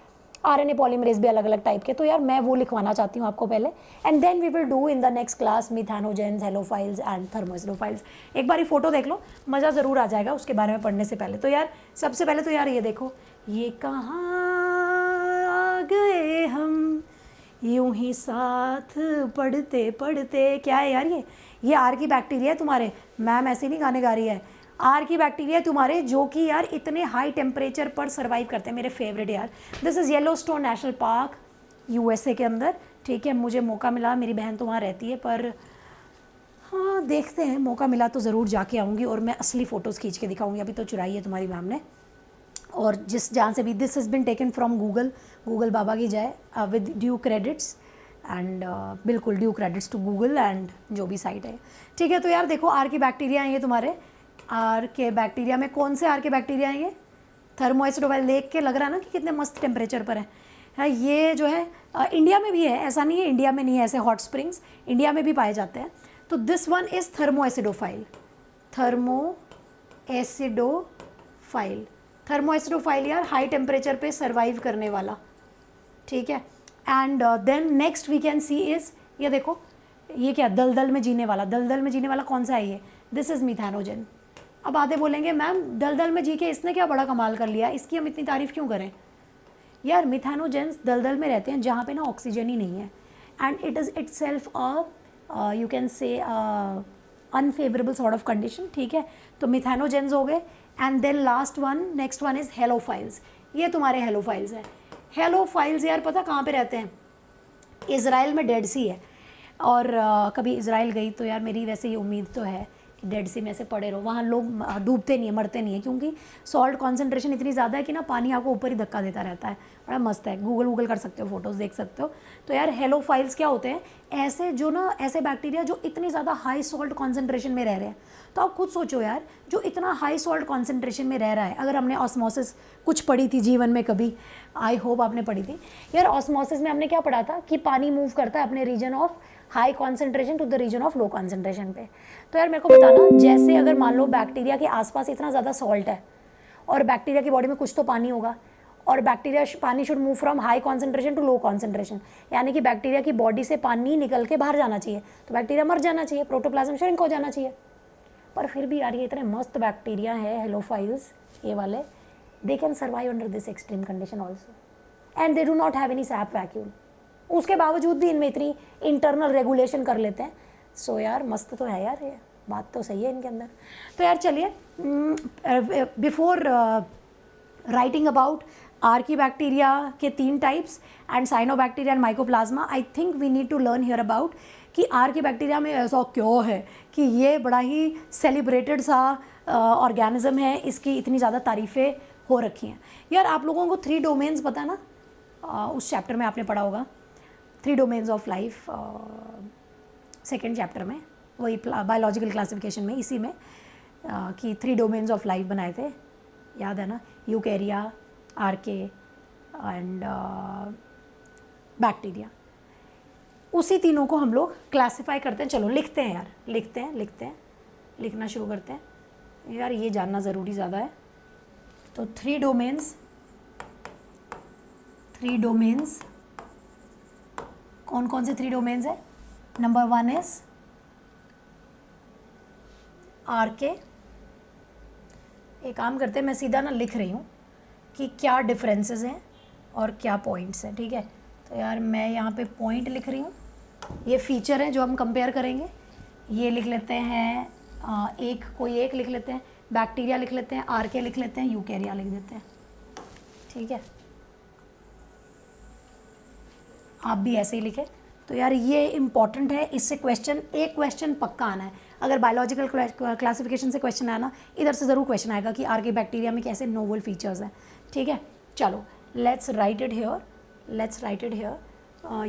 RNA polymerase भी अलग अलग टाइप के. तो यार मैं वो लिखवाना चाहती हूँ आपको पहले. And then we will do in the next class methanogens, halophiles and thermoacidophiles. एक बार फोटो देख लो, मज़ा ज़रूर आ जाएगा उसके बारे में पढ़ने से पहले. तो यार सबसे पहले तो यार ये देखो, ये कहाँ गए हम यूं ही साथ पढ़ते पढ़ते. क्या है यार ये आर्की बैक्टीरिया है तुम्हारे. मैम ऐसे नहीं गाने गा रही है. आर्की बैक्टीरिया तुम्हारे जो कि यार इतने हाई टेम्परेचर पर सर्वाइव करते हैं. मेरे फेवरेट यार. This is Yellowstone national park, USA के अंदर. ठीक है, मुझे मौका मिला, मेरी बहन तो वहाँ रहती है, पर हाँ देखते हैं, मौका मिला तो ज़रूर जाके आऊँगी और मैं असली फ़ोटोज़ खींच के दिखाऊँगी. अभी तो चुराई है तुम्हारी मैम ने. और जिस जहाँ से भी, this has been taken from Google बाबा की जाए विद ड्यू क्रेडिट्स. एंड बिल्कुल due credits to Google and जो भी साइट है. ठीक है, तो यार देखो आर्की बैक्टीरिया हैं ये तुम्हारे. आर्के बैक्टीरिया में कौन से आर्के बैक्टीरिया हैं ये? थर्मो एसिडोफाइल देख के लग रहा है ना कि कितने मस्त टेम्परेचर पर है। ये जो है इंडिया में भी है, ऐसा नहीं है इंडिया में नहीं है ऐसे हॉट स्प्रिंग्स, इंडिया में भी पाए जाते हैं। तो this one is thermoacidophile. Thermoacidophile, thermoacidophile यार हाई टेम्परेचर पे सर्वाइव करने वाला, ठीक है। And then next we can see is, ये देखो ये क्या, दलदल में जीने वाला। दलदल में जीने वाला कौन सा है ये, दिस इज़ मिथेनोजन। अब आधे बोलेंगे मैम दलदल में जी के इसने क्या बड़ा कमाल कर लिया, इसकी हम इतनी तारीफ़ क्यों करें। यार मिथेनोजेंस दलदल में रहते हैं जहाँ पे ना ऑक्सीजन ही नहीं है, and it is itself you can say unfavourable sort of condition, ठीक है। तो मिथेनोजेंस हो गए। And then last one, next one is halophiles. ये तुम्हारे हेलोफाइल्स हैं। हेलोफाइल्स यार पता कहाँ पे रहते हैं, इज़राइल में डेड सी है। और कभी इज़राइल गई तो यार मेरी वैसे ये उम्मीद तो है कि डेड सी में से पड़े रहो, वहाँ लोग डूबते नहीं है, मरते नहीं है, क्योंकि सॉल्ट कॉन्सेंट्रेशन इतनी ज़्यादा है कि ना पानी आपको ऊपर ही धक्का देता रहता है। बड़ा मस्त है, गूगल कर सकते हो, फोटोज़ देख सकते हो। तो यार हेलोफाइल्स क्या होते हैं, ऐसे जो ना ऐसे बैक्टीरिया जो इतनी ज़्यादा हाई सॉल्ट कॉन्सेंट्रेशन में रह रहे हैं। तो आप खुद सोचो यार, जो इतना हाई सॉल्ट कॉन्सेंट्रेशन में रह रहा है, अगर हमने ऑस्मोसिस कुछ पढ़ी थी जीवन में कभी, आई होप आपने पढ़ी थी यार, ऑस्मोसिस में हमने क्या पढ़ा था कि पानी मूव करता है अपने region of high concentration to the region of low concentration पे। तो यार मेरे को बताना, जैसे अगर मान लो बैक्टीरिया के आसपास इतना ज़्यादा सॉल्ट है और बैक्टीरिया की बॉडी में कुछ तो पानी होगा, और बैक्टीरिया पानी should move from high concentration to low concentration, यानी कि बैक्टीरिया की बॉडी से पानी निकल के बाहर जाना चाहिए, तो बैक्टीरिया मर जाना चाहिए, प्रोटोप्लाज्म श्रिंक हो जाना चाहिए। पर फिर भी यार ये इतने मस्त बैक्टीरिया है हेलोफाइल्स ये वाले, they can survive under this extreme condition also, and they do not have any SAP vacuum. उसके बावजूद भी इनमें इतनी इंटरनल रेगुलेशन कर लेते हैं। सो यार मस्त तो है यार, ये बात तो सही है इनके अंदर। तो यार चलिए, बिफोर राइटिंग अबाउट आर्कीबैक्टीरिया के 3 types and cyanobacteria and mycoplasma, I think we need to learn here about कि आर्कीबैक्टीरिया में ऐसा क्यों है कि ये बड़ा ही सेलिब्रेटेड सा ऑर्गेनिज्म है, इसकी इतनी ज़्यादा तारीफ़ें हो रखी हैं। यार आप लोगों को 3 डोमेन्स पता है ना, उस चैप्टर में आपने पढ़ा होगा 3 domains of life, second chapter में, वही बायोलॉजिकल क्लासिफिकेशन में, इसी में कि 3 डोमेन्स ऑफ लाइफ बनाए थे, याद है ना, यूकैरिया, आर्के एंड बैक्टीरिया। उसी तीनों को हम लोग क्लासिफाई करते हैं। चलो लिखते हैं यार, लिखते हैं, लिखना शुरू करते हैं यार, ये जानना ज़रूरी ज़्यादा है। तो 3 डोमेन्स कौन कौन से 3 डोमेन्स है। Number 1 is archaea. एक काम करते हैं, मैं सीधा ना लिख रही हूँ कि क्या डिफरेंसेस हैं और क्या पॉइंट्स हैं, ठीक है। तो यार मैं यहाँ पे पॉइंट लिख रही हूँ, ये फीचर है जो हम कंपेयर करेंगे। ये लिख लेते हैं, कोई एक लिख लेते हैं, बैक्टीरिया लिख लेते हैं, आर्के लिख लेते हैं, यूकैरिया लिख देते हैं, ठीक है। आप भी ऐसे ही लिखें। तो यार ये इम्पॉर्टेंट है, इससे एक क्वेश्चन पक्का आना है। अगर बायोलॉजिकल क्लासिफिकेशन से क्वेश्चन आया ना, इधर से ज़रूर क्वेश्चन आएगा कि आर्के बैक्टीरिया में कैसे नोवल फीचर्स हैं, ठीक है। चलो लेट्स राइट इट हियर।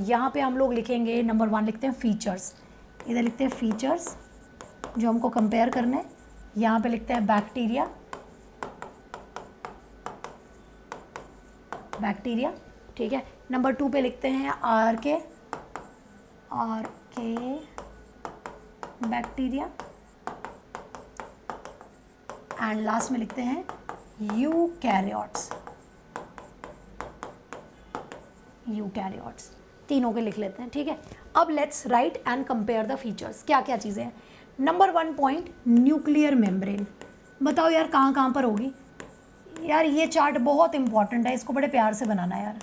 यहाँ पे हम लोग लिखेंगे, नंबर 1 लिखते हैं फीचर्स, इधर लिखते हैं फीचर्स जो हमको कंपेयर करने हैं। यहाँ पे लिखते हैं बैक्टीरिया, ठीक है। नंबर 2 पे लिखते हैं आर्के बैक्टीरिया, एंड लास्ट में लिखते हैं यूकैरियोट्स। तीनों के लिख लेते हैं, ठीक है। अब let's write and compare the features. क्या क्या चीज़ें हैं। Number 1 point, nuclear membrane. बताओ यार कहाँ पर होगी। यार ये चार्ट बहुत इंपॉर्टेंट है, इसको बड़े प्यार से बनाना है यार,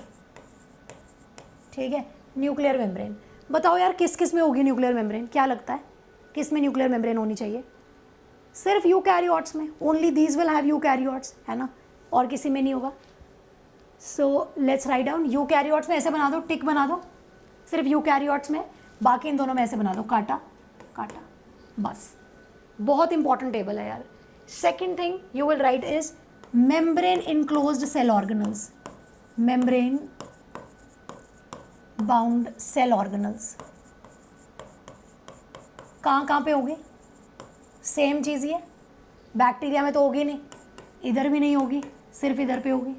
ठीक है। न्यूक्लियर मेम्ब्रेन, बताओ यार किस किस में होगी न्यूक्लियर मेम्ब्रेन, क्या लगता है किस में न्यूक्लियर मेम्ब्रेन होनी चाहिए। सिर्फ यूकैरियोट्स में, only these will have eukaryotes, है ना, और किसी में नहीं होगा। So let's write down, eukaryotes में ऐसे बना दो, टिक बना दो सिर्फ यूकैरियोट्स में, बाकी इन दोनों में ऐसे बना दो काटा, बस। बहुत इंपॉर्टेंट टेबल है यार। Second thing you will write is membrane enclosed cell organelles, membrane bound cell organelles कहाँ पे होगी। सेम चीज़ ही है, बैक्टीरिया में तो होगी नहीं, इधर भी नहीं होगी, सिर्फ इधर पे होगी,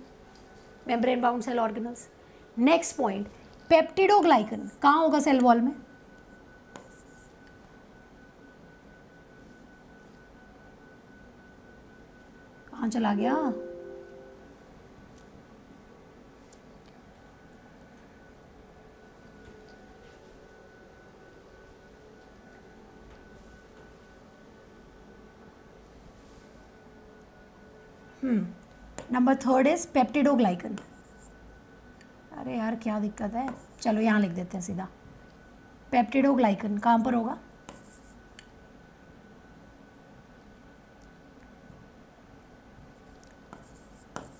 membrane bound cell organelles. Next point, peptidoglycan कहाँ होगा सेल वॉल में? कहाँ चला गया? Number third is peptidoglycan. अरे यार क्या दिक्कत है, चलो यहाँ लिख देते हैं सीधा। पेप्टिडोग्लाइकन कहाँ पर होगा?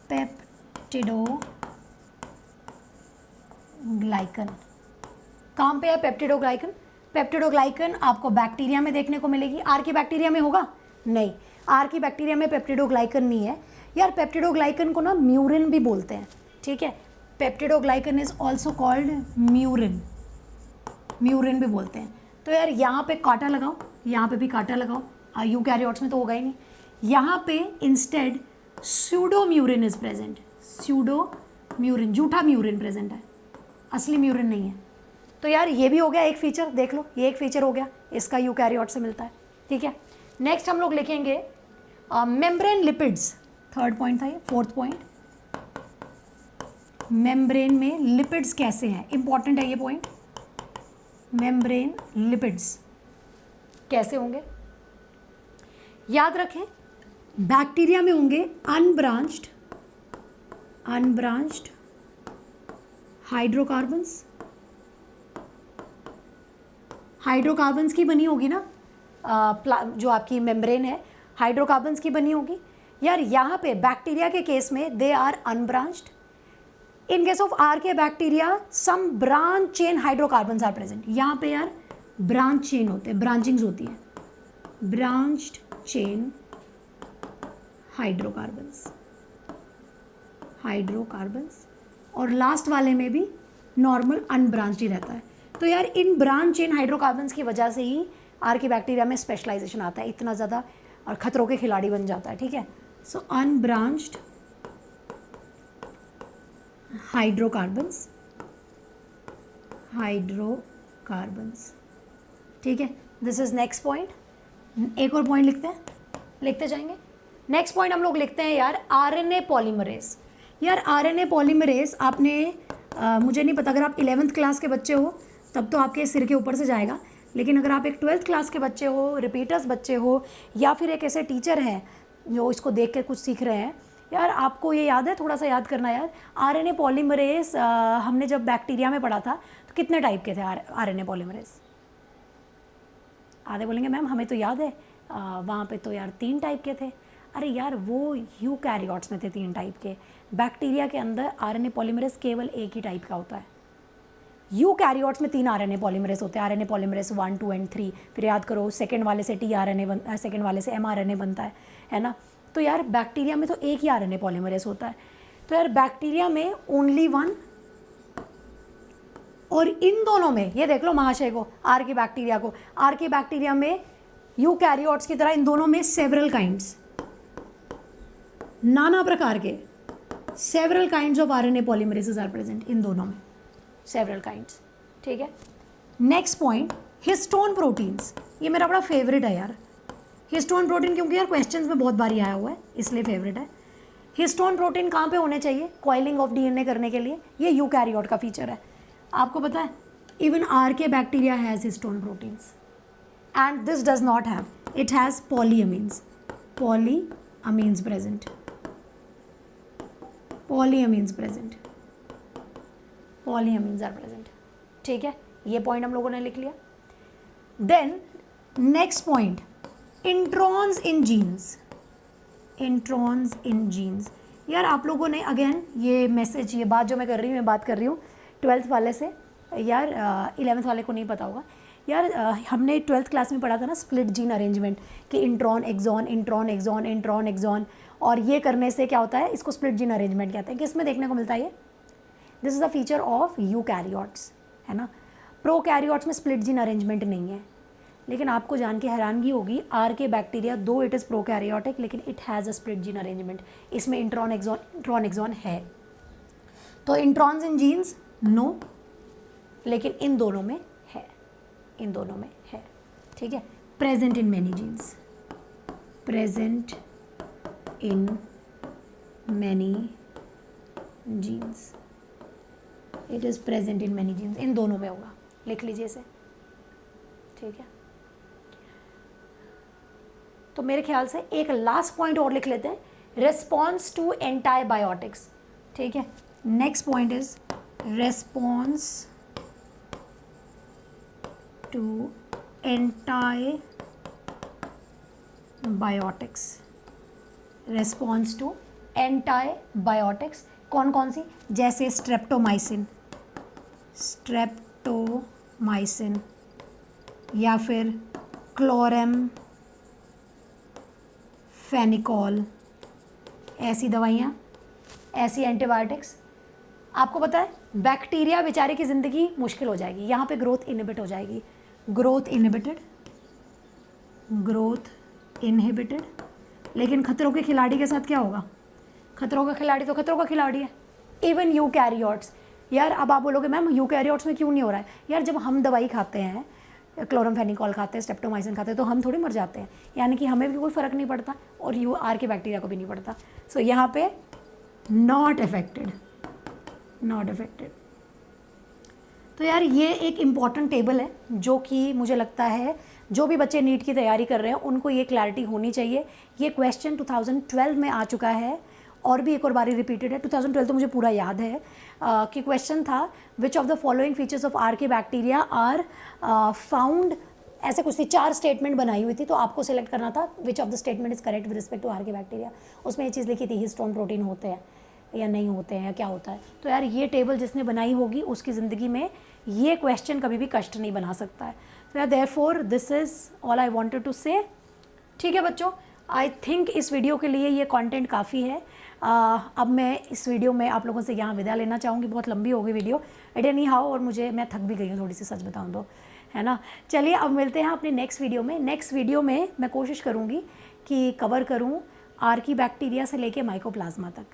पेप्टिडोग्लाइकन कहाँ पे है पेप्टिडोग्लाइकन? पेप्टिडोग्लाइकन आपको बैक्टीरिया में देखने को मिलेगी। आर्की बैक्टीरिया में होगा? नहीं, आर्की बैक्टीरिया में पेप्टिडोग्लाइकन नहीं है यार। पेप्टिडोग्लाइकन को ना म्यूरिन भी बोलते हैं, ठीक है। Peptidoglycan is also called murein, murein भी बोलते हैं। तो यार यहाँ पे कांटा लगाओ, यहाँ पे भी कांटा लगाओ। यूकैरियोट्स में तो होगा ही नहीं। यहाँ पे इंस्टेड स्यूडोम्यूरिन इज प्रेजेंट। स्यूडोम्यूरिन, झूठा म्यूरिन प्रेजेंट है, असली म्यूरिन नहीं है। तो यार ये भी हो गया एक फीचर, देख लो ये एक फीचर हो गया, इसका यूकैरियोट से मिलता है, ठीक है। नेक्स्ट हम लोग लिखेंगे मेम्ब्रेन लिपिड्स। थर्ड पॉइंट था ये, फोर्थ पॉइंट मेम्ब्रेन में लिपिड्स कैसे हैं, इंपॉर्टेंट है ये पॉइंट। मेम्ब्रेन लिपिड्स कैसे होंगे याद रखें, बैक्टीरिया में होंगे अनब्रांच्ड हाइड्रोकार्बन्स। हाइड्रोकार्बन्स की बनी होगी ना, जो आपकी मेम्ब्रेन है हाइड्रोकार्बन्स की बनी होगी। यार यहाँ पे बैक्टीरिया के केस में they are unbranched. In case of archaea bacteria some branch chain hydrocarbons are present. यहाँ पे यार ब्रांच चेन होते हैं, ब्रांचिंग्स होती है, ब्रांच्ड चेन हाइड्रोकार्बन्स। और लास्ट वाले में भी नॉर्मल अनब्रांच्ड ही रहता है। तो यार इन ब्रांच चेन हाइड्रोकार्बन्स की वजह से ही आर्की बैक्टीरिया में स्पेशलाइजेशन आता है, इतना ज़्यादा और खतरों के खिलाड़ी बन जाता है, ठीक है। सो अनब्रांच्ड हाइड्रोकार्बन्स, ठीक है। This is next point. एक और पॉइंट लिखते हैं, लिखते जाएंगे। नेक्स्ट पॉइंट हम लोग लिखते हैं यार आरएनए पॉलीमरेज। यार आरएनए पॉलीमरेज आपने मुझे नहीं पता, अगर आप 11th क्लास के बच्चे हो तब तो आपके सिर के ऊपर से जाएगा, लेकिन अगर आप एक 12th क्लास के बच्चे हो, रिपीटर्स बच्चे हो, या फिर एक ऐसे टीचर हैं जो इसको देख के कुछ सीख रहे हैं, यार आपको ये याद है, थोड़ा सा याद करना यार। आरएनए पॉलीमरेज हमने जब बैक्टीरिया में पढ़ा था तो कितने टाइप के थे आरएनए पॉलीमरेज? आधे बोलेंगे मैम हमें तो याद है, वहाँ पे तो यार 3 टाइप के थे। अरे यार वो यूकैरियोट्स में थे 3 टाइप के, बैक्टीरिया के अंदर आरएनए पॉलीमरेज केवल एक ही टाइप का होता है। यूकैरियोट्स में 3 आरएनए पॉलीमरेज होते हैं, आरएनए पॉलीमरेज 1, 2 एंड 3। फिर याद करो सेकेंड वाले से टीआरएनए सेकेंड वाले से एमआरएनए बनता है ना। तो यार बैक्टीरिया में तो एक ही आरएनए पॉलीमरेज होता है। तो यार बैक्टीरिया में ओनली 1, और इन दोनों में ये देख लो महाशय को, आर्की बैक्टीरिया को, आर्की बैक्टीरिया में यूकैरियोट्स की तरह इन दोनों में सेवरल काइंड्स, नाना प्रकार के several kinds of RNA polymerases are present in दोनों में, सेवरल काइंड्स, ठीक है। Next point histone proteins. ये मेरा बड़ा फेवरेट है यार हिस्टोन प्रोटीन, क्योंकि यार क्वेश्चंस में बहुत बारी आया हुआ है इसलिए फेवरेट है। हिस्टोन प्रोटीन कहाँ पे होने चाहिए कॉइलिंग ऑफ डीएनए करने के लिए? ये यूकैरियोट का फीचर है। आपको पता है even archaea bacteria has histone proteins and this does not have, it has polyamines present, polyamines are present, ठीक है। ये पॉइंट हम लोगों ने लिख लिया। Then next point introns in genes. यार आप लोगों ने अगेन ये मैसेज, ये बात जो मैं कर रही हूँ, मैं बात कर रही हूँ 12th वाले से, यार 11th वाले को नहीं पता होगा। यार हमने 12th क्लास में पढ़ा था ना स्प्लिट जीन अरेंजमेंट, कि इंट्रॉन एक्सॉन, और ये करने से क्या होता है, इसको स्प्लिट जीन अरेंजमेंट कहते हैं। किस में देखने को मिलता है ये? This is a feature of eukaryotes, है ना। प्रोकैरियोट्स में स्प्लिट जीन अरेंजमेंट नहीं है, लेकिन आपको जान के हैरानगी होगी, आर के बैक्टीरिया दो इट इज़ प्रोकैरियोटिक लेकिन it has a split gene arrangement, इसमें इंट्रॉन एक्सॉन है। तो इंट्रॉन्स इन जीन्स नो, लेकिन इन दोनों में है, इन दोनों में है, ठीक है। Present in many genes, present in many genes, it is present in many genes, इन दोनों में होगा, लिख लीजिए इसे, ठीक है। तो मेरे ख्याल से एक लास्ट पॉइंट और लिख लेते हैं, रेस्पॉन्स टू एंटीबायोटिक्स, ठीक है। Next point is response to antibiotics, response to antibiotics कौन कौन सी, जैसे स्ट्रेप्टोमाइसिन, स्ट्रेप्टोमाइसिन या फिर क्लोरेमफेनिकॉल, ऐसी दवाइयाँ, ऐसी एंटीबायोटिक्स। आपको पता है बैक्टीरिया बेचारे की ज़िंदगी मुश्किल हो जाएगी, यहाँ पे ग्रोथ इनहिबिट हो जाएगी, ग्रोथ इनहिबिटेड, ग्रोथ इनहिबिटेड। लेकिन खतरों के खिलाड़ी के साथ क्या होगा, खतरों का खिलाड़ी तो खतरों का खिलाड़ी है, इवन यूकैरियोट्स। यार अब आप बोलोगे मैम यूकैरियोट्स में क्यों नहीं हो रहा है, यार जब हम दवाई खाते हैं, क्लोरमफेनिकॉल खाते हैं, स्ट्रेप्टोमाइसिन खाते हैं, तो हम थोड़ी मर जाते हैं, यानी कि हमें भी कोई फ़र्क नहीं पड़ता और आर के बैक्टीरिया को भी नहीं पड़ता। सो यहाँ पे नॉट अफेक्टेड, नॉट अफेक्टेड। तो यार ये एक इम्पॉर्टेंट टेबल है जो कि मुझे लगता है जो भी बच्चे नीट की तैयारी कर रहे हैं उनको ये क्लैरिटी होनी चाहिए। ये क्वेश्चन 2012 में आ चुका है और भी एक और बारी रिपीटेड है। 2012 तो मुझे पूरा याद है कि क्वेश्चन था which of the following features of archaebacteria are found, ऐसे कुछ थी, 4 स्टेटमेंट बनाई हुई थी, तो आपको सिलेक्ट करना था which of the statement is correct with respect to archaebacteria. उसमें ये चीज़ लिखी थी हिस्टोन प्रोटीन होते हैं या नहीं होते हैं या क्या होता है। तो यार ये टेबल जिसने बनाई होगी उसकी ज़िंदगी में ये क्वेश्चन कभी भी कष्ट नहीं बना सकता है। तो यार therefore this is all I wanted to say. ठीक है बच्चों, आई थिंक इस वीडियो के लिए ये कंटेंट काफ़ी है। अब मैं इस वीडियो में आप लोगों से यहाँ विदा लेना चाहूँगी, बहुत लंबी हो गई वीडियो इट एनी हाउ, और मैं थक भी गई हूँ थोड़ी सी, सच बताऊँ तो, है ना। चलिए अब मिलते हैं अपने नेक्स्ट वीडियो में। नेक्स्ट वीडियो में मैं कोशिश करूँगी कि कवर करूँ आर की बैक्टीरिया से लेके माइकोप्लाज्मा तक।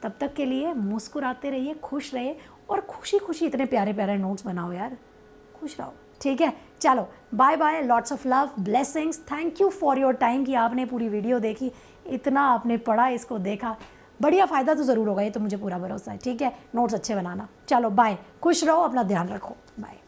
तब तक के लिए मुस्कुराते रहिए, खुश रहिए और खुशी खुशी इतने प्यारे प्यारे नोट्स बनाओ यार, खुश रहो। ठीक है, चलो bye bye, lots of love, blessings, thank you for your time कि आपने पूरी वीडियो देखी, इतना आपने पढ़ा, इसको देखा, बढ़िया फ़ायदा तो ज़रूर होगा, ये तो मुझे पूरा भरोसा है। ठीक है, नोट्स अच्छे बनाना। चलो बाय, खुश रहो, अपना ध्यान रखो, बाय।